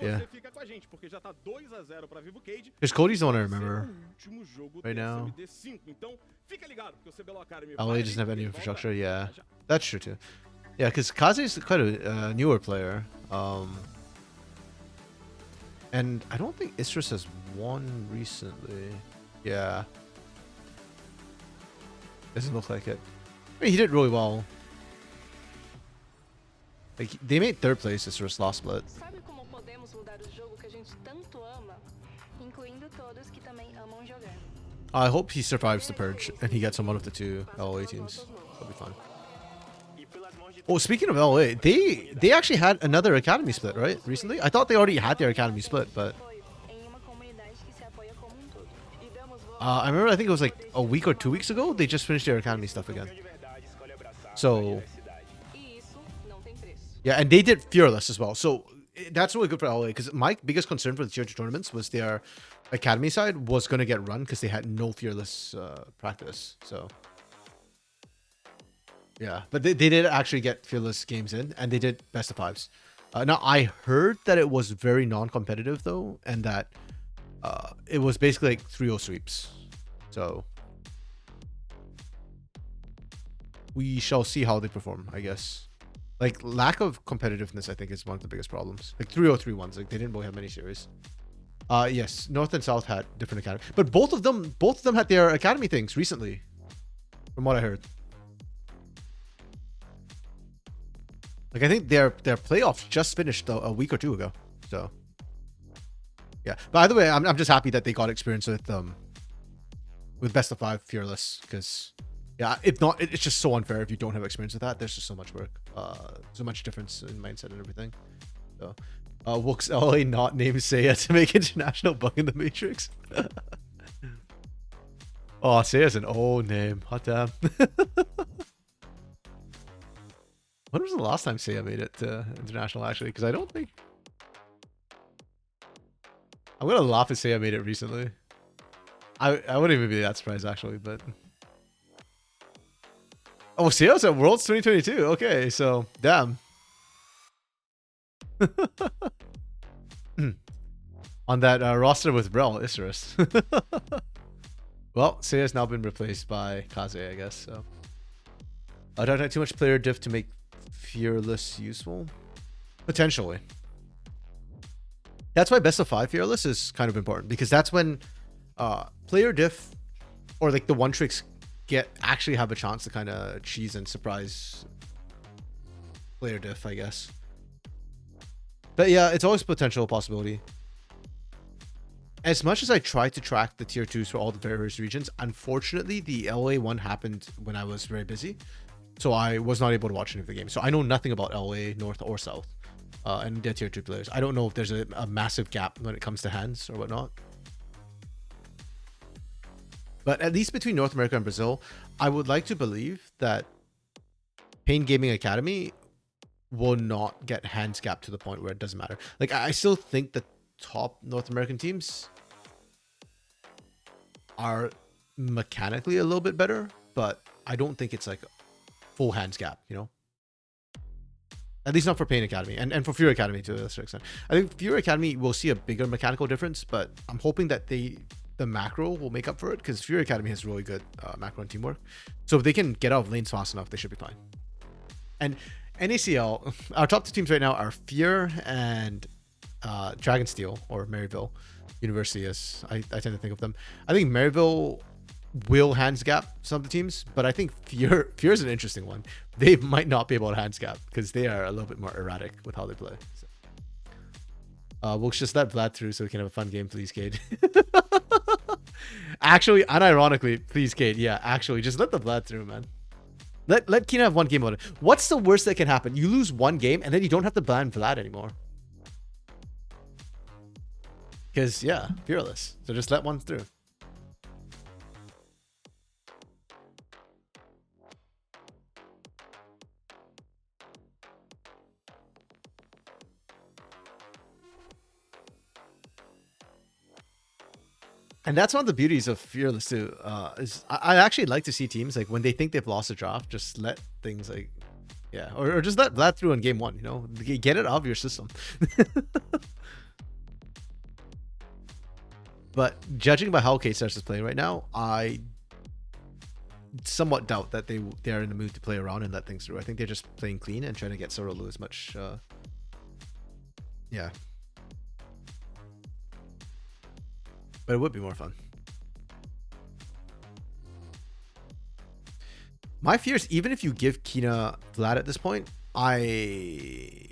Yeah. Because Cody's the one I remember right now. LA doesn't have any infrastructure. Yeah, that's true too. Yeah, because Kaze's quite a newer player. And I don't think Istris has won recently. Yeah. Doesn't look like it. I mean, he did really well. Like, they made third place Istris last split. I hope he survives the purge and he gets on one of the two LA teams. That'll be fun. Oh, speaking of LA, they actually had another academy split, right? Recently? I thought they already had their academy split, but I remember I think it was like a week or 2 weeks ago, they just finished their academy stuff again. So yeah, and they did Fearless as well. So that's really good for LA because my biggest concern for the tier 2 tournaments was their academy side was going to get run because they had no Fearless practice. So yeah, but they did actually get Fearless games in, and they did best of fives. Now, I heard that it was very non-competitive, though, and that it was basically like 3-0 sweeps. So we shall see how they perform, I guess. Like, lack of competitiveness, I think, is one of the biggest problems. Like 3-0 3-1s, like they didn't really have many series. Yes, North and South had different academy, but both of them had their academy things recently, from what I heard. Like, I think their playoffs just finished a week or two ago. So yeah. By the way, I'm just happy that they got experience with best of 5 Fearless, because yeah, if not, it's just so unfair if you don't have experience with that. There's just so much work, so much difference in mindset and everything. So Wook's LA not named Seiya to make international bug in the Matrix. Oh, Seiya's an old name. Hot damn. When was the last time Seiya made it to international, actually? Because I don't think... I'm going to laugh if Seiya made it recently. I wouldn't even be that surprised, actually, but... Oh, Seiya's at Worlds 2022. Okay, so, damn. On that roster with Brel, Isurus. Well, Seiya has now been replaced by Kaze, I guess. So, don't have too much player diff to make Fearless useful. Potentially. That's why best of 5 Fearless is kind of important, because that's when player diff or like the one tricks actually have a chance to kind of cheese and surprise player diff, I guess. But yeah, it's always a potential possibility. As much as I try to track the tier 2s for all the various regions, unfortunately the LA one happened when I was very busy, so I was not able to watch any of the games. So I know nothing about LA, North or South, and their tier 2 players. I don't know if there's a massive gap when it comes to hands or whatnot. But at least between North America and Brazil, I would like to believe that Pain Gaming Academy will not get hands gap to the point where it doesn't matter. Like, I still think the top North American teams are mechanically a little bit better, but I don't think it's like full hands gap, you know? At least not for Pain Academy and for Fury Academy to a certain extent. I think Fury Academy will see a bigger mechanical difference, but I'm hoping that the macro will make up for it, because Fury Academy has really good macro and teamwork. So if they can get out of lanes fast enough, they should be fine. And NACL, our top 2 teams right now are Fear and Dragonsteel, or Maryville University, as I tend to think of them. I think Maryville will hands gap some of the teams, but I think Fear is an interesting one. They might not be able to hands gap because they are a little bit more erratic with how they play. So. We'll just let Vlad through so we can have a fun game, please, Cade. Actually, unironically, please, Cade. Yeah, actually, just let the Vlad through, man. Let Kina have one game on it. What's the worst that can happen? You lose one game and then you don't have to ban Vlad anymore. Because, yeah, Fearless. So just let one through. And that's one of the beauties of Fearless too. Is I actually like to see teams like when they think they've lost a draft, just let things like, yeah, or just let Vlad through in game 1. You know, get it out of your system. But judging by how K-Stars is playing right now, I somewhat doubt that they are in the mood to play around and let things through. I think they're just playing clean and trying to get Sorolu as much. Yeah. But it would be more fun. My fear is, even if you give Kina Vlad at this point, I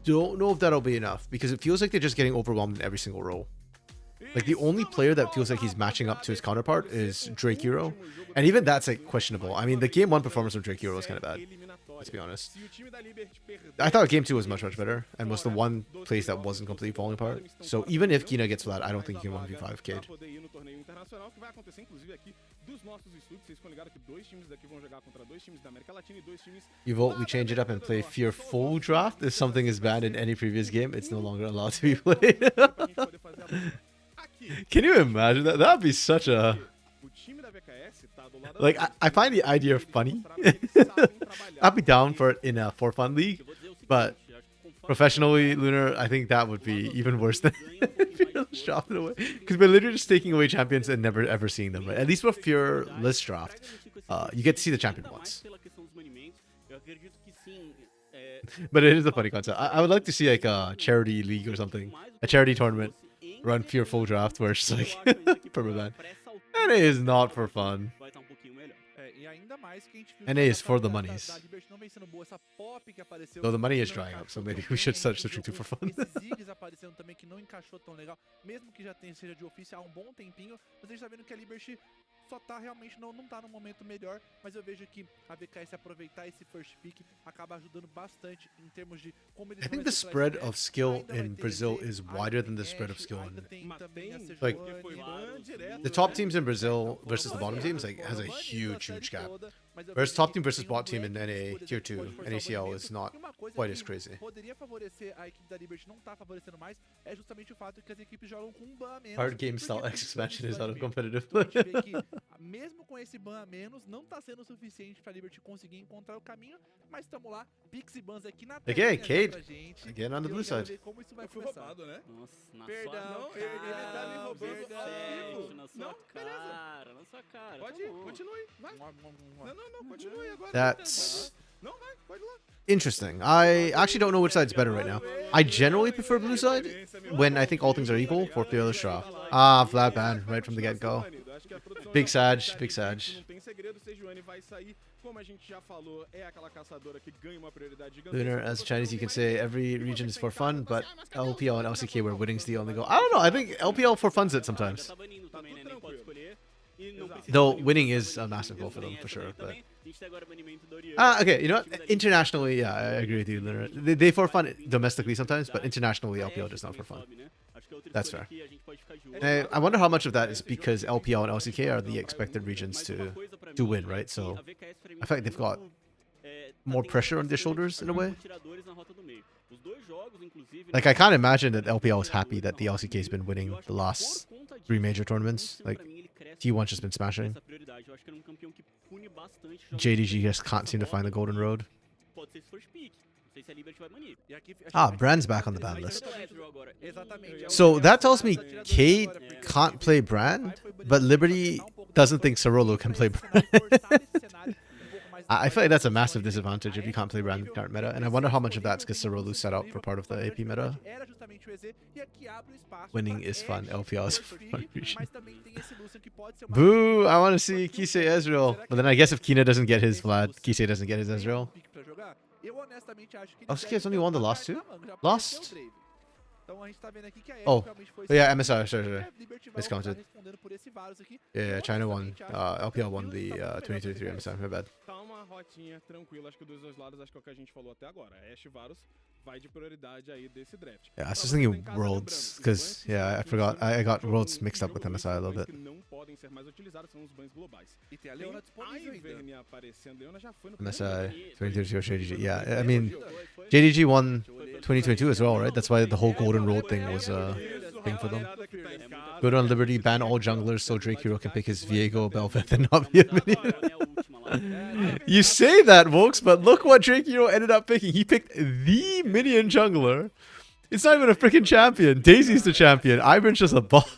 don't know if that'll be enough, because it feels like they're just getting overwhelmed in every single role. Like, the only player that feels like he's matching up to his counterpart is Drake Hero. And even that's like questionable. I mean, the game 1 performance of Drake Hero was kind of bad, let's be honest. I thought game 2 was much better and was the one place that wasn't completely falling apart. So even if Kina gets Vlad, I don't think you can 1v5 Cade. You vote we change it up and play Fear full draft. If something is banned in any previous game, it's no longer allowed to be played. Can you imagine that? That would be such a... Like, I find the idea funny. I'd be down for it in a for fun league, but professionally, Lunar, I think that would be even worse than Fearless drafted away. Because we're literally just taking away champions and never ever seeing them, right? At least with Fearless draft, you get to see the champion once. But it is a funny concept. I would like to see like a charity league or something, a charity tournament, run Fear full draft where it's just like permaban. And it is not for fun. And it is for the monies. Though the money is drying up, so maybe we should start switching to for fun. Só tá realmente não tá no momento melhor, mas eu vejo que a VKS aproveitar esse first pick acaba ajudando bastante em termos de como eles. I think the spread of skill in Brazil is wider than the spread of skill in, like, the top teams in Brazil versus the bottom teams like has a huge gap. Whereas top team versus bot team in NA tier 2 NACL is not quite as crazy. Hard game style X expansion is out of competitive. mesmo com esse ban a menos, não tá sendo o suficiente pra Liberty conseguir encontrar o caminho, mas tamo lá, Pix e bans aqui na Okay, telinha já Cade. pra gente. Again on the E eu blue quero side. ver como isso vai Eu fui começar. roubado, né? Nossa, na Perdão, sua Não, ele tá me roubando verdade. ao vivo. na sua Não, beleza. cara, na sua cara. Pode tá ir, bom. continue. Vai. Não, continue agora. That's Não, vai, pode ir lá. interesting. I actually don't know which side's better right now. I generally prefer blue side when I think all things are equal for Fearless Straw. Ah, Vlad ban right from the get-go. Big Sag, big Sag. Não tem segredo, Sejuani vai sair. Como a gente já falou, é aquela caçadora que ganha uma prioridade Lunar, gigantesca. as Chinese, you can say every region is for fun, but LPL and LCK where winning's the only goal. I don't know. I think LPL for fun's it Já sometimes. tá banindo também, né? Nem pode escolher. E não precisa Though banir winning outro. is a massive goal for them, for sure. But Também, a gente tem agora banimento do Oriana. okay, you know what? Internationally, yeah, I agree with you, Lunar. They for fun domestically sometimes, but internationally, LPL just not for fun. That's fair. I wonder how much of that is because LPL and LCK are the expected regions to win, right? So I feel like they've got more pressure on their shoulders in a way. Like I can't imagine that LPL is happy that the LCK has been winning the last 3 major tournaments. Like T1's just been smashing. JDG just can't seem to find the golden road. Ah, Brand's back on the ban list. So that tells me Cade can't play Brand, but Liberty doesn't think Sarolo can play Brand. I feel like that's a massive disadvantage if you can't play Brand current meta, and I wonder how much of that's because Sarolo set up for part of the AP meta. Winning is fun, LPL is fun. Boo! I want to see Kisei Ezreal. But then I guess if Kina doesn't get his Vlad, Kisei doesn't get his Ezreal. LCK has only won the last 2? Lost? Oh, yeah, MSI, sure. Discounted. Yeah, China won. LPL won the 2023 MSI, my bad. Tá uma rotinha tranquila, acho que dos dois lados, acho que é o que a gente falou até agora. Ashe Varus vai de prioridade aí desse draft. Yeah, I was just thinking Worlds, because, yeah, I forgot. I got Worlds mixed up with MSI a little bit. Não podem ser mais utilizados, são os bans globais. E tem a Leona disponível ainda. Aparecendo, Leona já foi no MSI 2022 JDG. Yeah, I mean, JDG won 2022 as well, right? That's why the whole Golden Road thing was a thing for them. Good on Liberty, ban all junglers so Drake Hero can pick his Viego, Belveth, and not be a minion. You say that, Volks, but look what Drake Hero ended up picking. He picked the minion jungler. It's not even a freaking champion. Daisy's the champion. Ivan's just a bot.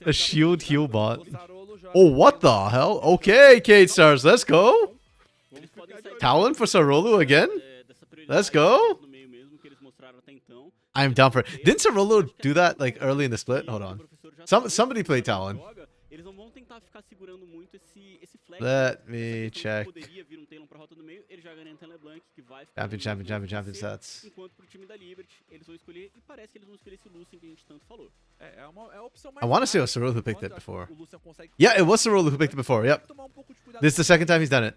A shield heal bot. Oh, what the hell? Okay, Cade Stars, let's go. Talon for Sarolo again? Let's go. I'm down for it. Didn't Sarolo do that like early in the split? Hold on. Somebody played Talon. Let me check. Champion stats. I want to say it was Sarolo who picked it before. Yeah, it was Sarolo who picked it before. Yep. This is the second time he's done it.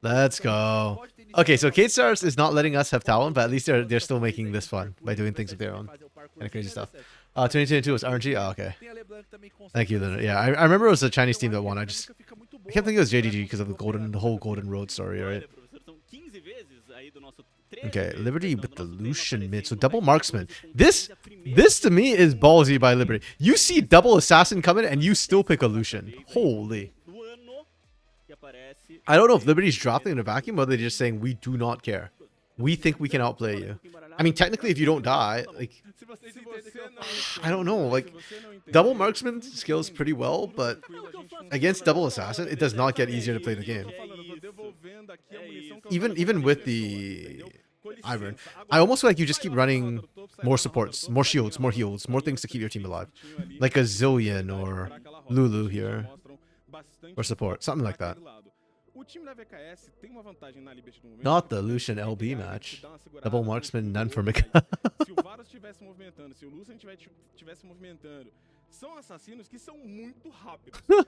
Let's go. Okay, so Cade Stars is not letting us have Talon, but at least they're still making this fun by doing things of their own. Kind of crazy stuff. 2022 was RNG? Oh, okay. Thank you, Luna. Yeah, I remember it was a Chinese team that won. I kept thinking it was JDG because of the whole Golden Road story, right? Okay, Liberty with the Lucian mid. So double marksman. This to me is ballsy by Liberty. You see double assassin coming and you still pick a Lucian. Holy. I don't know if Liberty's dropping in a vacuum or they're just saying we do not care. We think we can outplay you. I mean, technically, if you don't die, like, I don't know, like, double marksman scales pretty well, but against double assassin, it does not get easier to play the game. Even with the Iron, I almost feel like you just keep running more supports, more shields, more heals, more things to keep your team alive, like a Zillion or Lulu here, or support, something like that. Not the Lucian LB match. Double marksman, none for Mika.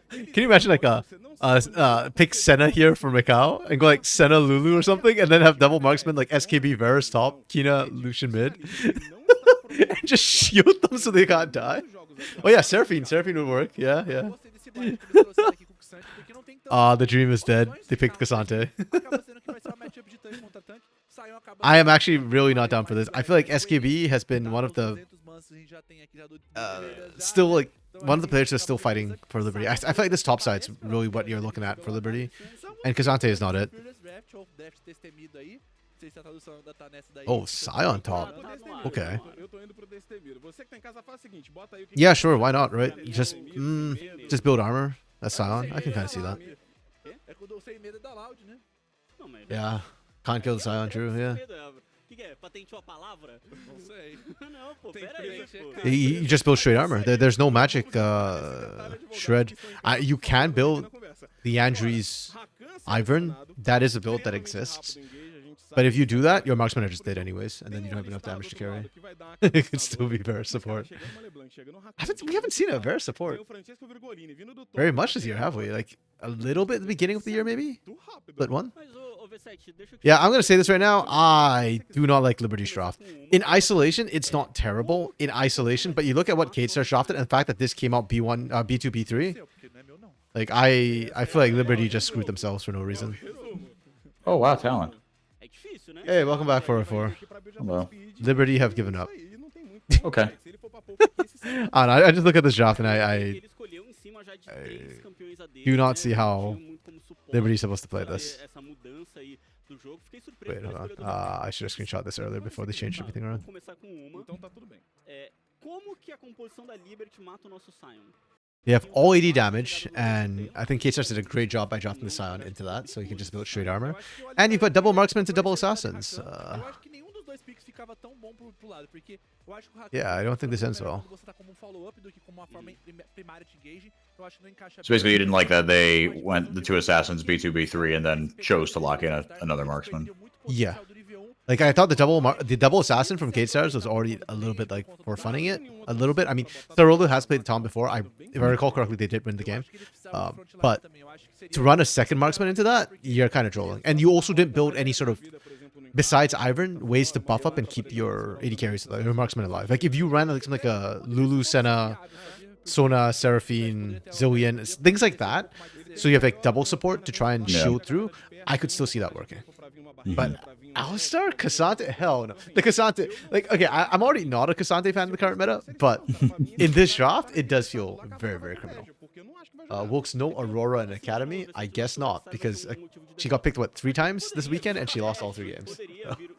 Can you imagine like pick Senna here for Macau and go like Senna Lulu or something and then have double marksman like SKB Varus top, Kina Lucian mid and just shield them so they can't die? Oh yeah, Seraphine would work. Yeah. The dream is dead. They picked Cassante. I am actually really not down for this. I feel like SKB has been one of the avanços a gente já tem aqui já do Still, like, one of the players is still fighting for Liberty. I feel like this top side's really what you're looking at for Liberty. And Kazante is not it. Oh, Sion top. Okay. Eu tô indo pro Destemido. Você que tá em casa, faz o seguinte, bota aí o que Yeah, sure, why not, right? Just build armor. That's Sion. I can kind of see that. É quando eu sei medo da Loud, né? Não, mas... Yeah. Can't kill the Sion, true, yeah. O que é? Patenteou a palavra? Não sei. Não, pô, pera aí, pô. You just build straight armor. There's no magic shred. You can build the Andres Ivern. That is a build that exists. But if you do that, your marksmen are just dead anyways, and then you don't have enough damage to carry. It could still be Vera support. We haven't seen a Vera support very much this year, have we? Like a little bit at the beginning of the year, maybe? Split one? Mas, ô, V7, deixa eu te Yeah, I'm gonna say this right now. I do not like Liberty Straft. In isolation, it's not terrible in isolation, but you look at what Kate Star drafted, and the fact that this came out B1, B2, B3. Like I feel like Liberty just screwed themselves for no reason. Oh wow, Talon. É difícil, né? Hey, welcome back 404. Hello. Liberty have given up. Okay. I just look at this draft and Ele escolheu em cima já de 3 campeões AD, do not né? see how Muito como suporte Liberty's supposed to play pra this. essa mudança aí do jogo. Fiquei surpreso Wait, com a hold on. escolha do I should have screenshot this earlier before they changed everything around. Vou começar com uma. Então tá tudo bem. Como que a composição da Liberty mata o nosso Sion? You have all 80 damage, and I think K-Stars did a great job by drafting the Scion into that, so you can just build straight armor. And you put double marksmen to double assassins. Eu acho que nenhum dos dois picks ficava tão bom pro lado, porque eu acho que o Rakan Yeah, I don't think this ends well. você tá como um follow-up do que como uma forma primária de engage, eu acho que não encaixa So basically, you didn't like that they went the 2 assassins B2, B3, and then chose to lock in another marksman. Yeah. Like, I thought the double assassin from Kate Stars was already a little bit, like, for funning it. A little bit. I mean, Tharolo has played the Tom before. If I recall correctly, they did win the game. But to run a second marksman into that, you're kind of trolling. And you also didn't build any sort of, besides Ivern, ways to buff up and keep your 80 carries, your marksman alive. Like, if you ran like something like a Lulu, Senna, Sona, Seraphine, Zillion, things like that, so you have like double support to try and shield through, I could still see that working. But Alistar? Cassante? Hell no. The Cassante, like, okay, I'm already not a Cassante fan of the current meta, but in this draft, it does feel very, very criminal. Wilkes, no Aurora in Academy? I guess not, because she got picked, what, 3 times this weekend, and she lost all 3 games.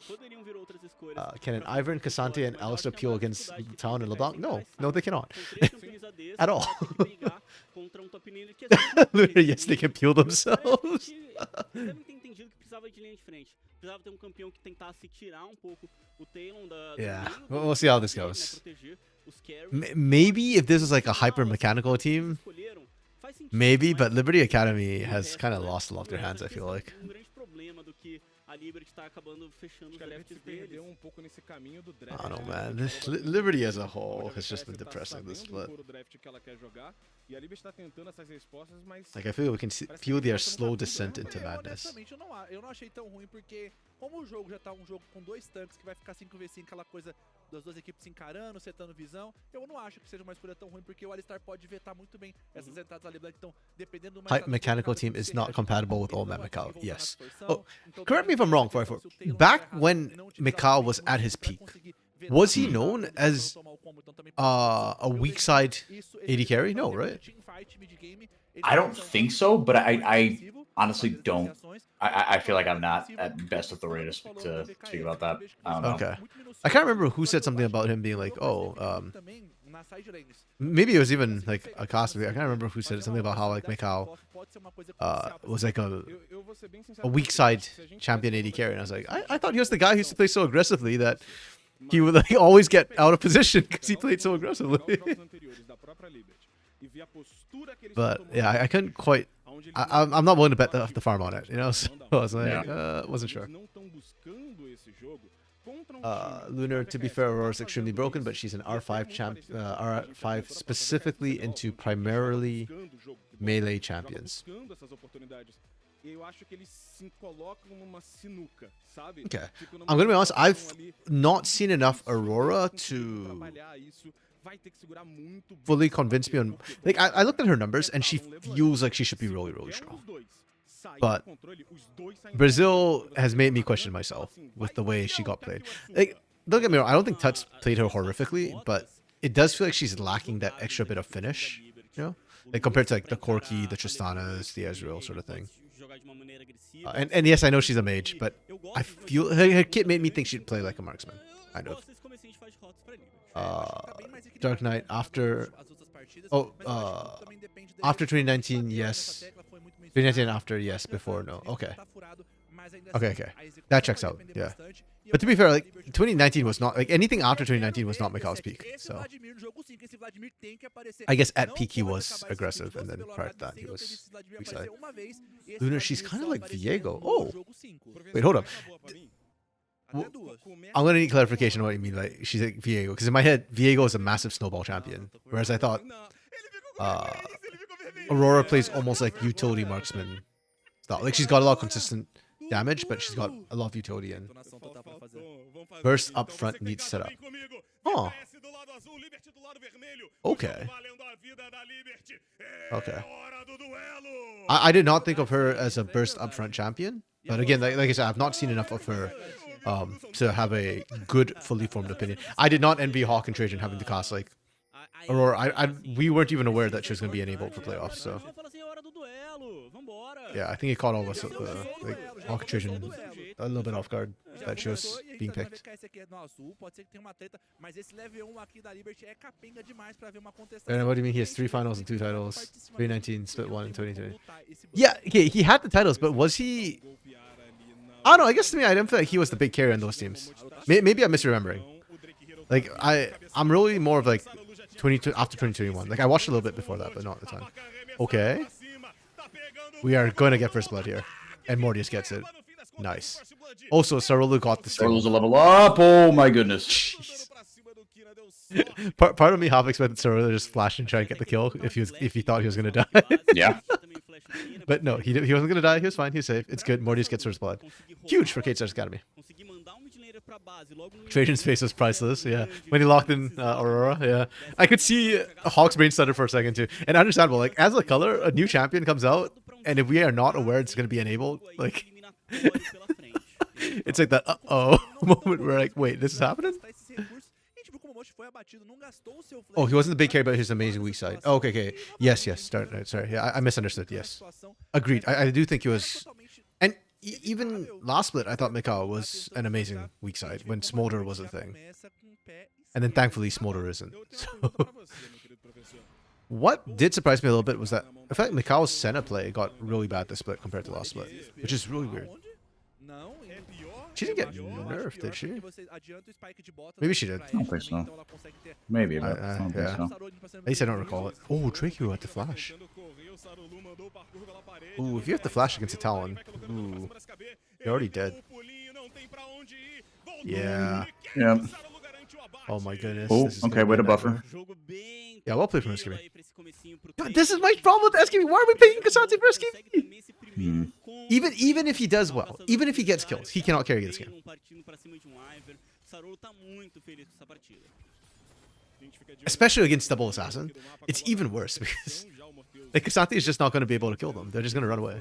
Poderiam vir outras escolhas. Can an Ivern, Cassante, and Alistar peel against Town and LeBlanc? No, they cannot. Três campeões ADs, At all. tem que brigar contra top laner que é Literally, yes, they can peel themselves. Eles devem ter entendido que precisava de linha de frente. Precisava ter um campeão que tentasse tirar um pouco o Talon da... Yeah, do meio, we'll see how this né, goes. proteger os carries. Maybe if this was like a hyper mechanical team, Escolheram, faz sentido, maybe, mas but Liberty Academy has kind of lost a lot of their hands, I feel like. grande problema do que a Liberty tá acabando fechando os Acho que a Left drafts se perdeu deles. pouco nesse caminho do I draft. don't know, man. Liberty as a whole has just been depressing this split. O draft que ela quer jogar e a Liberty está tentando essas respostas, mas Like, I feel we can feel their slow descent into madness. Honestamente, eu não achei tão ruim, porque como o jogo já tá um jogo com 2 tanques que vai ficar 5v5, aquela coisa das duas equipes se encarando, setando visão, eu não acho que seja uma escolha tão ruim, porque o Alistar pode vetar muito bem essas entradas da Liberty. Então, dependendo do Hype mechanical team is not compatible with all map Mikau. Yes. Oh, correct me if I'm wrong, 44. Back when Mikau was at his peak, was he known as a weak side AD carry? No, right? I don't think so, but I honestly don't. I feel like I'm not at best authority to speak about that. I don't know. Okay. I can't remember who said something about him being like, oh, maybe it was even like a cost. I can't remember who said something about how like Mikau was like a weak side champion AD carry, and I was like, I thought he was the guy who used to play so aggressively that he would like always get out of position because he played so aggressively. But yeah, I couldn't quite. I'm not willing to bet the farm on it, you know. So I was like, wasn't sure. Lunar, to be fair, Aurora's extremely broken, but she's an R5 champ, R5 specifically into primarily melee champions. Okay, I'm gonna be honest. I've not seen enough Aurora to fully convince me on. Like, I looked at her numbers and she feels like she should be really, really strong. But Brazil has made me question myself with the way she got played. Like, don't get me wrong, I don't think Tuts played her horrifically, but it does feel like she's lacking that extra bit of finish, you know, like compared to like the Corki, the Tristanas, the Ezreal sort of thing. And yes, I know she's a mage, but I feel her kit made me think she'd play like a marksman, kind of. Dark Knight after after 2019, yes. 2019 after, yes. Before, no. Okay. Okay. That checks out. Yeah. But to be fair, like 2019 was not like anything after 2019 was not Mikhail's peak. So I guess at peak he was aggressive, and then prior to that he was weak side. Luna, she's kind of like Viego. Oh, wait, hold up. I'm gonna need clarification on what you mean by she's like Viego, because in my head Viego is a massive snowball champion, whereas I thought Aurora plays almost like utility marksman style. Like she's got a lot of consistent damage, but she's got a lot of utility and burst up front needs setup. Oh. Okay. Okay. I did not think of her as a burst up front champion, but again, like I said, I've not seen enough of her to have a good, fully formed opinion. I did not envy Hawk and Trajan having to cast like Aurora. We weren't even aware that she was going to be enabled for playoffs, so yeah, I think it caught all of us, like Hawk and Trajan, a little bit off guard that she was being picked. And what do you mean he has 3 finals and 2 titles? 2019, split 1 in 2020. Yeah, okay, he had the titles, but was he... I don't know, I guess to me, I didn't feel like he was the big carry on those teams. Maybe I'm misremembering. Like, I'm really more of like after 2021. Like, I watched a little bit before that, but not at the time. Okay. We are going to get first blood here. And Mortius gets it. Nice. Also, Sarulu got the steal. Sarulu's a level up. Oh my goodness. Jeez. Part of me half expected Sarulu to just flash and try and get the kill if he thought he was going to die. Yeah. But no, he wasn't going to die. He was fine. He was safe. It's good. Mortius gets first blood. Huge for K-Star's Academy. Trajan's face was priceless, yeah. When he locked in Aurora, yeah. I could see Hawk's brain stutter for a second too. And understandable, like, as a color, a new champion comes out, and if we are not aware it's going to be enabled, like... it's like that uh-oh moment where like, wait, this is happening? Oh, he wasn't the big carry, but his amazing weak side. Oh, okay. Yes. Sorry, yeah, I misunderstood, yes. Agreed. I do think he was... And even last split, I thought Mikhail was an amazing weak side when Smolder was a thing. And then thankfully Smolder isn't. So what did surprise me a little bit was that I felt like Mikhail's Senna play got really bad this split compared to last split, which is really weird. She didn't get nerfed, did she? Maybe she did. I don't think so. Maybe, but I don't think so. At least I don't recall it. Oh, Drake had to flash. Ooh, if you have to flash against a Talon, ooh, you're already dead. Yeah. Yeah. Oh my goodness. Oh, okay, way to buffer. Yeah, well played from Skibby. God, this is my problem with Skibby. Why are we paying Kasante for Skibby? Even if he does well, even if he gets kills, he cannot carry this game. Especially against double assassin, it's even worse because like Kasante is just not going to be able to kill them. They're just going to run away.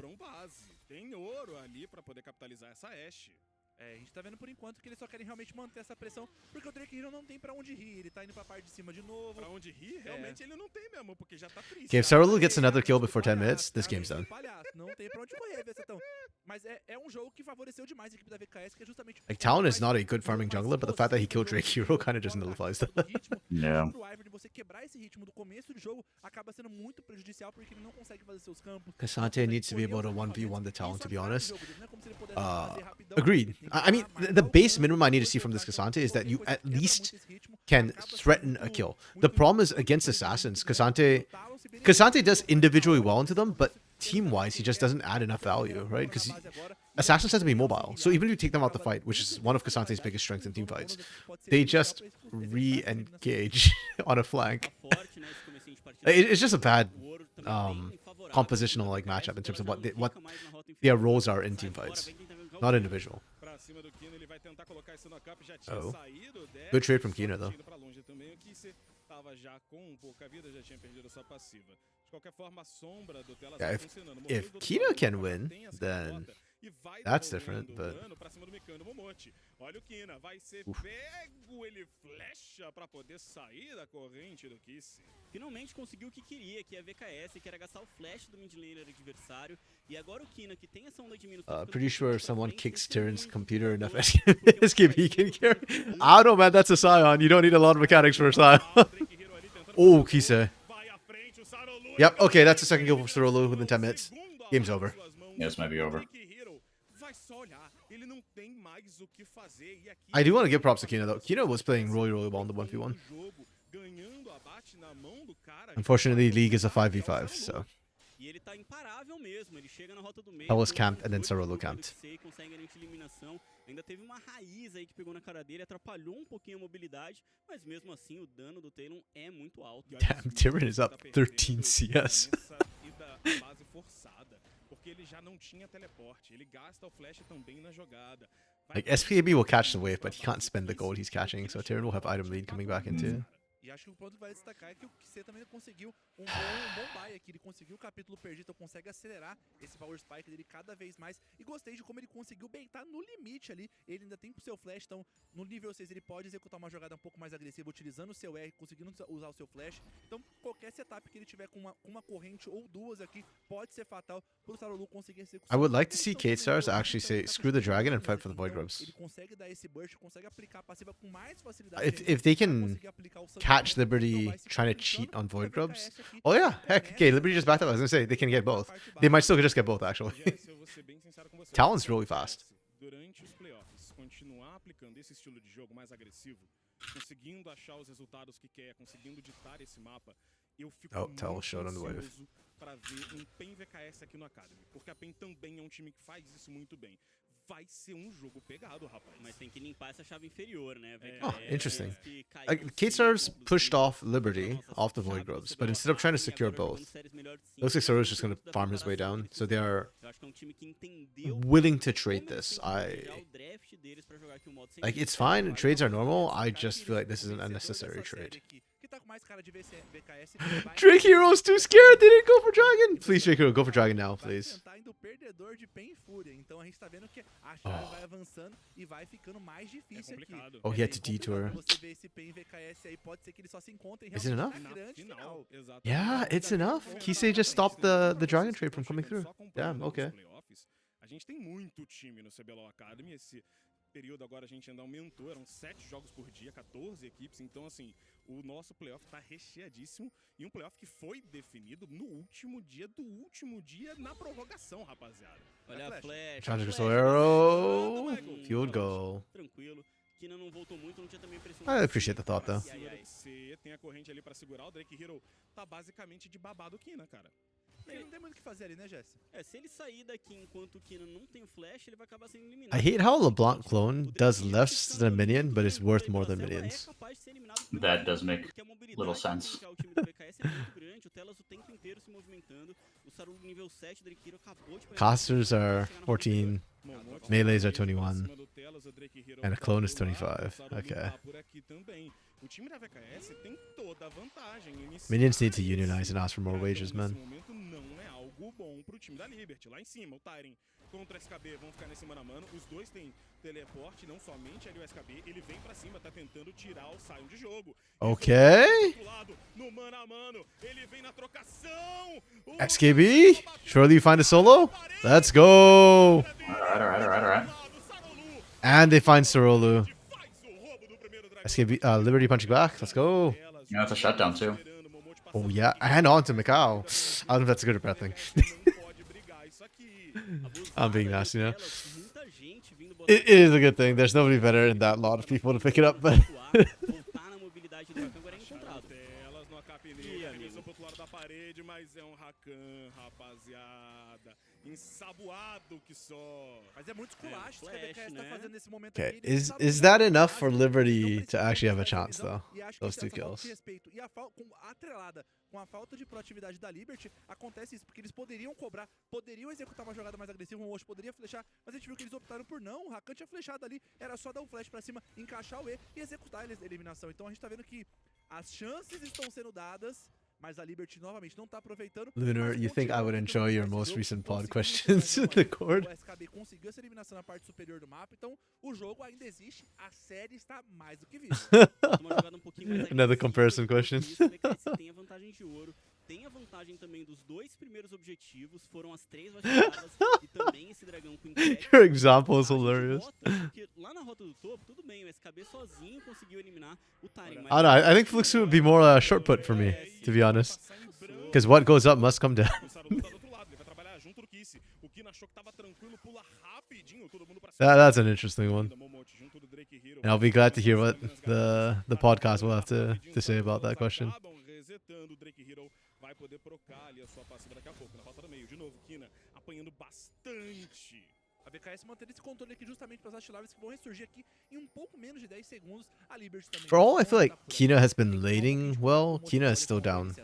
A gente tá vendo por enquanto que eles só querem realmente manter essa pressão, porque o Drake Hero não tem pra onde rir, ele tá indo pra parte de cima de novo. Pra onde rir? Realmente ele não tem mesmo, porque já tá triste. Okay, if Sarulu gets another kill before 10 minutes, this game's done. Não tem pra onde correr, Vesetão. Mas é jogo que favoreceu demais a equipe da VKS, que é justamente... Like, Talon is not a good farming jungler, but the fact that he killed Drake Hero kind of just nullifies that. Yeah. Você quebrar esse ritmo do começo do jogo acaba sendo muito prejudicial porque ele não consegue fazer seus campos. Kasante needs to be able to 1v1 the Talon, to be honest. Agreed. I mean, the base minimum I need to see from this Kasante is that you at least can threaten a kill. The problem is against assassins, Kasante does individually well into them, but team-wise, he just doesn't add enough value, right? Because assassins tend to be mobile. So even if you take them out the fight, which is one of Kasante's biggest strengths in team fights, they just re-engage on a flank. It's just a bad compositional like matchup in terms of what their roles are in team fights, not individual. Oh, good trade from Kina though. Yeah, if Kina can win, then e vai That's devolvendo different, but- dano pra cima do Mecano Momote. Olha o Kina, vai ser pego, ele flecha pra poder sair da corrente do Kiss. Finalmente conseguiu o que queria, que é a VKS, que era gastar o flash do mid laner adversário. E agora o Kina, que tem essa onda de minutos... Pretty sure someone kicks Tyran's computer enough SKB can carry. I don't know, man. That's a Scion. You don't need a lot of mechanics for a Scion. Oh, Kise. Yep, okay, that's the second kill for Sorolo within 10 minutes. Game's over. Yeah, this might be over. I do want to give props to Kino, though. Kino was playing really, really well in the 1v1. Unfortunately, League is a 5v5, so... E ele tá imparável mesmo, ele chega na rota do meio. I was camped and then Sorolo camped. Consegue garantir eliminação. Ainda teve uma raiz aí que pegou na cara dele, atrapalhou um pouquinho a mobilidade, mas mesmo assim o dano do Talon é muito alto. Damn, Tyrion is up 13 CS. Porque ele já não tinha teleporte, ele gasta o flash também na jogada. Like, SPAB will catch the wave, but he can't spend the gold he's catching, so Tyrion will have item lead coming back into. E acho que o ponto que vale destacar é que o Kise também conseguiu um bom buy aqui. Ele conseguiu o capítulo perdido, então consegue acelerar esse power spike dele cada vez mais. E gostei de como ele conseguiu baitar no limite ali. Ele ainda tem o seu flash, então no nível 6 ele pode executar uma jogada um pouco mais agressiva, utilizando o seu R, conseguindo usar o seu flash. Então qualquer setup que ele tiver com uma corrente ou duas aqui pode ser fatal pro Sarolu conseguir executar. I would like to see K-Stars actually say, screw the dragon and fight for the Void Grubs. Ele consegue dar esse burst, consegue aplicar a passiva com mais facilidade. If they can catch Liberty trying to cheat on Void Grubs. Oh yeah, heck, okay, Liberty just backed up. I was gonna say, they can get both. They might still just get both, actually. Talon's really fast. Durante os playoffs, continuar aplicando esse estilo de jogo mais agressivo, conseguindo achar os resultados que quer, conseguindo ditar esse mapa, eu fico muito ansioso para ver um PEN VKS aqui no Academy, porque a PEN também é um time que faz isso muito bem. Vai ser um jogo pegado, rapaz. Mas tem que limpar essa chave inferior, né? Oh, interesting. K-Stars pushed off Liberty, off the Void Grubs, but instead of trying to secure both, looks like Soros just going to farm his way down, so they are willing to trade this. Like, it's fine, trades are normal, I just feel like this is an unnecessary trade. Drake Hero's too scared, they didn't go for Dragon! Please, Drake Hero, go for Dragon now, please. Oh, he had to detour. Is it enough? Yeah, it's enough. Kisei just stopped the Dragon trade from coming through. Damn, okay. A gente tem muito time no CBLOL Academy, esse período agora a gente ainda aumentou, eram 7 jogos por dia, 14 equipes, então assim, o nosso playoff tá recheadíssimo e um playoff que foi definido no último dia na prorrogação, rapaziada. Olha a flash. Charge Crystal Arrow. Field goal. Tranquilo. Kina não voltou muito, não tinha também pressão. I appreciate the thought, though. Tem a corrente ali pra segurar, o Drake Hero tá basicamente de babado Kina, cara. Ele não tem muito o que fazer ali, né, Jesse? Se ele sair daqui enquanto o Kina não tem o flash, ele vai acabar sendo eliminado. I hate how LeBlanc clone does less than a minion, but it's worth more than minions. That does make little sense. Casters are 14, melees are 21, and a clone is 25. Okay. Minions need to unionize and ask for more wages, man. Bom pro time da Liberty. Lá em cima, o Tyren contra o SKB vão ficar nesse mano a mano. Os dois têm teleporte, não somente ali o SKB. Ele vem pra cima, tá tentando tirar o Sion de jogo. Okay. No mano a mano, ele vem na trocação. SKB, surely you find a solo? Let's go. Alright. And they find Sorolu. SKB, Liberty punching back. Let's go. Yeah, that's a shutdown too. Oh yeah, and on to Macau. I don't know if that's a good or bad thing. I'm being nasty now. It is a good thing. There's nobody better than that lot of people to pick it up, but... Ensaboado que só. Mas é muito esculacho que a VKS tá fazendo nesse momento. Okay, is that enough for Liberty to actually have a chance, though? Those 2 kills. E atrelada com a falta de proatividade da Liberty, acontece isso, porque eles poderiam cobrar, poderiam executar uma jogada mais agressiva, o Osh poderia flechar, mas a gente viu que eles optaram por não, o Rakan tinha flechado ali, era só dar um flash pra cima, encaixar o E e executar a eliminação. Então a gente tá vendo que as chances estão sendo dadas, mas a Liberty novamente não tá aproveitando. Lunar, mas you think I continua would tendo enjoy your esse most jogo, recent pod conseguindo questions chegar in no the final. court? O SKB conseguiu essa eliminação na parte superior do mapa, então o jogo ainda existe, a série está mais do que viva. Uma jogada um pouquinho mais Another agressiva, comparison enquanto question. isso, a VKS tem a vantagem de ouro, tem a vantagem também dos 2 primeiros objetivos, foram as 3 vaciladas e também esse dragão com inquérito. Your example is A gente hilarious. vota, porque lá na rota do topo, tudo bem, o SKB sozinho conseguiu eliminar o Taren. I don't know. I think Fluxu would be more a short put for me, to be honest. Because what goes up must come down. O Sarulu tá do outro lado, ele vai trabalhar junto do Kissi. O Kina achou que tava tranquilo, pula rapidinho, todo mundo pra cima. That's an interesting one. Momote junto do Drake Hero. And I'll be glad to hear what the podcast will have to say about that question. Acabam resetando, o Drake Hero vai poder procar ali a sua passiva daqui a pouco. Na rota do meio, de novo, Kina apanhando bastante. A VKS mantendo esse controle aqui justamente para as Ashlarves que vão ressurgir aqui em um pouco menos de 10 segundos. A Liberty também. For all I feel like Kina has been lading well, Kina is still down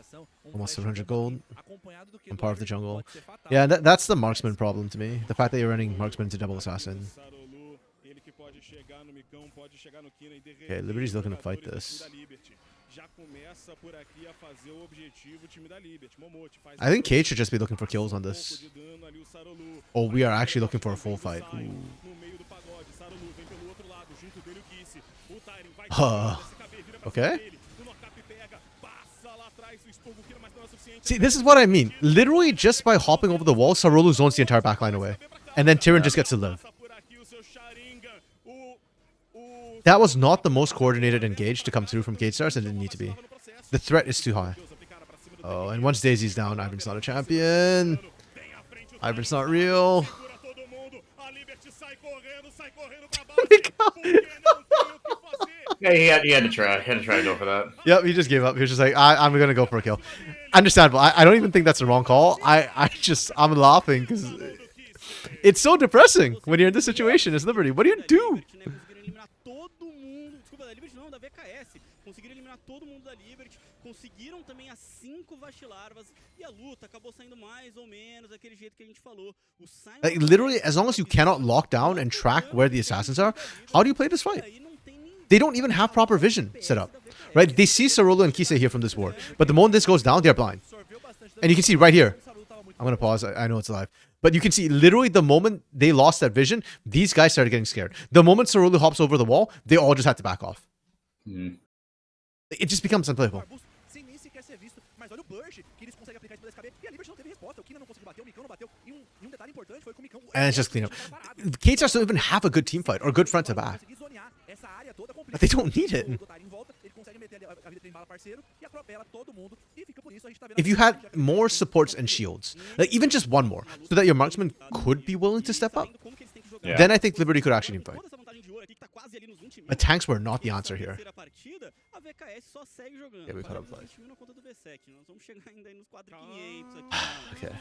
almost 700 gold. I'm part of the jungle. Yeah, that's the marksman problem to me. The fact that you're running marksman into double assassin. Okay, Liberty's looking to fight this. I think Cade should just be looking for kills on this. Oh, we are actually looking for a full fight. Okay. See, this is what I mean. Literally, just by hopping over the wall, Sarulu zones the entire backline away. And then Tyrion just gets to live. That was not the most coordinated engage to come through from Cade Stars, and it didn't need to be. The threat is too high. Oh, and once Daisy's down, Ivan's not a champion. Ivan's not real. Yeah, he had to try. He had to try to go for that. Yep, he just gave up. He was just like, I'm gonna go for a kill. Understandable. I don't even think that's the wrong call. I'm laughing because it's so depressing when you're in this situation as Liberty. What do you do? Conseguiram eliminar todo mundo da Liberty, conseguiram também as 5 vacilarvas e a luta acabou saindo mais ou menos daquele jeito que a gente falou. Like literally, as long as you cannot lock down and track where the assassins are, how do you play this fight? They don't even have proper vision set up, right? They see Sarolo and Kise here from this ward, but the moment this goes down, they're blind. And you can see right here. I'm gonna pause. I know it's live. But you can see literally the moment they lost that vision, these guys started getting scared. The moment Sarolo hops over the wall, they all just had to back off. It just becomes unplayable. And it's just clean up. Cade Stars don't even have a good team fight or good front to back. But they don't need it. If you had more supports and shields, like even just one more, so that your marksman could be willing to step up, then I think Liberty could actually fight. But tanks were not the answer here. Yeah, we caught up live. Okay.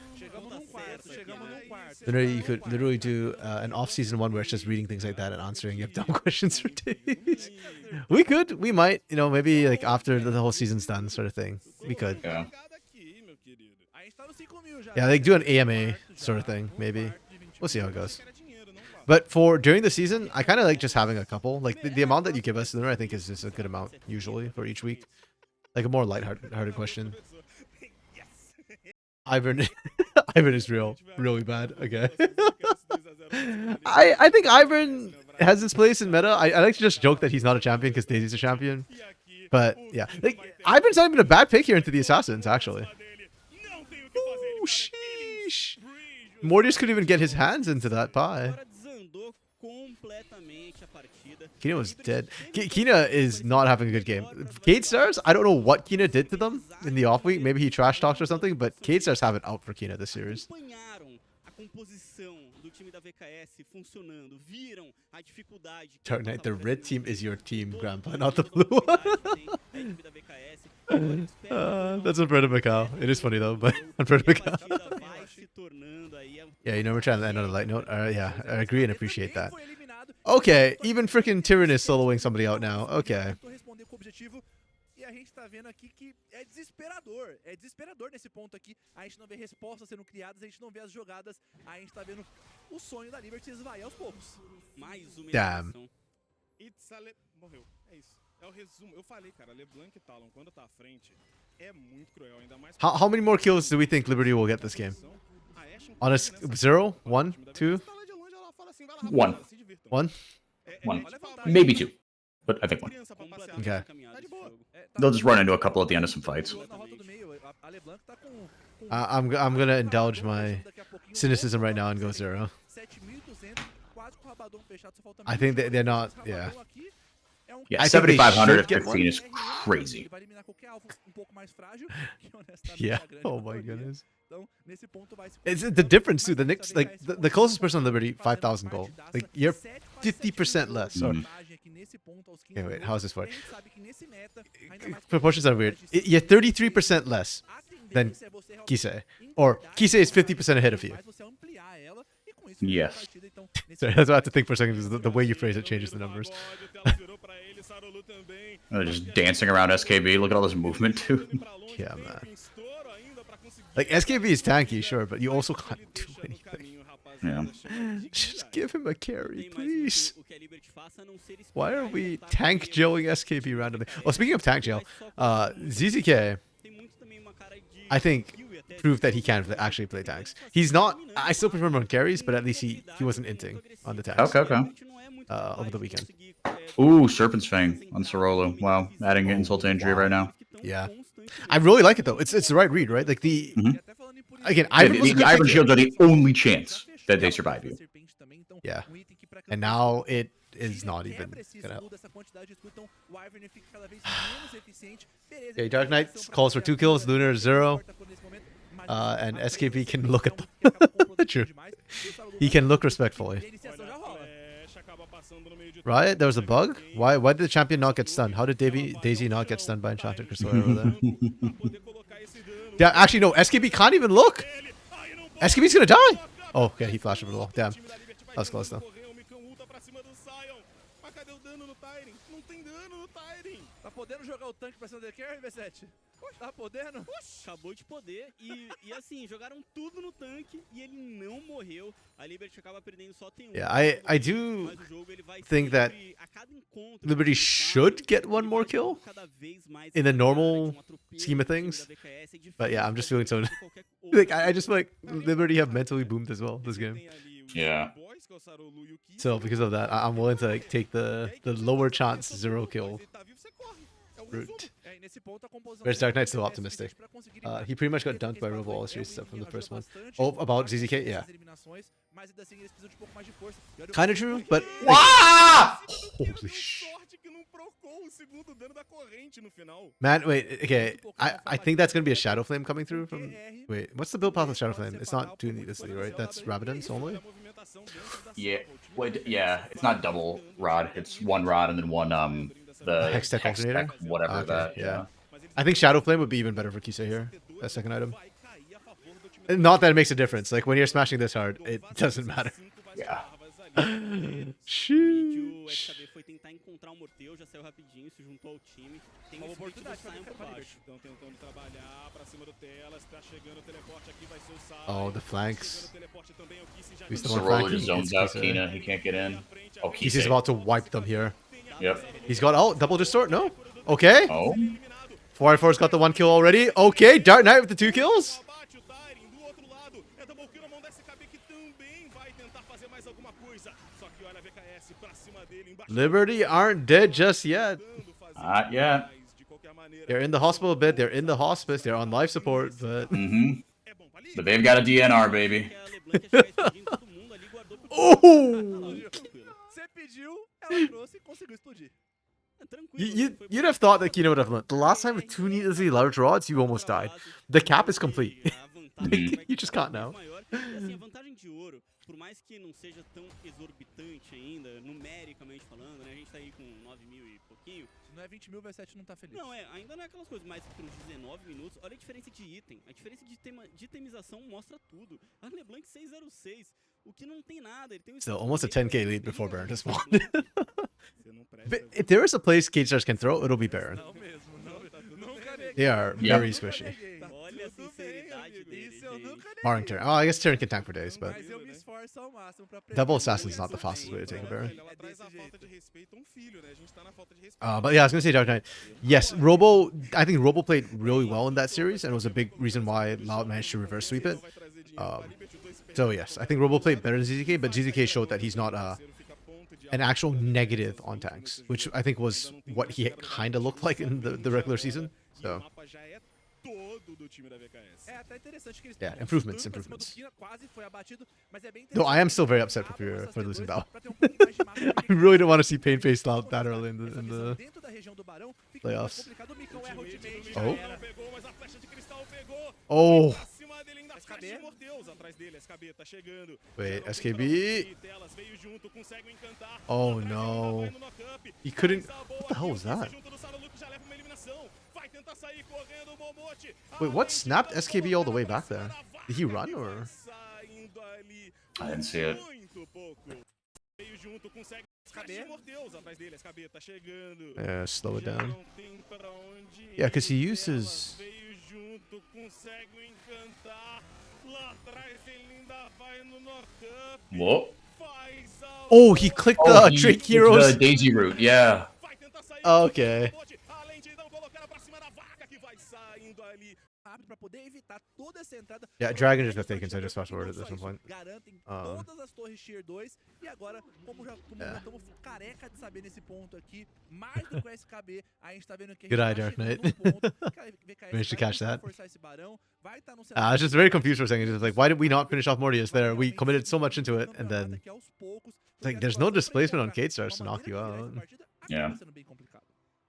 Then you could literally do an off-season one where it's just reading things like that and answering you have dumb questions for days. We could. We might. You know, maybe like after the whole season's done sort of thing. We could. Yeah. Yeah, like do an AMA sort of thing, maybe. We'll see how it goes. But for during the season, I kind of like just having a couple. Like the amount that you give us, I think is a good amount usually for each week. Like a more lighthearted question. Ivan, Ivan is really bad. Okay. I think Ivan has his place in meta. I like to just joke that he's not a champion because Daisy's a champion. But yeah, like Ivan's not even a bad pick here into the assassins actually. Ooh, sheesh. Mortius could even get his hands into that pie. Kina was dead. Kina is not having a good game. Cade Stars, I don't know what Kina did to them in the off week. Maybe he trash talks or something, but Cade Stars have it out for Kina this series. Dark Knight, the red team is your team, Grandpa, not the blue one. That's Alberto Macau. It is funny though, but Alberto Macau. Yeah, you know we're trying to end on a light note. Yeah, I agree and appreciate that. Okay, even freaking Tyrion is soloing somebody out now. Okay. E a gente tá vendo aqui que é desesperador. É desesperador nesse ponto aqui. A gente não vê respostas sendo criadas, a gente não vê as jogadas. A gente tá vendo o sonho da Liberty esvaiar aos poucos. Mais uma Damn. Morreu. É isso. É o resumo. Eu falei, cara, LeBlanc e Talon, quando tá à frente, é muito cruel, ainda mais How many more kills do we think Liberty will get this game? On a 0, 1, 2, One. 1? One. Olha a vantagem. Maybe two. But I think one. Completamente Okay. encaminhado esse jogo. They'll just run into a couple at the end of some fights. Na rota do meio, a LeBlanc tá com I'm gonna indulge my cynicism right now and go 0. 7.200, quase com o rabadão fechado, só falta I think they're not. Esse Yeah. rabadão aqui é um Yeah, I think they 7,500 should at get 15 is Ele crazy. vai eliminar qualquer alvo um pouco mais frágil, que honestamente Yeah. é a grande Oh my maioria. goodness. Então, nesse ponto vai se It's the difference too. The Knicks, like the closest person on Liberty, 5,000 gold. Like you're 50% less. Or okay, wait, how is this work? Proportions are weird. You're 33% less than Kise, or Kise is 50% ahead of you. Yes. Sorry, that's what I have to think for a second because the way you phrase it changes the numbers. They're just dancing around SKB. Look at all this movement too. Yeah, man. Like SKB is tanky, sure, but you also can't do anything. Yeah. Just give him a carry, Tem mais please. o que a Liberty faça a não ser Why are esperar we e voltar tank pra ele. jailling SKB randomly? Oh, speaking of tank jail, ZZK, Tem muito também uma cara de I think, skill e até proved that he can actually play tanks. He's not. I still prefer him on carries, but at least he wasn't inting on the tanks Okay, okay. over the weekend. Ooh, Serpent's Fang on Sorolo. Wow, adding insult to injury right now. Yeah. I really like it though. It's the right read, right? Like the again, Yeah, Ivan was a the good Iron pick. Shields are the only chance that they survive you. Yeah. And now it is not even gonna help. Okay, Dark Knight calls for 2 kills, Lunar 0, and SKP can look at them. True. He can look respectfully. Right? There was a bug? Why did the champion not get stunned? How did Daisy not get stunned by Enchanted Crusoe over there? Yeah, actually no, SKP can't even look! SKP's gonna die! Oh, okay, he flashed over the wall. Damn. That was close though. Tá podendo jogar o tanque pra cima do carry, V7? Tá podendo? Acabou de poder e assim, jogaram tudo no tanque e ele não morreu. A Liberty acaba perdendo só tem um. Yeah, I do Mas o jogo, ele vai think that sempre, a cada encontro, Liberty que should get one more ele vai kill cada vez mais in the cara, normal que um atropelo scheme of do time things. da VKS é But yeah, I'm just feeling so... diferente de qualquer outro. Like, I just feel like Liberty have mentally boomed as well this game. Yeah. So because of that, I'm willing to like, take the lower chance 0 kill route. Whereas Dark Knight's still optimistic. He pretty much got dunked by Robo all series except from the first one. Oh, about ZZK? Yeah. Kind of true, but... Like, Ah! holy sh... Man, wait, okay. I think that's going to be a Shadow Flame coming through from... Wait, what's the build path of Shadow Flame? It's not too needlessly, right? That's Rabadon's only? Yeah. Wait, yeah, it's not double rod. It's one rod and then one the Hex Tech Alternator? whatever Okay, that. yeah. I think Shadow Flame would be even better for Kisa here. That second item. Not that it makes a difference. Like when you're smashing this hard, it doesn't matter. Yeah. Sheesh. Foi tentar encontrar Morteu, já saiu rapidinho, se juntou ao time. Tem uma oportunidade de sair por baixo. Oh, the flanks. He's the one Sorolo flanking just zones against out Kisa. Kina. He can't get in. Oh, Kisa's about to wipe them here. Yep. He's got... Oh, double distort? No? Okay. Oh. 4-4's got the 1 kill already. Okay, Dark Knight with the 2 kills. Liberty aren't dead just yet. Not yet. They're in the hospital bed. They're in the hospice. They're on life support, but... Mm-hmm. But they've got a DNR, baby. Oh! Você pediu, ela trouxe e conseguiu explodir. You'd have thought that Kino would have learned. The last time with 2 needlessly large rods, you almost died. The cap is complete. You just can't now. E assim, a vantagem de ouro, por mais que não seja tão exorbitante ainda, numericamente falando, né? A gente tá aí com 9 mil e pouquinho. Se não é 20 mil, o V7 não tá feliz. Não, ainda não é aquelas coisas, mas por uns 19 minutos, olha a diferença de item. A diferença de itemização mostra tudo. A LeBlanc 606, o que não tem nada. Ele tem um So almost a 10k lead before Baron just won. But if there is a place Cage Stars can throw, it'll be Baron. Não mesmo, nunca neguei. They are Yep. very squishy. Olha a sinceridade dele, Isso eu gente. nunca neguei. Barring Terran. Oh, I guess Terran can tank for days, but... Mas eu me esforço esforça ao máximo pra Double prever assassin's o not the fastest way to take a Baron. Ela traz a falta de respeito a um filho, né? A gente tá na falta de respeito. But yeah, I was gonna say Dark Knight. Yes, Robo. I think Robo played really well in that series, and it was a big reason why Loud managed to reverse sweep it. So yes, I think Robo played better than ZZK, but ZZK showed that he's not an actual negative on tanks, which I think was what he kind of looked like in the regular season. So Todo do time da VKS. É até interessante que eles yeah, estão improvements, chutando pra cima do improvements. Kina, quase foi abatido, mas é bem Though I am still very upset interessante for losing Bao. pra ter um pouquinho mais de mapa, I porque really don't want to see Pain face Loud that early in essa the visão dentro da região do Barão fica muito mais playoffs. complicado. O Micão erra o ultimate, Oh. já era. Pegou, mas a flecha de cristal pegou. Oh, Pra cima dele ainda flecha mordeus atrás dele. SKB tá chegando. wait, Já não tem pra SKB. onde ir, Telas veio junto, consegue encantar. Oh Atrás ainda no, vai no knock-up. he couldn't. Faz a What boa the hell kill, was that? junto do Sarulu, que já leva uma eliminação. Vai tentar sair correndo o Momote. Wait, what snapped SKB all the way back there? Did he run or? Saindo ali. I didn't see it. Muito pouco. Veio junto, consegue. Flecha mordeus atrás dele. SKB tá chegando. Yeah, slow it Já down. não tem pra onde ir. Yeah, 'cause he Telas uses. veio junto, consegue encantar. Lá atrás ele ainda vai no knock-up. Whoa. Faz a Oh, he clicked the Drake The Heroes. Daisy route, yeah. vai tentar sair. Okay. Além de não colocar pra cima da vaca que vai saindo ali. Rápido pra poder evitar toda essa entrada. Yeah, Dragon just got taken, so I just fast forwarded Não at só some point. isso, garantem Um, todas as torres Tier 2 e agora, como já estamos careca de saber nesse ponto aqui, mais do que o SKB, a gente tá vendo que a gente Good eye, tá Dark chegando Knight. num ponto que a VKS Managed to vai catch tentar that. forçar esse barão, vai tá num I cenário was just very confused for a second. Just like, why did we not finish off Mortius there? We committed so much into it, and then que aos poucos, like, porque a there's no situação pra displacement on encontrar Kate Stars to uma knock you maneira de virar out. essa partida acaba Yeah. sendo bem complicado.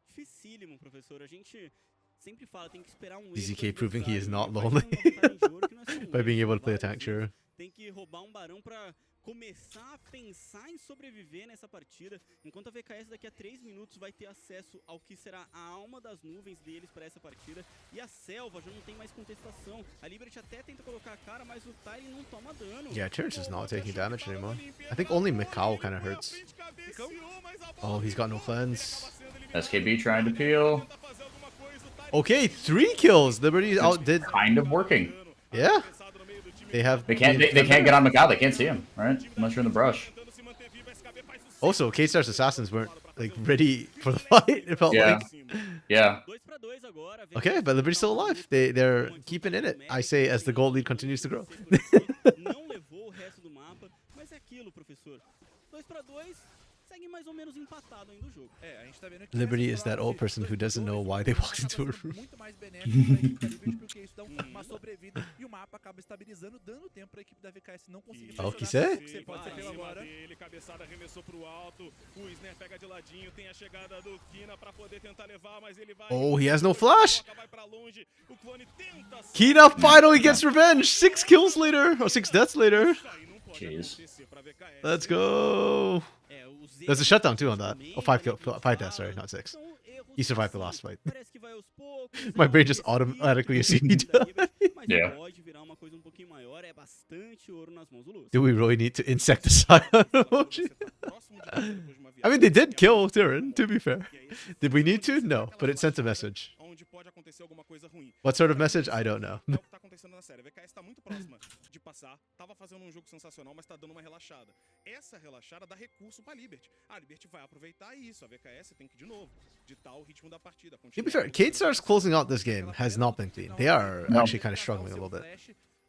Dificílimo, professor. A gente sempre fala, tem que esperar um DZK erro do proving he is adversário, not vai lonely ter uma vantagem de ouro que não é só um by being erro, able to play a várias tank, sure. vezes tem que roubar um barão pra começar a pensar em sobreviver nessa partida, enquanto a VKS daqui a 3 minutos vai ter acesso ao que será a alma das nuvens deles para essa partida, e a selva já não tem mais contestação. A Liberty até tenta colocar a cara, mas o Ty não toma dano. Yeah, Church is not taking damage anymore. I think only Mikau kind of hurts. Oh, he's got no cleanse. SKB trying to peel. Okay, 3 kills. Liberty outdid. Kind of working. Yeah, they have. They can't get on Macau. They can't see him, right? Unless you're in the brush. Also, K-Star's assassins weren't like ready for the fight. It felt Yeah. like. Yeah. 2-2 agora. Okay, but Liberty's still alive. They're keeping in it. I say as the gold lead continues to grow. Não levou o resto do mapa, mas é aquilo, professor. 2-2, segue mais ou menos empatado ainda o jogo. É, a gente tá vendo que Liberty essa is that troca old de person who doesn't know why they walked into a acaba sendo room. muito mais benéfico pra equipe da Liberty, porque isso dá uma sobrevida e o mapa acaba estabilizando, dando tempo pra equipe da VKS não conseguir Oh, que pressionar. cê? O que você pode ser pelo agora. Ele, cabeçada, arremessou pro alto. O Snare pega de ladinho. Tem a chegada do Kina pra poder tentar levar, mas ele vai. Oh, he has no flash. Vai pra longe. O Clone tenta Kina finally gets revenge. 6 kills later, or 6 deaths later. sair, não pode Jeez. acontecer pra VKS. Let's go. É, os There's a erros shutdown too on that. também, Oh, 5 ali deaths, sorry, not 6. são erros He survived the que, last fight. parece que vai aos poucos, My é brain just progressivo, automatically assumed he mas Yeah. pode virar uma coisa um pouquinho maior, é bastante ouro nas mãos do Lúcio. Do we really need to insecticide emoji? Você tá próximo de tudo depois de uma I mean, they did kill Tyrion, to be fair. Did we need to? No, but it sent a message. Onde pode acontecer alguma coisa ruim. What sort of message? I don't know. É o que tá acontecendo na série. A VKS tá muito próxima de passar. Tava fazendo um jogo sensacional, mas tá dando uma relaxada. Essa relaxada dá recurso pra Liberty. A Liberty vai aproveitar isso. A VKS tem que, de novo, ditar o ritmo da partida. To be fair, K-Star's closing out this game has not been clean. They are No. actually kind of struggling a little bit.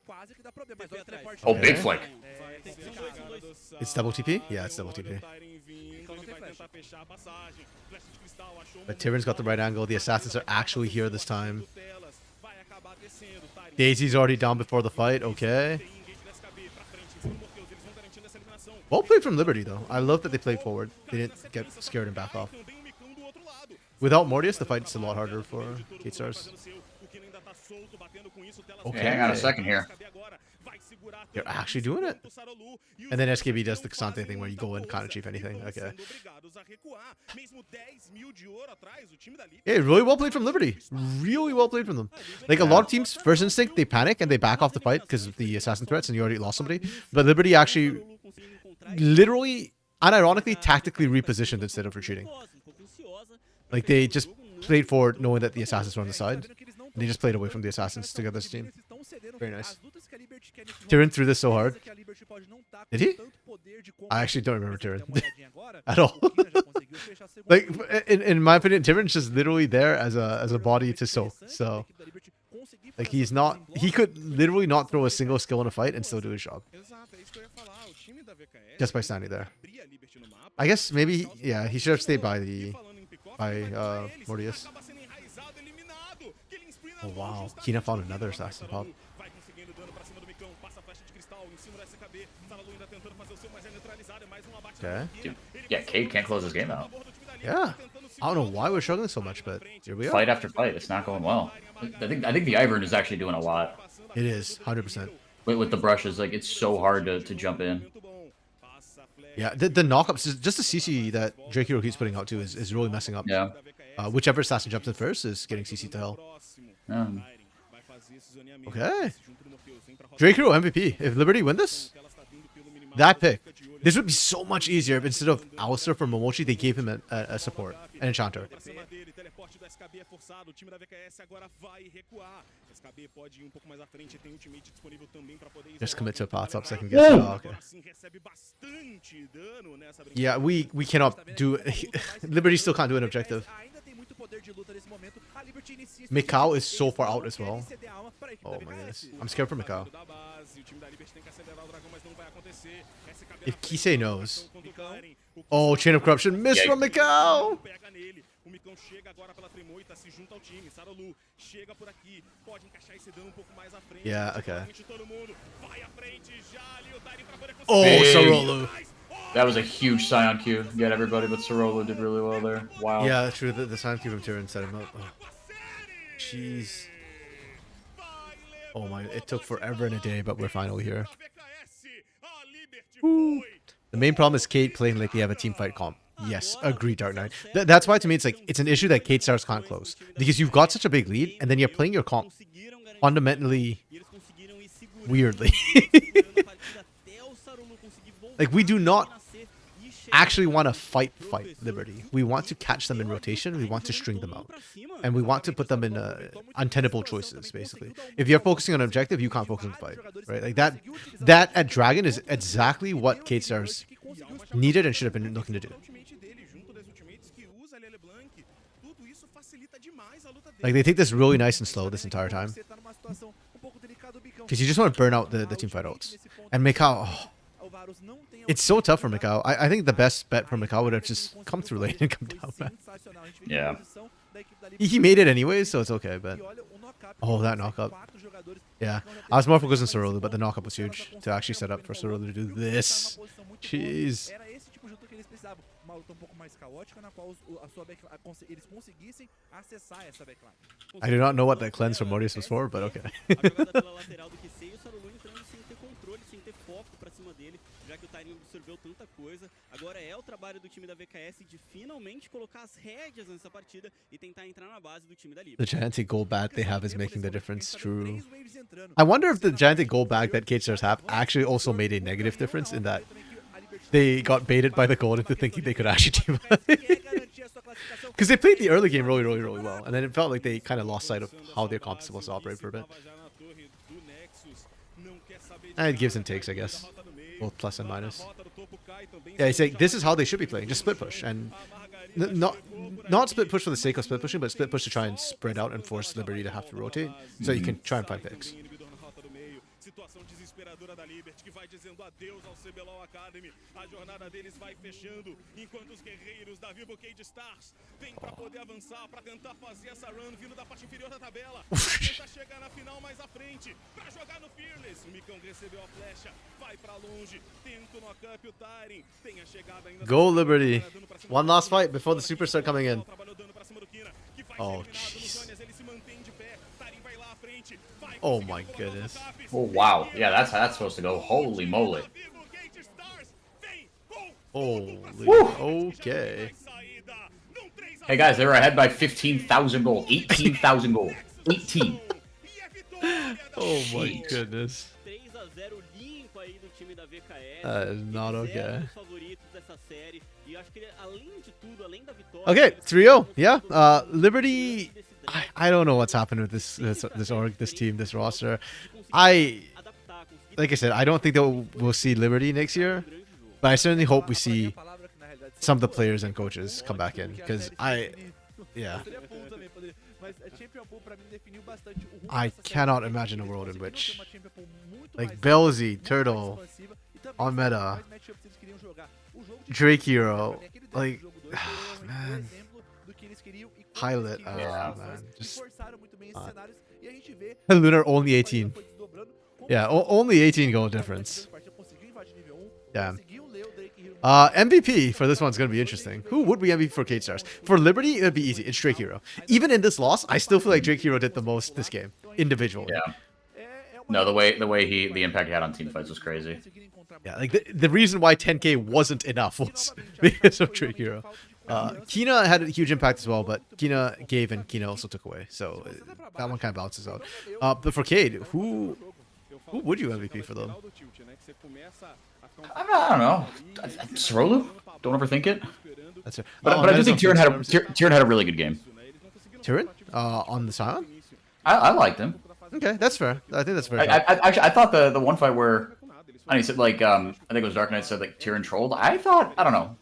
Quase que dá problema, mas olha o teleporte. Oh, big Okay. flick. Vai, tem que ser são dois. It's double TP? Yeah, it's double TP. But Tyrion's got the right angle. The assassins are actually here this time. Daisy's already down before the fight. Okay. Well played from Liberty, though. I love that they played forward. They didn't get scared and back off. Without Mortius, the fight's a lot harder for K-Stars. Okay. Hey, hang on a second here. You're actually doing it. And then SKB does the Kasante thing where you go in, can't achieve anything. Okay. Yeah, really well played from Liberty. Really well played from them. Like, a lot of teams, first instinct, they panic and they back off the fight because of the assassin threats and you already lost somebody. But Liberty actually literally, unironically, tactically repositioned instead of retreating. Like, they just played forward knowing that the assassins were on the side. They just played away from the assassins to get this team. Very nice. Tyrion threw this so hard. Did he? I actually don't remember Tyrion at all. Like in my opinion, Tyrion's just literally there as a body to soak. So like he could literally not throw a single skill in a fight and still do his job. Just by standing there. I guess maybe yeah, he should have stayed by Mortius. Oh wow, Kina found another assassin pop. Okay. Yeah, Cade can't close his game out. Yeah. I don't know why we're struggling so much, but here we are. Fight after fight, it's not going well. I think the Ivern is actually doing a lot. It is 100%. With the brushes, like it's so hard to jump in. Yeah, the knockups, just the CC that Drake Hero keeps putting out too is really messing up. Yeah. Whichever assassin jumps in first is getting CC to hell. Okay. Drake Hero MVP. If Liberty win this, that pick. This would be so much easier if instead of Alistar for Momochi, they gave him a support, an enchanter. Just commit to a path up second guess. Oh, okay. Yeah, we cannot do Liberty still can't do an objective. Mikau is so far out as well. Oh my goodness. I'm scared for Mikau. If Kisei knows. Oh, Chain of Corruption missed from Mikau! Yeah, okay. Oh, Sarolu. That was a huge Scion Q. Get everybody, but Sarolu did really well there. Wow. Yeah, true. The Scion Q from Tyrion set him up. Oh. Jeez. Oh my, it took forever and a day, but we're finally here. Woo. The main problem is Kate playing like they have a team fight comp. Yes, agree, Dark Knight. That's why to me it's like it's an issue that Kate Stars can't close because you've got such a big lead and then you're playing your comp fundamentally weirdly. Like we do not actually want to fight Liberty. We want to catch them in rotation. We want to string them out, and we want to put them in untenable choices. Basically, if you're focusing on objective, you can't focus on fight, right? Like that. That at Dragon is exactly what Kate Stars needed and should have been looking to do. Like they take this really nice and slow this entire time, because you just want to burn out the team fight ults. And Mikau, oh, it's so tough for Mikau. I think the best bet for Mikau would have just come through lane and come down back. Yeah. He made it anyways, so it's okay, but... Oh, that knockup. Yeah. I was more focused on Sarolu, but the knockup was huge to actually set up for Sarolu to do this. Jeez. I do not know what that cleanse from Mortius was for, but okay. Já que o Tyrion absorveu tanta coisa, agora é o trabalho do time da VKS de finalmente colocar as rédeas nessa partida e tentar entrar na base do time da Liga. The gigantic gold bag they have is making the difference, true. I wonder if the gigantic gold bag that Kate Stars have actually also made a negative difference in that they got baited by the gold into thinking they could actually team up. Because they played the early game really well, and then it felt like they kind of lost sight of how their comp is supposed to operate for a bit. And it gives and takes, I guess. Both plus and minus. Yeah, it's like, this is how they should be playing. Just split push. And not split push for the sake of split pushing, but split push to try and spread out and force Liberty to have to rotate. So you can try and find picks. Situação desesperadora da Liberty que vai dizendo adeus ao CBLOL Academy. A jornada deles vai fechando enquanto os guerreiros da VKS.A vêm para poder avançar, para tentar fazer essa run vindo da parte inferior da tabela. Tentar chegar na final mais à frente para jogar no Fearless. O Micão recebeu a flecha, vai para longe, tenta o knock-up o Tyrion. Tem a chegada ainda. Go Liberty. One last fight before the superstar coming in. Oh, jeez. Oh my goodness. Oh wow. Yeah, that's how that's supposed to go. Holy moly. Holy. Okay. Hey guys, they were ahead by 15,000 gold. 18,000 gold. 18. Oh my goodness. That is not okay. Okay, 3-0. Yeah. Liberty. I don't know what's happened with this org, this team, this roster. like I said, I don't think that we'll see Liberty next year, but I certainly hope we see some of the players and coaches come back in, because yeah, I cannot imagine a world in which like Belzy, Turtle, on meta, Drake Hero, like man, Pilot, man, just Lunar only 18. Yeah, only 18 goal difference. Damn. MVP for this one's gonna be interesting. Who would be MVP for Cage Stars? For Liberty, it would be easy. It's Drake Hero. Even in this loss, I still feel like Drake Hero did the most this game individually. Yeah. No, the way the impact he had on team fights was crazy. Yeah, like the reason why 10K wasn't enough was because of Drake Hero. Kina had a huge impact as well, but Kina gave and Kina also took away, so that one kind of balances out. But for Cade, who would you MVP for them? I don't know. Sorolu? Don't overthink it. That's it. But I do think Tyrion had a really good game. Tyrion? On the Scion? I liked him. Okay, that's fair. I think that's fair. Actually, I thought the one fight where he said like I think it was Dark Knight said like Tyrion trolled. I don't know.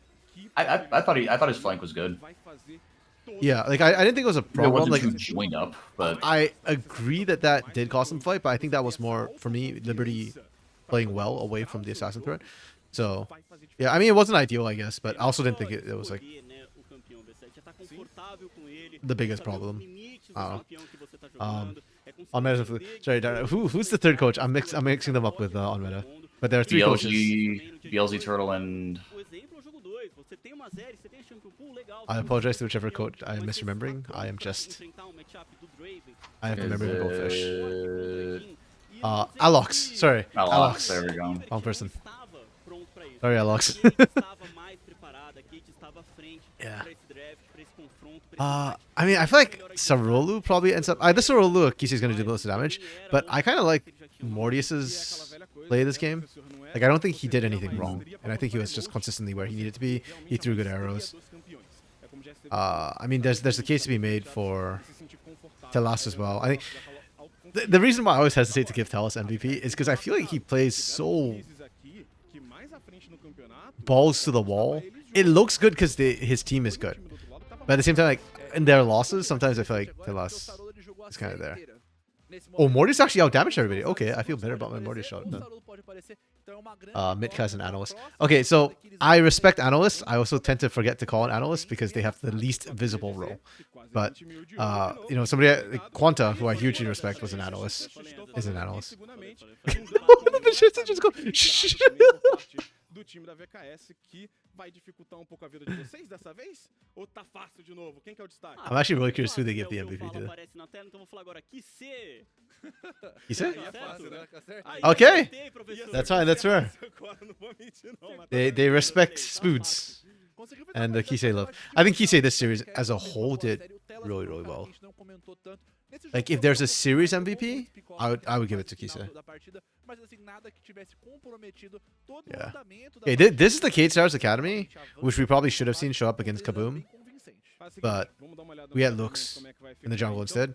I thought his flank was good. Yeah, like I didn't think it was a problem. It wasn't like too joined up, but I agree that did cost him fight, but I think that was more for me Liberty playing well away from the assassin threat. So yeah, I mean it wasn't ideal, I guess, but I also didn't think it was like the biggest problem. On meta, sorry, who's the third coach? I'm mixing them up with on meta, but there are three coaches. BLZ Turtle and. I apologize to whichever coach I am misremembering. I have the memory of a goldfish. Alox. Sorry. Alox. There we go. Wrong person. Sorry, Alox. Yeah. I mean, I feel like Sorolu probably ends up. Either Sorolu or Kisei's going to do the most damage, but I kind of like Mortius's play this game. Like, I don't think he did anything wrong, and I think he was just consistently where he needed to be. He threw good arrows. I mean, there's the case to be made for Telas as well. I think the reason why I always hesitate to give Telas MVP is because I feel like he plays so balls to the wall. It looks good because his team is good, but at the same time, like in their losses, sometimes I feel like Telas is kind of there. Oh, Mortis actually outdamaged everybody. Okay, I feel better about my Mortis shot then. Mitka is an analyst. Okay, so I respect analysts. I also tend to forget to call an analyst because they have the least visible role. But you know, somebody like Quanta, who I hugely respect, was an analyst. Is an analyst. Just go. Do time da VKS que vai dificultar pouco a vida de vocês dessa vez? Ou tá fácil de novo? Quem que é o destaque? I'm actually really curious who they give the MVP to. Okay, that's fine. That's fair. They respect Spoods and the Kisei love. I think Kisei this series as a whole did really well. Like if there's a series MVP, I would give it to Kisei. Yeah. Okay, this is the Cade Stars Academy, which we probably should have seen show up against Kaboom, but we had Lux in the jungle instead,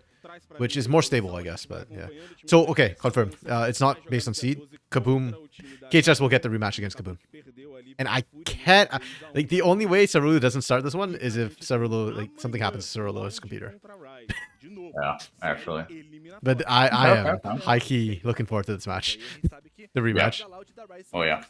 which is more stable, I guess. But yeah. So okay, confirmed. It's not based on seed. Kaboom, Cade Stars will get the rematch against Kaboom, and I can't like the only way Sorolu doesn't start this one is if Sorolu like something happens to Sorolu's computer. Yeah, actually. But I am high key looking forward to this match. The rematch. Yeah. Oh yeah.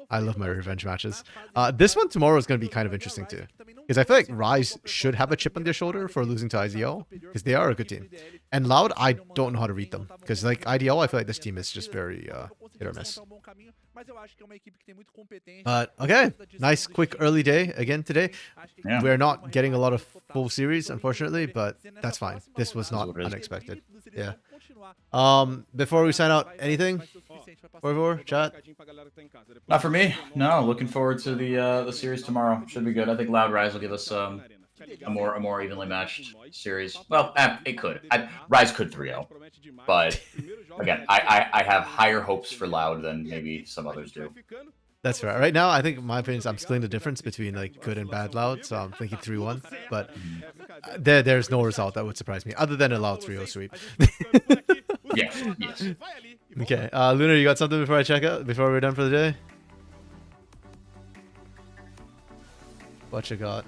I love my revenge matches. This one tomorrow is going to be kind of interesting too, because I feel like Rise should have a chip on their shoulder for losing to IDL, because they are a good team. And Loud, I don't know how to read them, because like IDL, I feel like this team is just very hit or miss. But okay, nice quick early day again today. Yeah. We're not getting a lot of full series, unfortunately, but that's fine. This was not unexpected. Yeah. Before we sign out, anything? For chat? Not for me. No, looking forward to the series tomorrow. Should be good. I think Loud Rise will give us a more evenly matched series. Well, it could. Rise could 3-0, but again, I have higher hopes for Loud than maybe some others do. That's right. Right now, I think my opinion is I'm splitting the difference between like good and bad Loud, so I'm thinking 3-1. But there's no result that would surprise me other than a Loud 3-0 sweep. Yes, yes. Vai ali e volta. Okay, Lunar, you got something before I check out? Before we're done for the day? What you got?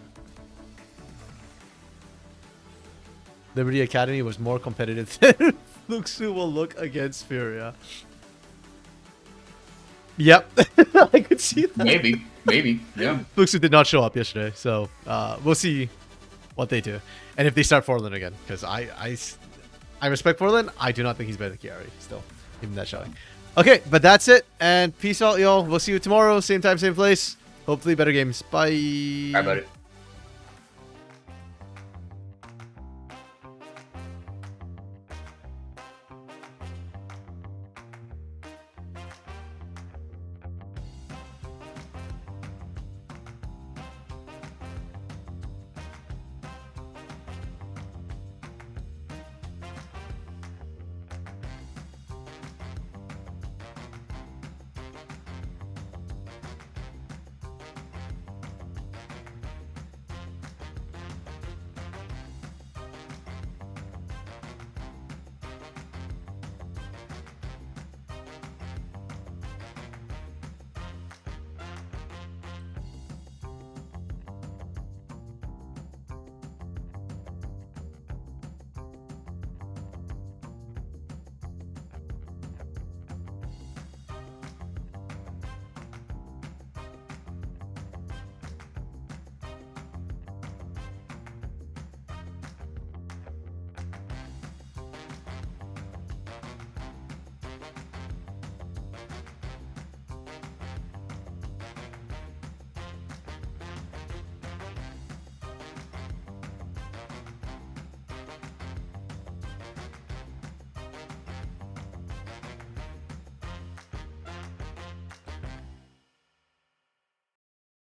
Liberty Academy was more competitive than Luxu will look against Furia. Yep, I could see that. Maybe, yeah. Luxu did not show up yesterday, so we'll see what they do. And if they start Forlin again, because I respect Forlin, I do not think he's better than Chiari still, even that showing. Okay, but that's it, and peace out, y'all. We'll see you tomorrow, same time, same place. Hopefully better games. Bye. All right, buddy.